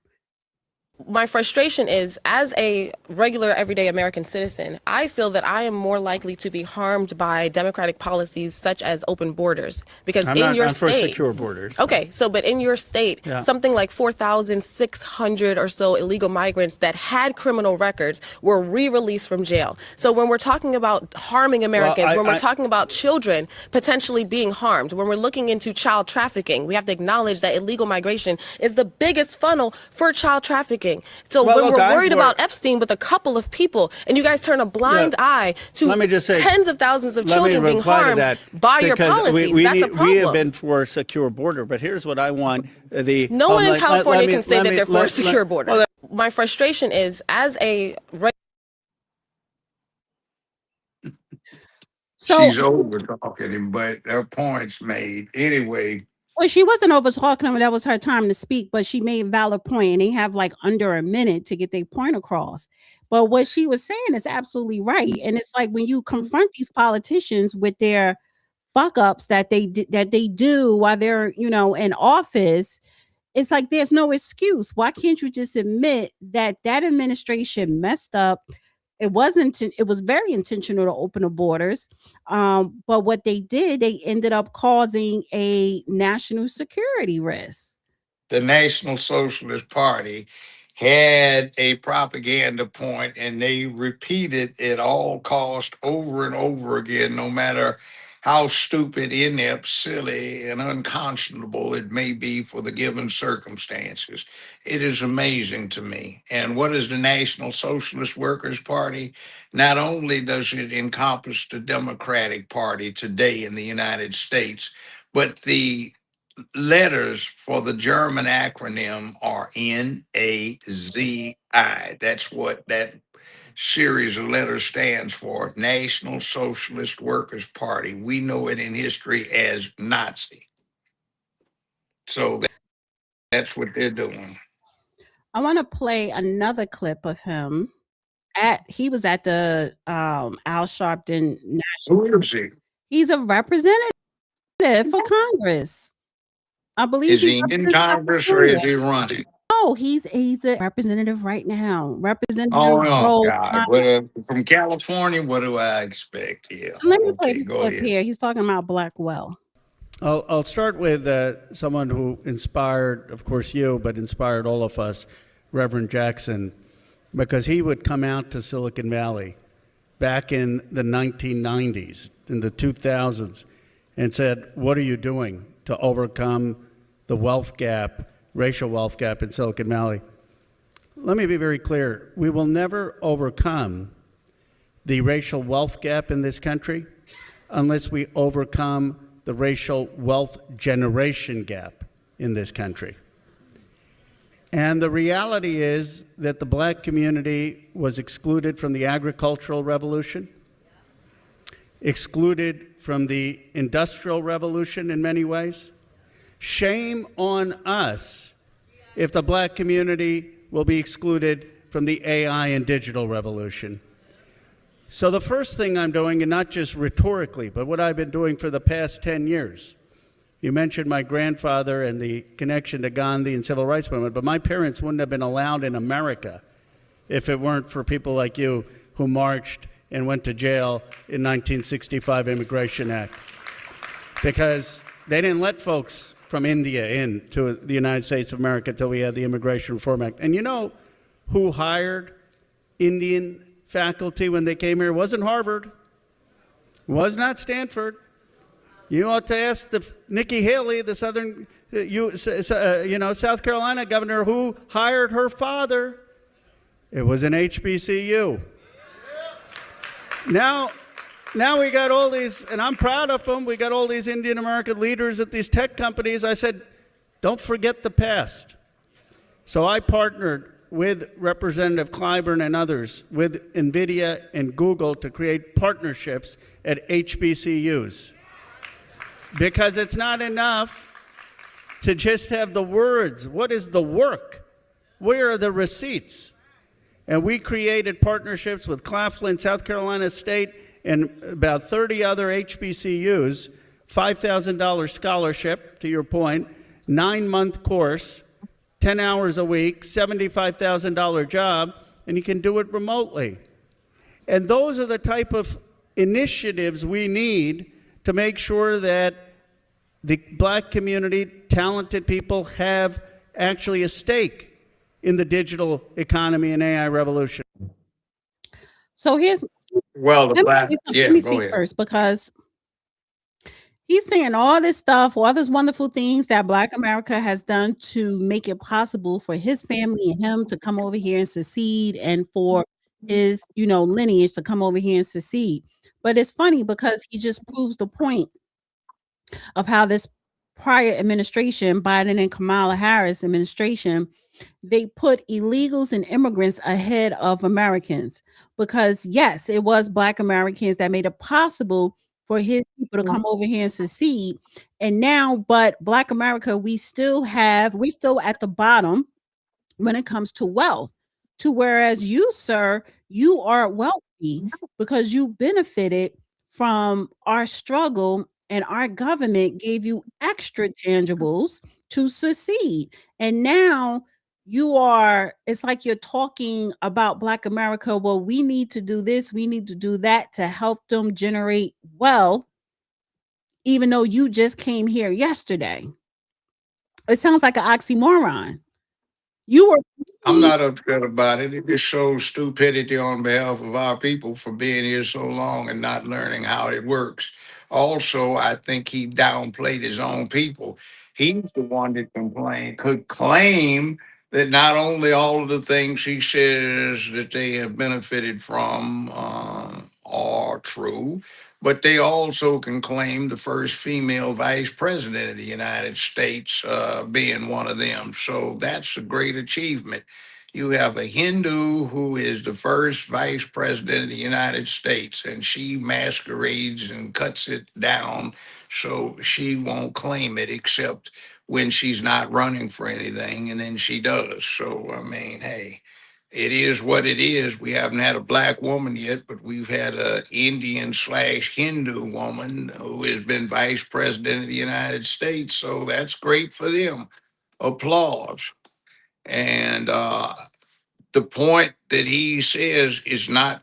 My frustration is, as a regular everyday American citizen, I feel that I am more likely to be harmed by democratic policies such as open borders, because I'm in your for state, secure borders. Okay, but in your state, something like 4,600 or so illegal migrants that had criminal records were re-released from jail. So when we're talking about harming Americans, when we're talking about children potentially being harmed, when we're looking into child trafficking, we have to acknowledge that illegal migration is the biggest funnel for child trafficking trafficking. So Well, when look, we're I'm worried for- about Epstein with a couple of people, and you guys turn a blind eye to Let me just say, tens of thousands of let me children being reply to harmed that, by your because policies, that's a problem. We have been for a secure border, but here's what I want. No one in California can say that they're for a secure border. My frustration is, as a She's over talking him, but her point's made. Anyway, well, she wasn't over talking him. That was her time to speak, but she made a valid point, and they have like under a minute to get their point across. But what she was saying is absolutely right. And it's like when you confront these politicians with their fuck ups that they do while they're, in office, it's like there's no excuse. Why can't you just admit that administration messed up? It was very intentional to open the borders. But what they did, they ended up causing a national security risk. the National Socialist Party had a propaganda point, and they repeated at all cost over and over again, no matter how stupid, inept, silly, and unconscionable it may be for the given circumstances. It is amazing to me. And what is the National Socialist Workers' Party? Not only does it encompass the Democratic Party today in the United States, but the letters for the German acronym are NAZI. That's what that series of letters stands for, National Socialist Workers' Party. We know it in history as Nazi. So that's what they're doing. I want to play another clip of him. He was at the Al Sharpton National. Who is he? He's a representative for Congress. I believe Is he in Congress or is he running? No, he's a representative right now. Representative. Oh, no, Roe God. Well, from California, what do I expect here? So let me play Okay, this go clip ahead. here. He's talking about Blackwell. I'll start with someone who inspired, of course, you, but inspired all of us, Reverend Jackson, because he would come out to Silicon Valley back in the 1990s, in the 2000s, and said, what are you doing to overcome the wealth gap, racial wealth gap in Silicon Valley? Let me be very clear. We will never overcome the racial wealth gap in this country unless we overcome the racial wealth generation gap in this country. And the reality is that the black community was excluded from the agricultural revolution, excluded from the industrial revolution in many ways. Shame on us if the black community will be excluded from the AI and digital revolution. So the first thing I'm doing, and not just rhetorically, but what I've been doing for the past 10 years, you mentioned my grandfather and the connection to Gandhi and civil rights movement, but my parents wouldn't have been allowed in America if it weren't for people like you who marched and went to jail in 1965 Immigration Act. Because they didn't let folks from India into the United States of America until we had the Immigration Reform Act. And you know who hired Indian faculty when they came here? It wasn't Harvard. It was not Stanford. You ought to ask Nikki Haley, the South Carolina governor, who hired her father. It was an HBCU. Now we got all these, and I'm proud of them, we got all these Indian American leaders at these tech companies. I said, don't forget the past. So I partnered with Representative Clyburn and others, with NVIDIA and Google, to create partnerships at HBCUs. Because it's not enough to just have the words. What is the work? Where are the receipts? And we created partnerships with Claflin, South Carolina State, and about 30 other HBCUs, $5,000 scholarship, to your point, 9-month course, 10 hours a week, $75,000 job, and you can do it remotely. And those are the type of initiatives we need to make sure that the black community, talented people, have actually a stake in the digital economy and AI revolution. So here's, well, let me speak first, because He's saying all this stuff, all these wonderful things that Black America has done to make it possible for his family and him to come over here and succeed, and for his, lineage to come over here and succeed. But it's funny because he just proves the point of how this prior administration, Biden and Kamala Harris administration, they put illegals and immigrants ahead of Americans, because yes, it was Black Americans that made it possible for his people to come over here and succeed. And now, but Black America, we still at the bottom when it comes to wealth. To whereas you, sir, you are wealthy because you benefited from our struggle, and our government gave you extra tangibles to succeed. And now it's like you're talking about Black America. Well, we need to do this, we need to do that to help them generate wealth, even though you just came here yesterday. It sounds like an oxymoron. I'm not upset about it. It just shows stupidity on behalf of our people for being here so long and not learning how it works. Also, I think he downplayed his own people. He's the one that could claim that not only all of the things he says that they have benefited from are true, but they also can claim the first female vice president of the United States being one of them. So that's a great achievement. You have a Hindu who is the first vice president of the United States, and she masquerades and cuts it down so she won't claim it except when she's not running for anything, and then she does. So, I mean, hey, it is what it is. We haven't had a Black woman yet, but we've had a Indian/Hindu woman who has been vice president of the United States. So that's great for them. Applause. And the point that he says is not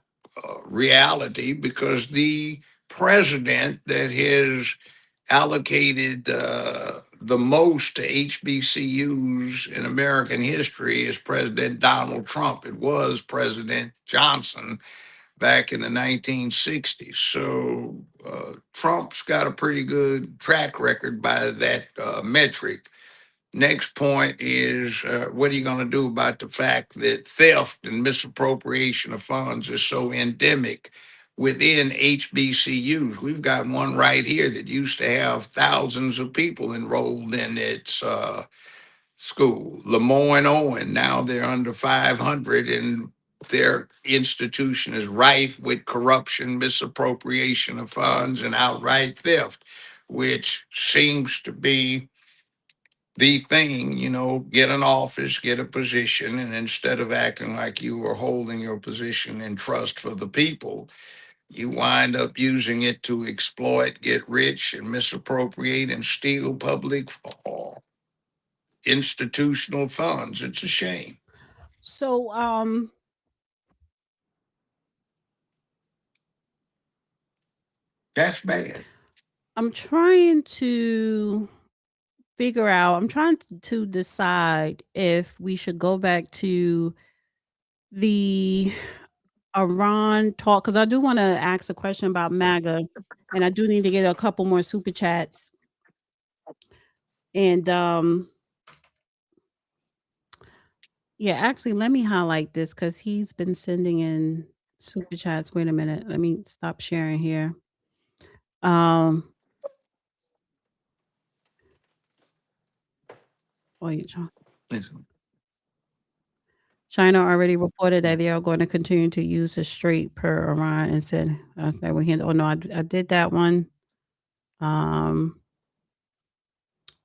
reality, because the president that has allocated the most to HBCUs in American history is President Donald Trump. It was President Johnson back in the 1960s. So Trump's got a pretty good track record by that metric. Next point is what are you going to do about the fact that theft and misappropriation of funds is so endemic within HBCUs? We've got one right here that used to have thousands of people enrolled in its school, Lemoyne Owen. Now they're under 500, and their institution is rife with corruption, misappropriation of funds, and outright theft, which seems to be the thing. Get an office, get a position, and instead of acting like you are holding your position in trust for the people, you wind up using it to exploit, get rich, and misappropriate and steal public or institutional funds. It's a shame. So, That's bad. I'm trying to decide if we should go back to the Iran talk, because I do want to ask a question about MAGA, and I do need to get a couple more super chats. And yeah, actually, let me highlight this because he's been sending in super chats. Wait a minute, let me stop sharing here. China already reported that they are going to continue to use the Strait per Iran, and said that we oh no, I did that one.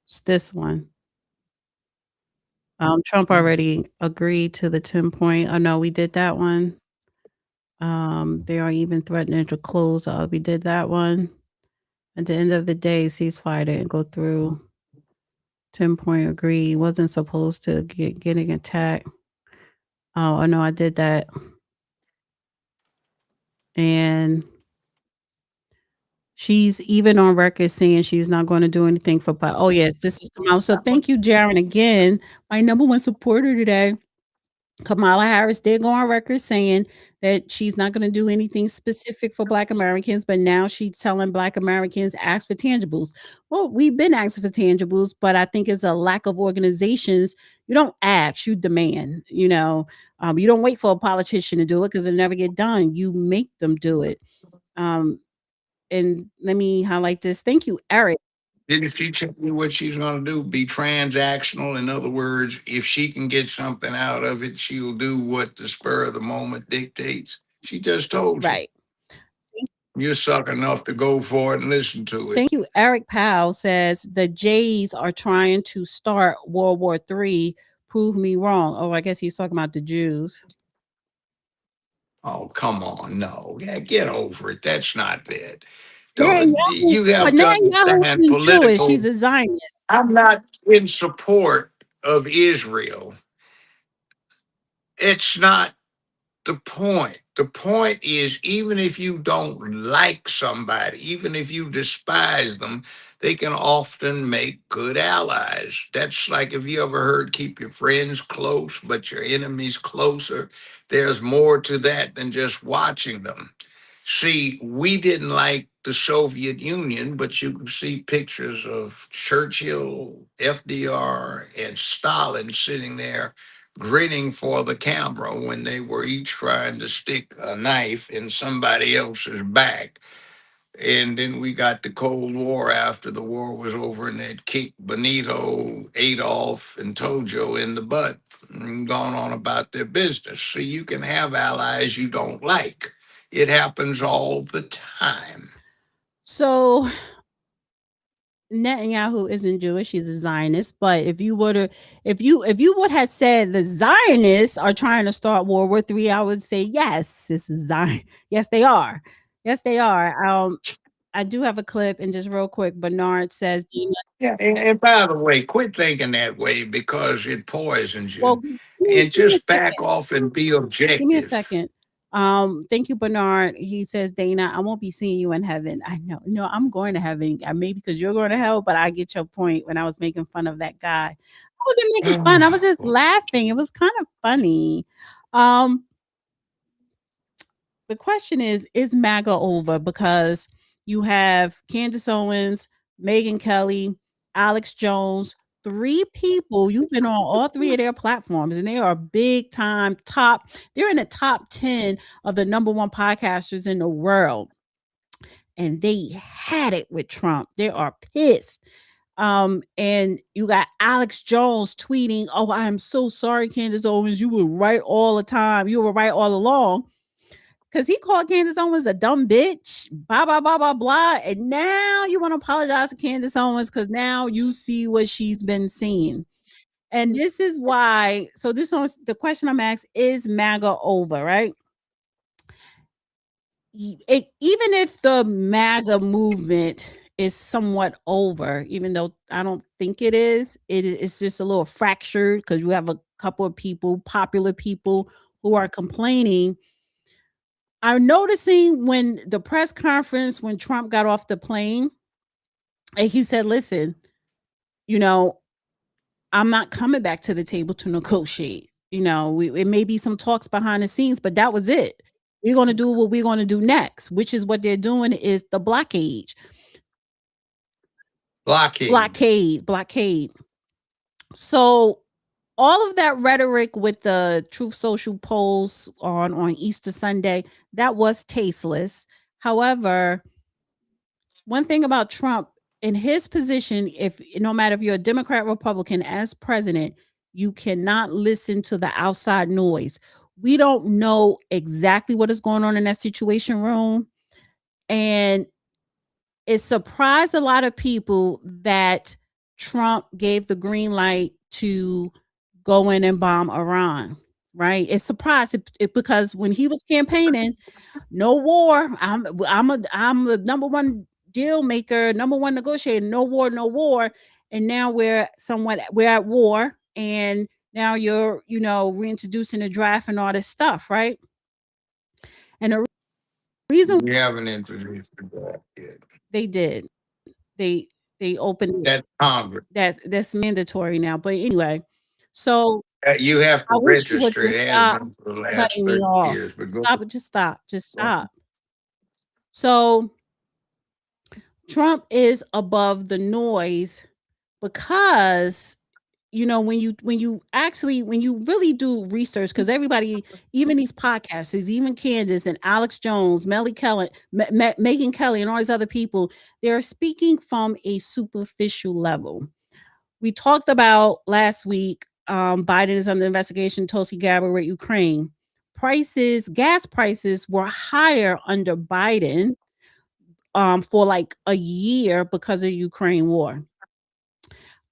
It's this one. Trump already agreed to the 10-point. Oh no, we did that one. They are even threatening to close. We did that one. At the end of the day, ceasefire didn't go through. 10-point agree. Wasn't supposed to getting attacked. Oh, I know I did that. And she's even on record saying she's not going to do anything for. Oh yes, this is Kamala. So thank you, Jaron, again, my number one supporter today. Kamala Harris did go on record saying that she's not going to do anything specific for Black Americans, but now she's telling Black Americans ask for tangibles. Well, we've been asking for tangibles, but I think it's a lack of organizations. You don't ask, you demand. You don't wait for a politician to do it because it never get done. You make them do it. And let me highlight this. Thank you, Eric. Didn't she tell you what she's going to do? Be transactional. In other words, if she can get something out of it, she'll do what the spur of the moment dictates. She just told you. Right. You're suck enough to go for it and listen to it. Thank you. Eric Powell says the Jays are trying to start World War III. Prove me wrong. Oh, I guess he's talking about the Jews. Oh, come on. No. Yeah, get over it. That's not it. Netanyahu, You have but to Netanyahu understand isn't Jewish. political. He's a Zionist. I'm not in support of Israel. It's not the point. The point is, even if you don't like somebody, even if you despise them, they can often make good allies. That's like if you ever heard keep your friends close, but your enemies closer. There's more to that than just watching them. See, we didn't like the Soviet Union, but you can see pictures of Churchill, FDR, and Stalin sitting there grinning for the camera when they were each trying to stick a knife in somebody else's back. And then we got the Cold War after the war was over, and they'd kicked Benito, Adolf, and Tojo in the butt and gone on about their business. So you can have allies you don't like. It happens all the time. So Netanyahu isn't Jewish, he's a Zionist. But if you would have said the Zionists are trying to start World War III, I would say yes, this is Zion. Yes, they are. Yes, they are. I do have a clip, and just real quick, Bernard says, Yeah, and by the way, quit thinking that way because it poisons you. well, And just back off and be give me a objective. second. Thank you, Bernard. He says, Dana, I won't be seeing you in heaven. I know. No, I'm going to heaven. Maybe because you're going to hell, but I get your point when I was making fun of that guy. I wasn't making fun. I was just laughing. It was kind of funny. The question is MAGA over? Because you have Candace Owens, Megyn Kelly, Alex Jones, 3 people. You've been on all 3 of their platforms, and they are big time top. They're in the top 10 of the #1 podcasters in the world. And they had it with Trump. They are pissed. And you got Alex Jones tweeting, "Oh, I am so sorry, Candace Owens. You were right all the time. You were right all along." Because he called Candace Owens a dumb bitch, blah, blah, blah, blah, blah. And now you want to apologize to Candace Owens because now you see what she's been seeing. And this is why, so this is the question I'm asked, is MAGA over, right? Even if the MAGA movement is somewhat over, even though I don't think it's just a little fractured because you have a couple of people, popular people, who are complaining. I'm noticing when the press conference, when Trump got off the plane, and he said, listen, I'm not coming back to the table to negotiate. It may be some talks behind the scenes, but that was it. We're going to do what we're going to do next, which is what they're doing is the blockade. So all of that rhetoric with the Truth Social polls on Easter Sunday, that was tasteless. However, one thing about Trump in his position, no matter if you're a Democrat, Republican as president, you cannot listen to the outside noise. We don't know exactly what is going on in that Situation Room. And it surprised a lot of people that Trump gave the green light to go in and bomb Iran, right? It surprised it because when he was campaigning, no war. I'm the #1 deal maker, #1 negotiator. No war. And now we're at war, and now you're reintroducing the draft and all this stuff, right? And the reason we haven't introduced the draft yet. They did. They opened that's Congress. That's mandatory now. But anyway, so You have I to wish you would register. just It has stop been for the last cutting me 30 off. years. But go Stop, just stop, just stop. So Trump is above the noise because when you really do research, because everybody, even these podcasters, even Candace and Alex Jones, Melly Kelly, Megan Kelly, and all these other people, they're speaking from a superficial level. We talked about last week, Biden is under investigation, Tulsi Gabbard with Ukraine. Gas prices were higher under Biden for like a year because of Ukraine war.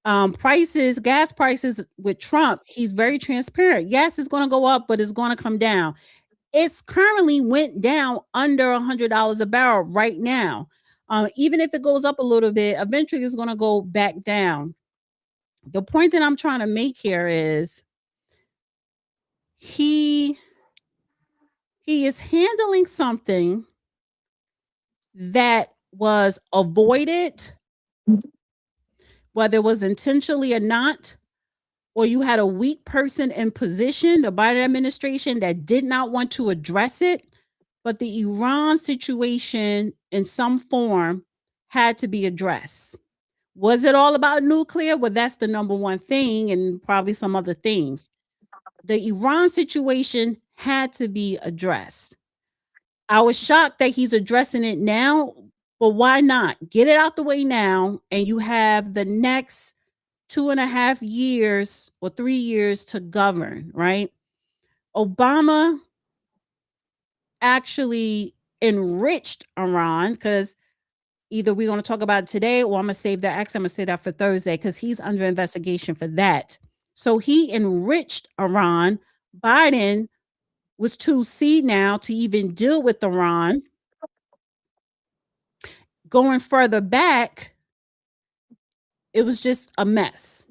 Gas prices with Trump, he's very transparent. Yes, it's going to go up, but it's going to come down. It's currently went down under $100 a barrel right now. Even if it goes up a little bit, eventually it's going to go back down. The point that I'm trying to make here is he is handling something that was avoided, whether it was intentionally or not, or you had a weak person in position, the Biden administration, that did not want to address it. But the Iran situation in some form had to be addressed. Was it all about nuclear? Well, that's the number one thing, and probably some other things. The Iran situation had to be addressed. I was shocked that he's addressing it now, but why not? Get it out the way now, and you have the next 2.5 years or 3 years to govern, right? Obama actually enriched Iran, because either we're going to talk about it today, or I'm going to save that. Actually, I'm going to say that for Thursday, because he's under investigation for that. So he enriched Iran. Biden was too seed now to even deal with Iran. Going further back, it was just a mess.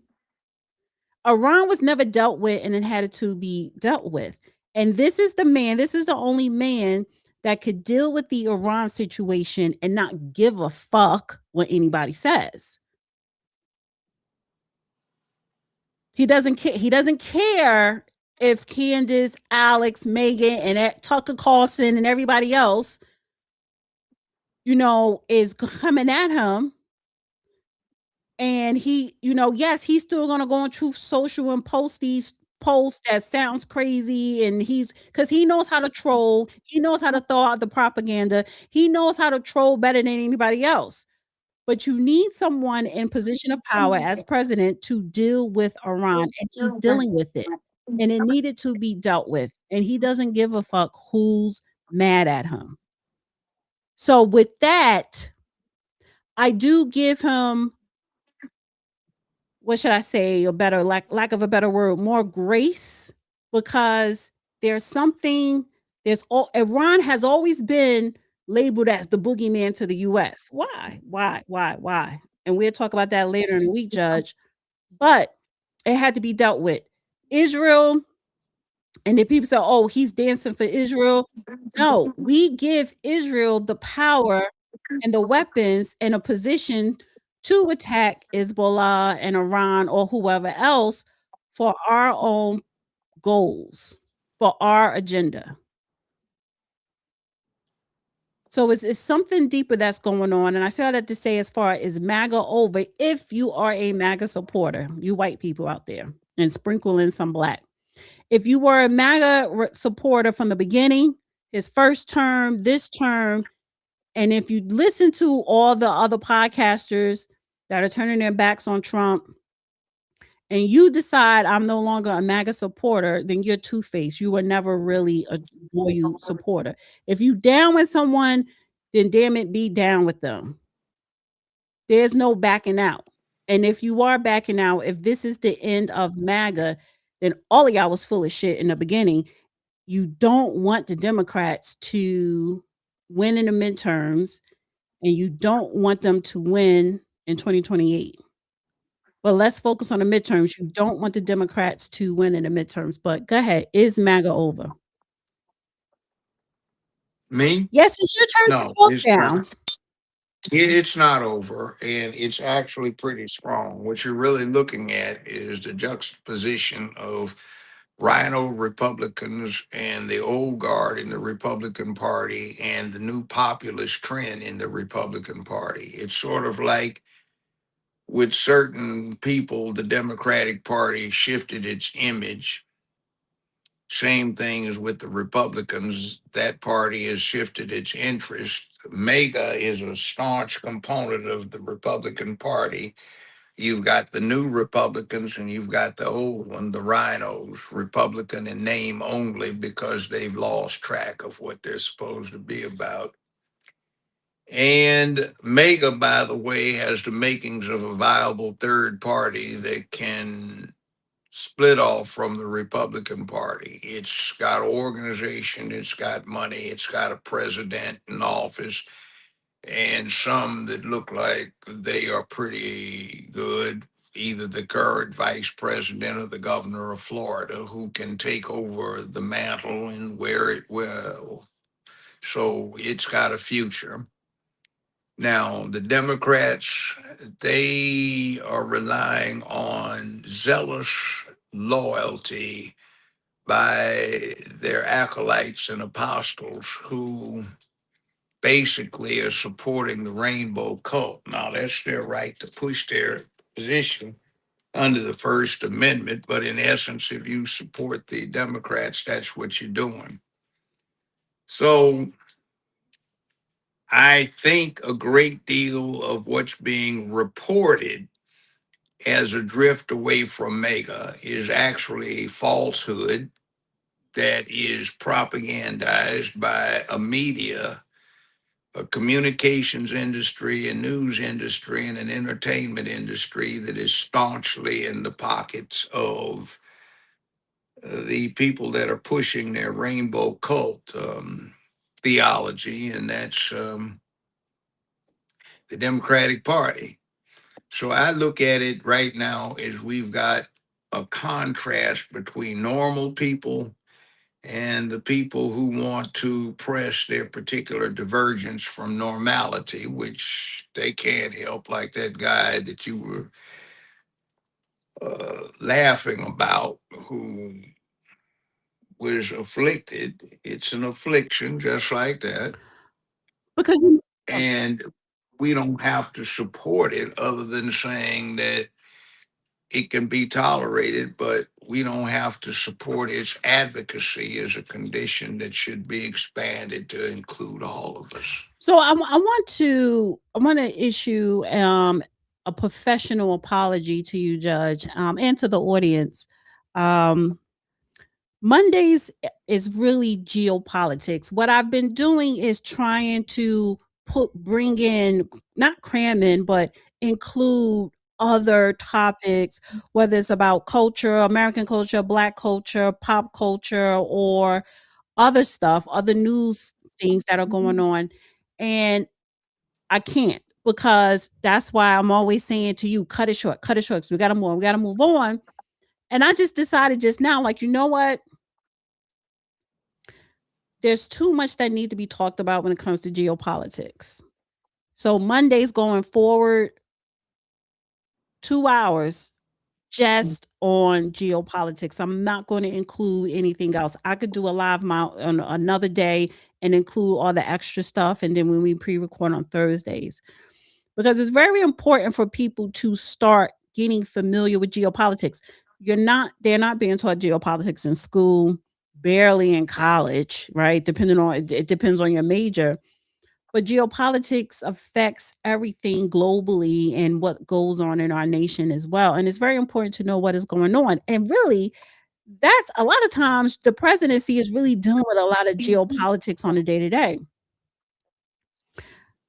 Iran was never dealt with, and it had to be dealt with. And this is the only man that could deal with the Iran situation and not give a fuck what anybody says. He doesn't care. He doesn't care if Candace, Alex, Megan, and Tucker Carlson and everybody else, is coming at him. And he, yes, he's still going to go on Truth Social and post these posts that sounds crazy. And because he knows how to troll. He knows how to throw out the propaganda. He knows how to troll better than anybody else. But you need someone in position of power as president to deal with Iran. And he's dealing with it. And it needed to be dealt with. And he doesn't give a fuck who's mad at him. So with that, I do give him, what should I say, a better lack of a better word, more grace, because Iran has always been labeled as the boogeyman to the US. Why? And we'll talk about that later in the week, Judge. But it had to be dealt with. Israel, and then people say, oh, he's dancing for Israel. No, we give Israel the power and the weapons and a position to attack Hezbollah and Iran or whoever else for our own goals, for our agenda. So it's something deeper that's going on. And I say all that to say, as far as MAGA over, if you are a MAGA supporter, you white people out there, and sprinkle in some black. If you were a MAGA supporter from the beginning, his first term, this term, and if you listen to all the other podcasters that are turning their backs on Trump, and you decide I'm no longer a MAGA supporter, then you're two-faced. You were never really a loyal supporter. If you down with someone, then damn it, be down with them. There's no backing out. And if you are backing out, if this is the end of MAGA, then all of y'all was full of shit in the beginning. You don't want the Democrats to win in the midterms, and you don't want them to win in 2028. But let's focus on the midterms. You don't want the Democrats to win in the midterms. But go ahead. Is MAGA over? Me? Yes, it's your turn No, to talk it's now. not. It's not over, and it's actually pretty strong. What you're really looking at is the juxtaposition of rhino Republicans and the old guard in the Republican Party and the new populist trend in the Republican Party. It's sort of like with certain people, the Democratic Party shifted its image. Same thing as with the Republicans, that party has shifted its interest. MAGA is a staunch component of the Republican Party. You've got the new Republicans and you've got the old one, the rhinos, Republican in name only because they've lost track of what they're supposed to be about. And MAGA, by the way, has the makings of a viable third party that can split off from the Republican Party. It's got organization, it's got money, it's got a president in office, and some that look like they are pretty good, either the current vice president or the governor of Florida, who can take over the mantle and wear it well. So it's got a future. Now, the Democrats, they are relying on zealous loyalty by their acolytes and apostles who basically are supporting the rainbow cult. Now, that's their right to push their position under the First Amendment, but in essence, if you support the Democrats, that's what you're doing. So I think a great deal of what's being reported as a drift away from MAGA is actually falsehood that is propagandized by a media, a communications industry, a news industry, and an entertainment industry that is staunchly in the pockets of the people that are pushing their rainbow cult theology, and that's the Democratic Party. So I look at it right now as we've got a contrast between normal people and the people who want to press their particular divergence from normality, which they can't help, like that guy that you were laughing about who was afflicted. It's an affliction just like that. Because And we don't have to support it other than saying that it can be tolerated, but we don't have to support its advocacy as a condition that should be expanded to include all of us. So I want to issue a professional apology to you, Judge, and to the audience. Mondays is really geopolitics. What I've been doing is trying to bring in, not cram in, but include other topics, whether it's about culture, American culture, Black culture, pop culture, or other stuff, other news things that are going on. And I can't, because that's why I'm always saying to you, cut it short, 'cause we gotta move on. And I just decided just now, like, you know what? There's too much that need to be talked about when it comes to geopolitics. So Mondays going forward, 2 hours just on geopolitics. I'm not going to include anything else. I could do a live mount on another day and include all the extra stuff, and then when we pre-record on Thursdays. Because it's very important for people to start getting familiar with geopolitics. They're not being taught geopolitics in school, barely in college, right? It depends on your major. But geopolitics affects everything globally and what goes on in our nation as well. And it's very important to know what is going on. And really, that's a lot of times the presidency is really dealing with a lot of geopolitics on a day to day.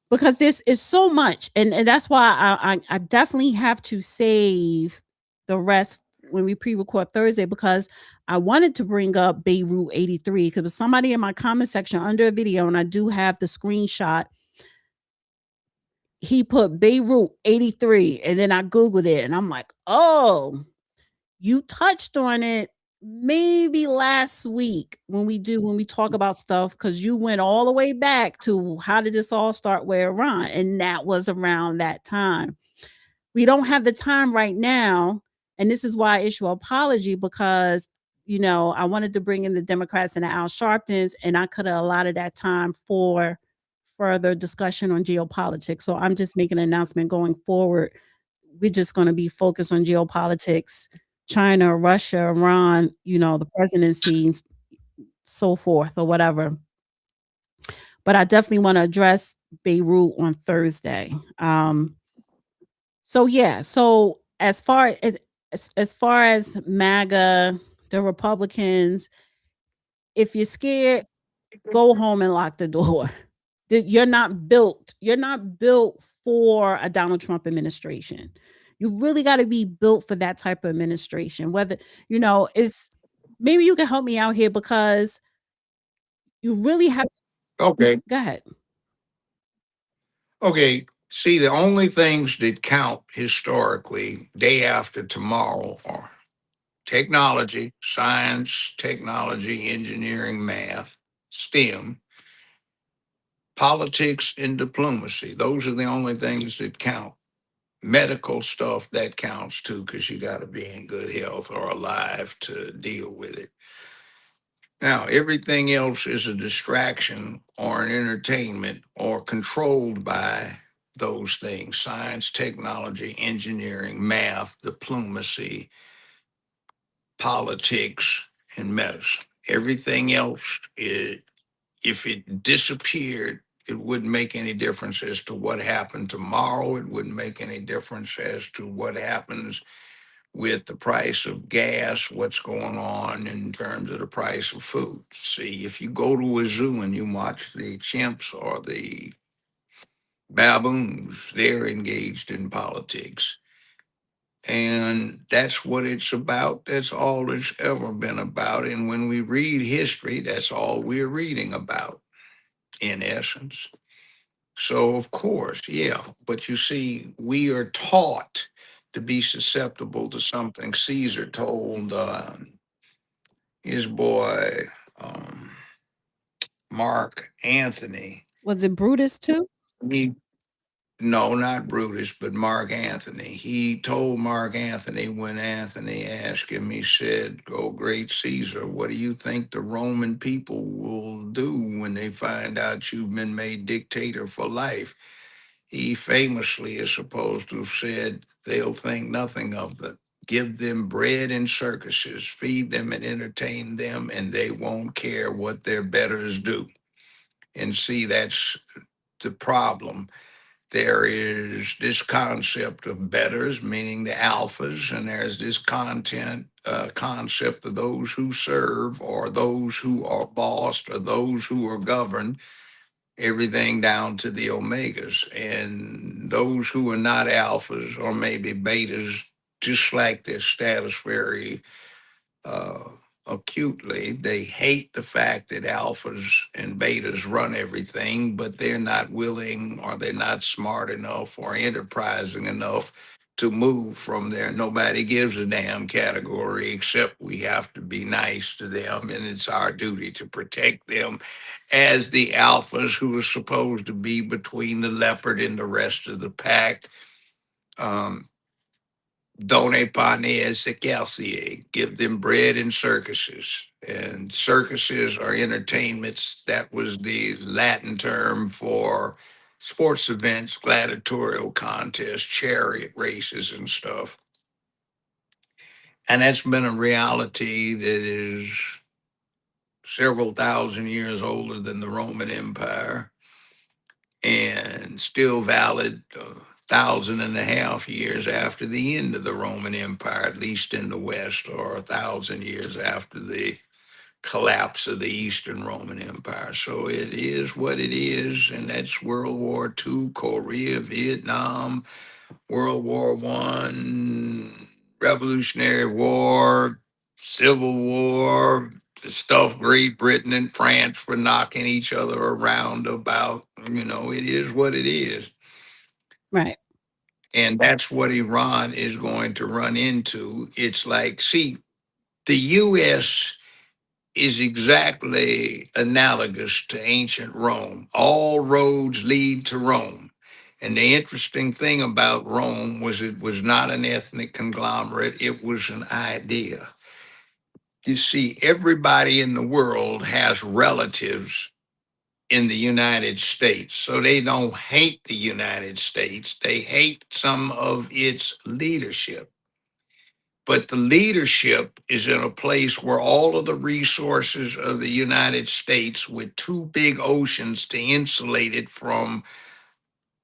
Because this is so much. And that's why I definitely have to save the rest when we pre-record Thursday, because I wanted to bring up Beirut 83 because somebody in my comment section under a video, and I do have the screenshot. He put Beirut 83, and then I Googled it, and I'm like, oh, you touched on it maybe last week when we talk about stuff, because you went all the way back to how did this all start with Iran, and that was around that time. We don't have the time right now, and this is why I issue an apology, because I wanted to bring in the Democrats and the Al Sharptons, and I could have allotted that time for further discussion on geopolitics. So I'm just making an announcement going forward. We're just going to be focused on geopolitics, China, Russia, Iran, the presidency, so forth, or whatever. But I definitely want to address Beirut on Thursday. So yeah, so as far as MAGA, the Republicans, if you're scared, go home and lock the door. You're not built for a Donald Trump administration. You really got to be built for that type of administration. Whether, is maybe you can help me out here, because you really have. Okay. Go ahead. Okay. See, the only things that count historically, day after tomorrow, are technology, science, technology, engineering, math, STEM, politics, and diplomacy. Those are the only things that count. Medical stuff, that counts too, because you got to be in good health or alive to deal with it. Now, everything else is a distraction or an entertainment or controlled by those things: science, technology, engineering, math, diplomacy, politics, and medicine. Everything else, if it disappeared, it wouldn't make any difference as to what happened tomorrow. It wouldn't make any difference as to what happens with the price of gas, what's going on in terms of the price of food. See, if you go to a zoo and you watch the chimps or the baboons, they're engaged in politics. And that's what it's about. That's all it's ever been about. And when we read history, that's all we're reading about, in essence. So, of course, yeah. But you see, we are taught to be susceptible to something Caesar told his boy, um, Mark Antony. Was it Brutus too? No, not Brutus, but Mark Antony. He told Mark Antony, when Antony asked him, he said, "Oh, great Caesar, what do you think the Roman people will do when they find out you've been made dictator for life?" He famously is supposed to have said, "They'll think nothing of it. Give them bread and circuses, feed them and entertain them, and they won't care what their betters do." And see, that's the problem. There is this concept of betters, meaning the alphas, and there's this concept of those who serve, or those who are bossed, or those who are governed, everything down to the omegas. And those who are not alphas, or maybe betas, dislike their status very uh, acutely. They hate the fact that alphas and betas run everything, but they're not willing, or they're not smart enough or enterprising enough to move from their nobody gives a damn category, except we have to be nice to them, and it's our duty to protect them as the alphas who are supposed to be between the leopard and the rest of the pack. Done pane Excelsior, give them bread and circuses. And circuses are entertainments. That was the Latin term for sports events, gladiatorial contests, chariot races, and stuff. And that's been a reality that is several thousand years older than the Roman Empire, and still valid 1,500 years after the end of the Roman Empire, at least in the West, or 1,000 years after the collapse of the Eastern Roman Empire. So it is what it is, and that's World War II, Korea, Vietnam, World War I, Revolutionary War, Civil War, the stuff Great Britain and France were knocking each other around about. It is what it is. Right. And that's what Iran is going to run into. It's like, see, the U.S. is exactly analogous to ancient Rome. All roads lead to Rome. And the interesting thing about Rome was it was not an ethnic conglomerate, it was an idea. You see, everybody in the world has relatives in the United States. So they don't hate the United States, they hate some of its leadership. But the leadership is in a place where all of the resources of the United States, with two big oceans to insulate it from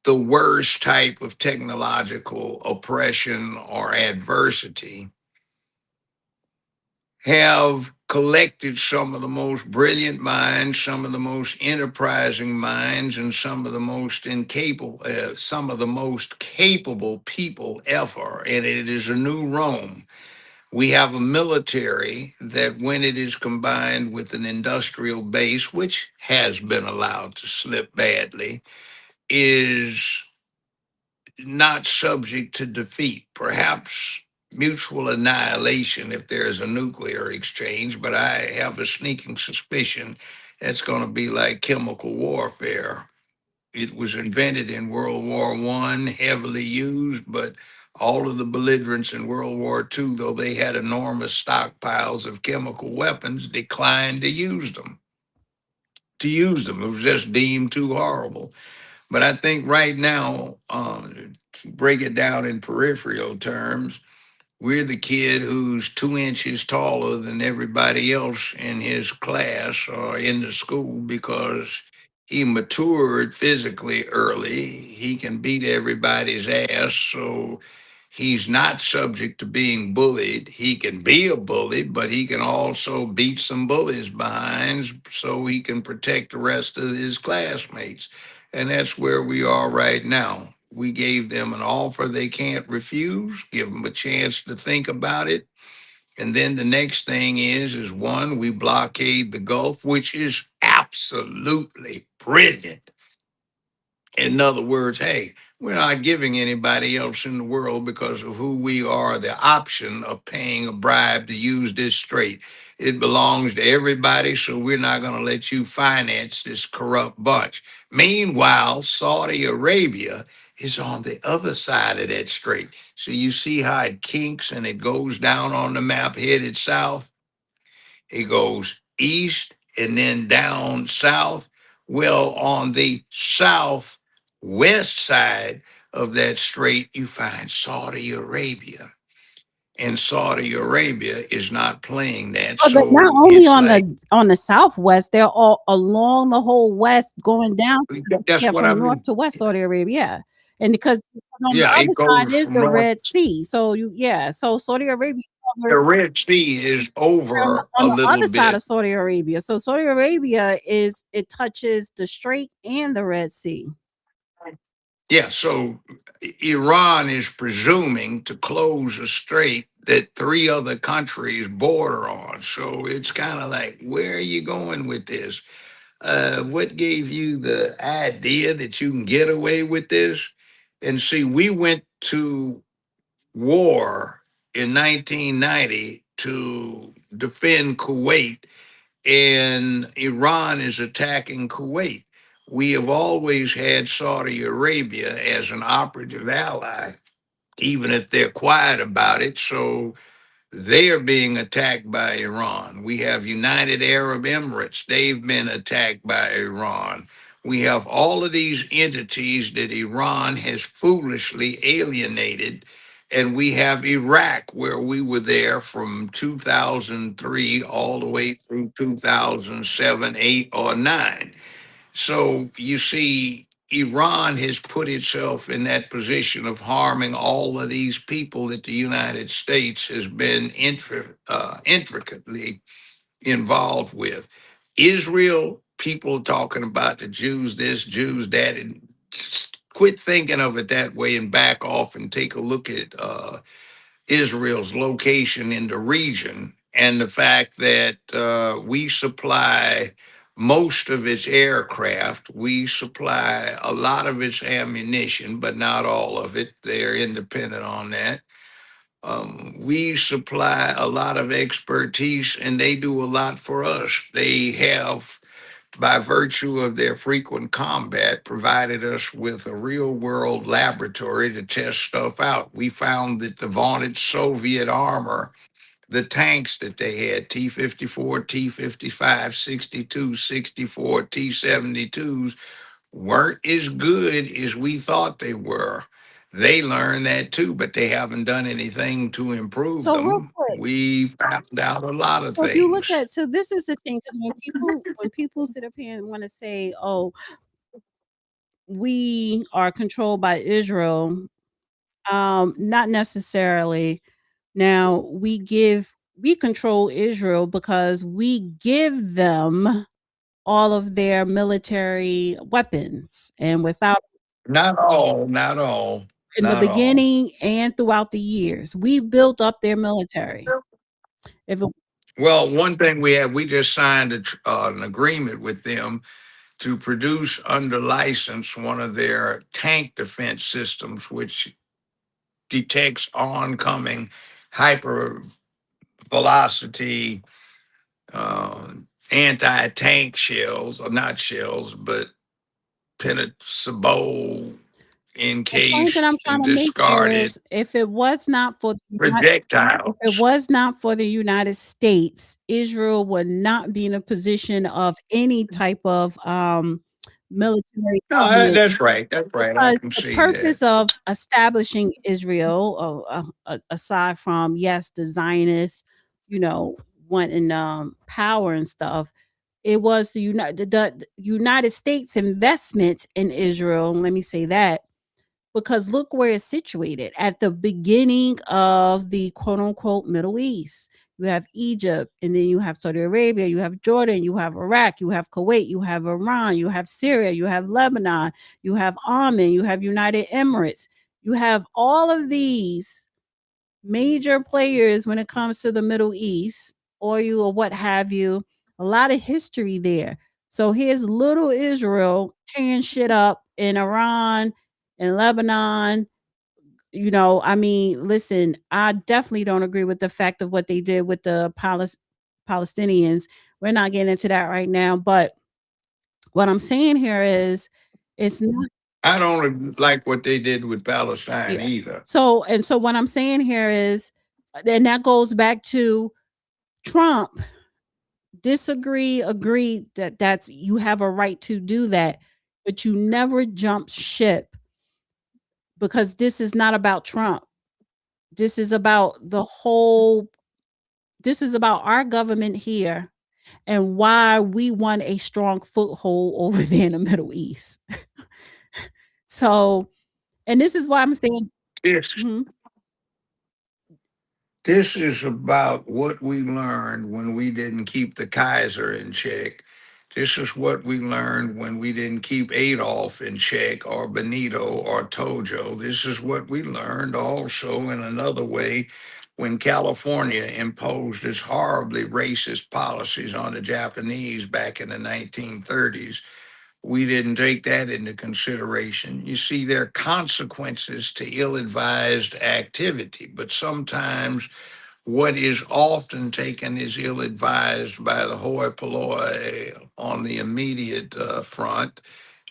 the worst type of technological oppression or adversity, have collected some of the most brilliant minds, some of the most enterprising minds, and some of the most capable people ever. And it is a new Rome. We have a military that, when it is combined with an industrial base, which has been allowed to slip badly, is not subject to defeat. Perhaps mutual annihilation if there's a nuclear exchange, but I have a sneaking suspicion that's going to be like chemical warfare. It was invented in World War I, heavily used, but all of the belligerents in World War II, though they had enormous stockpiles of chemical weapons, declined to use them. It was just deemed too horrible. But I think right now, to break it down in peripheral terms, we're the kid who's 2 inches taller than everybody else in his class or in the school because he matured physically early. He can beat everybody's ass, so he's not subject to being bullied. He can be a bully, but he can also beat some bullies behind so he can protect the rest of his classmates. And that's where we are right now. We gave them an offer they can't refuse, give them a chance to think about it. And then the next thing is one, we blockade the Gulf, which is absolutely brilliant. In other words, hey, we're not giving anybody else in the world, because of who we are, the option of paying a bribe to use this strait. It belongs to everybody, so we're not going to let you finance this corrupt bunch. Meanwhile, Saudi Arabia is on the other side of that strait. So you see how it kinks and it goes down on the map headed south? It goes east and then down south. Well, on the southwest side of that strait, you find Saudi Arabia. And Saudi Arabia is not playing that. But not So only it's like, on the southwest, they're all along the whole west, going down. that's Yeah, what I from north mean. to west, Saudi Arabia. Yeah, and because on the Yeah, it other side goes is from the north. Red Sea. So so Saudi Arabia The covered Red Sea is over on a the little other side bit. of Saudi Arabia. So Saudi Arabia it touches the Strait and the Red Sea. Yeah, so Iran is presuming to close a strait that 3 other countries border on. So it's kind of like, where are you going with this? What gave you the idea that you can get away with this? And see, we went to war in 1990 to defend Kuwait, and Iran is attacking Kuwait. We have always had Saudi Arabia as an operative ally, even if they're quiet about it. So they are being attacked by Iran. We have United Arab Emirates. They've been attacked by Iran. We have all of these entities that Iran has foolishly alienated. And we have Iraq, where we were there from 2003 all the way through 2007, 8, or 9. So you see, Iran has put itself in that position of harming all of these people that the United States has been intricately involved with. Israel, people talking about the Jews this, Jews that, and just quit thinking of it that way and back off and take a look at Israel's location in the region and the fact that we supply most of its aircraft, we supply a lot of its ammunition, but not all of it. They're independent on that. We supply a lot of expertise and they do a lot for us. They have, by virtue of their frequent combat, provided us with a real world laboratory to test stuff out. We found that the vaunted Soviet armor, the tanks that they had, T-54, T-55, 62, 64, T-72s, weren't as good as we thought they were. They learned that too, but they haven't done anything to improve So real them. quick, We found out a lot of so if you look things. at, so this is the thing, because when people sit up here and want to say, oh, we are controlled by Israel, not necessarily. Now we control Israel because we give them all of their military weapons, and without Not all, not all, in the not all. beginning and throughout the years, we built up their military. If it, Well, one thing we just signed an agreement with them to produce under license one of their tank defense systems, which detects oncoming hyper velocity anti-tank shells, or not shells, but penetrable, the point that encased I'm trying and to make here discarded is, if it was not for projectiles. if it was not for the United States, Israel would not be in a position of any type of military No, dominance, that's right. That's right. I because can the see that. purpose of establishing Israel, aside from, yes, the Zionists, wanting power and stuff, it was the United States investment in Israel. Let me say that, because look where it's situated at the beginning of the quote unquote Middle East. You have Egypt, and then you have Saudi Arabia, you have Jordan, you have Iraq, you have Kuwait, you have Iran, you have Syria, you have Lebanon, you have Oman, you have United Emirates. You have all of these major players when it comes to the Middle East, oil or what have you, a lot of history there. So here's little Israel tearing shit up in Iran and Lebanon. I mean, listen, I definitely don't agree with the fact of what they did with the Palestinians. We're not getting into that right now. But what I'm saying here is, it's not. I don't like what they did with Palestine Yeah. either. So what I'm saying here is, and that goes back to Trump. Disagree, agree that's you have a right to do that, but you never jump ship, because this is not about Trump. This is about this is about our government here and why we want a strong foothold over there in the Middle East. So, and this is why I'm saying, Yes. mhm. This is about what we learned when we didn't keep the Kaiser in check. This is what we learned when we didn't keep Adolf in check, or Benito, or Tojo. This is what we learned also in another way when California imposed its horribly racist policies on the Japanese back in the 1930s. We didn't take that into consideration. You see, there are consequences to ill advised activity, but sometimes what is often taken as ill advised by the hoi polloi on the immediate front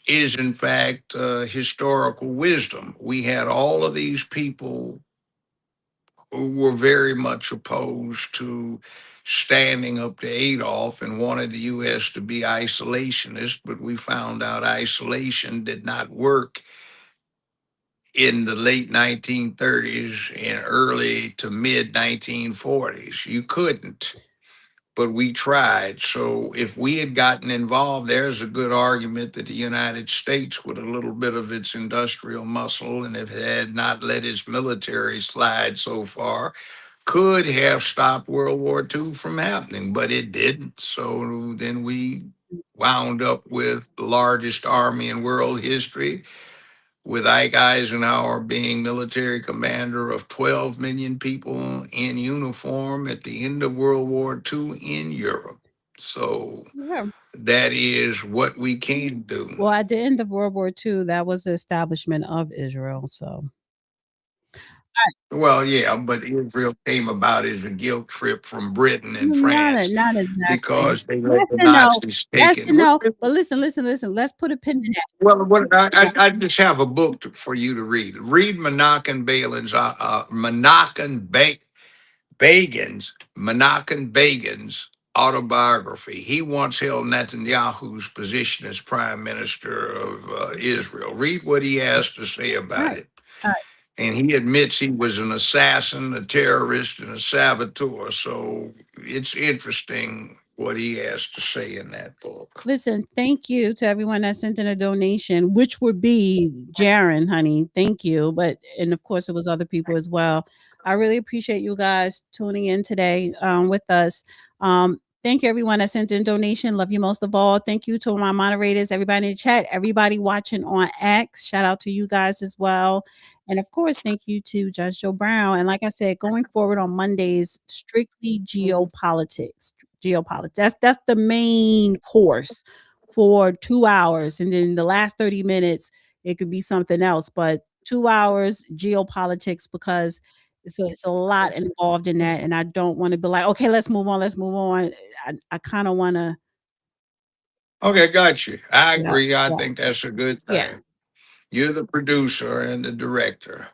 is, in fact, historical wisdom. We had all of these people who were very much opposed to standing up to Adolf and wanted the U.S. to be isolationist, but we found out isolation did not work in the late 1930s and early to mid 1940s. You couldn't, but we tried. So if we had gotten involved, there's a good argument that the United States, with a little bit of its industrial muscle, and if it had not let its military slide so far, could have stopped World War II from happening, but it didn't. So then we wound up with the largest army in world history, with Ike Eisenhower being military commander of 12 million people in uniform at the end of World War II in Europe. So Yeah. that is what we can do. Well, at the end of World War II, that was the establishment of Israel. So Well, yeah, but Israel came about as a guilt trip from Britain and Not France not exactly. because they Yes let the and no. Nazis Yes take it. and no. But listen, listen, listen. Let's put a pin in that. Well, I just have a book for you to read. Read Menachem Begin's autobiography. He once held Netanyahu's position as prime minister of Israel. Read what he has to say about it. And he admits he was an assassin, a terrorist, and a saboteur. So it's interesting what he has to say in that book. Listen, thank you to everyone that sent in a donation, which would be Jaron, honey. Thank you. And of course, it was other people as well. I really appreciate you guys tuning in today with us. Thank you, everyone that sent in donation. Love you most of all. Thank you to my moderators, everybody in the chat, everybody watching on X. Shout out to you guys as well. And of course, thank you to Judge Joe Brown. And like I said, going forward on Mondays, strictly geopolitics. That's the main course for 2 hours. And then the last 30 minutes, it could be something else. But 2 hours geopolitics, because it's a lot involved in that. And I don't want to be like, okay, let's move on. I kind of want to. Okay, got you. I Yeah, agree. I yeah. think that's a good thing. Yeah. You're the producer and the director.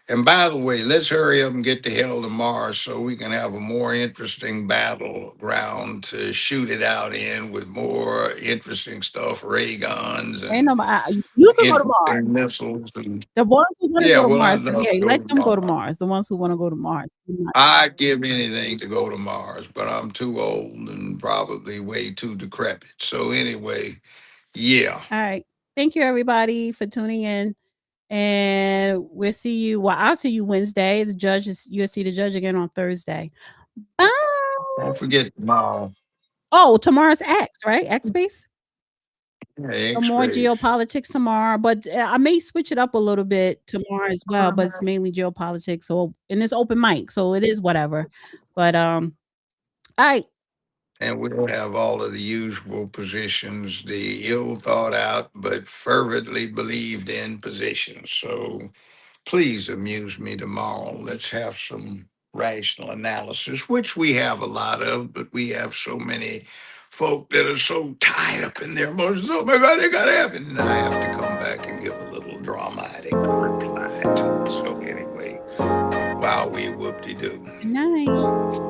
And by the way, let's hurry up and get the hell to Mars so we can have a more interesting battleground to shoot it out in with more interesting stuff, ray guns Ain't and nobody, you can go to interesting Mars. missiles. And The ones who want to yeah, go to well, I'd Mars, love yeah, to go let to them go to Mars. Mars. The ones who want to go to Mars. I'd give anything to go to Mars, but I'm too old and probably way too decrepit. So anyway, yeah. All right. Thank you, everybody, for tuning in. And we'll see you. Well, I'll see you Wednesday. You'll see the judge again on Thursday. Bye. Don't forget tomorrow. Oh, tomorrow's X, right? X space. Yeah, More X-Space. geopolitics tomorrow, but I may switch it up a little bit tomorrow as well. But it's mainly geopolitics. So, and it's open mic, so it is whatever. But all right. And we'll have all of the usual positions, the ill thought out but fervently believed in positions. So please amuse me tomorrow. Let's have some rational analysis, which we have a lot of, but we have so many folk that are so tied up in their emotions. Oh my God, it got to happen. And I have to come back and give a little dramatic reply to it. So anyway, wow, we whoop-de-doo. Good night.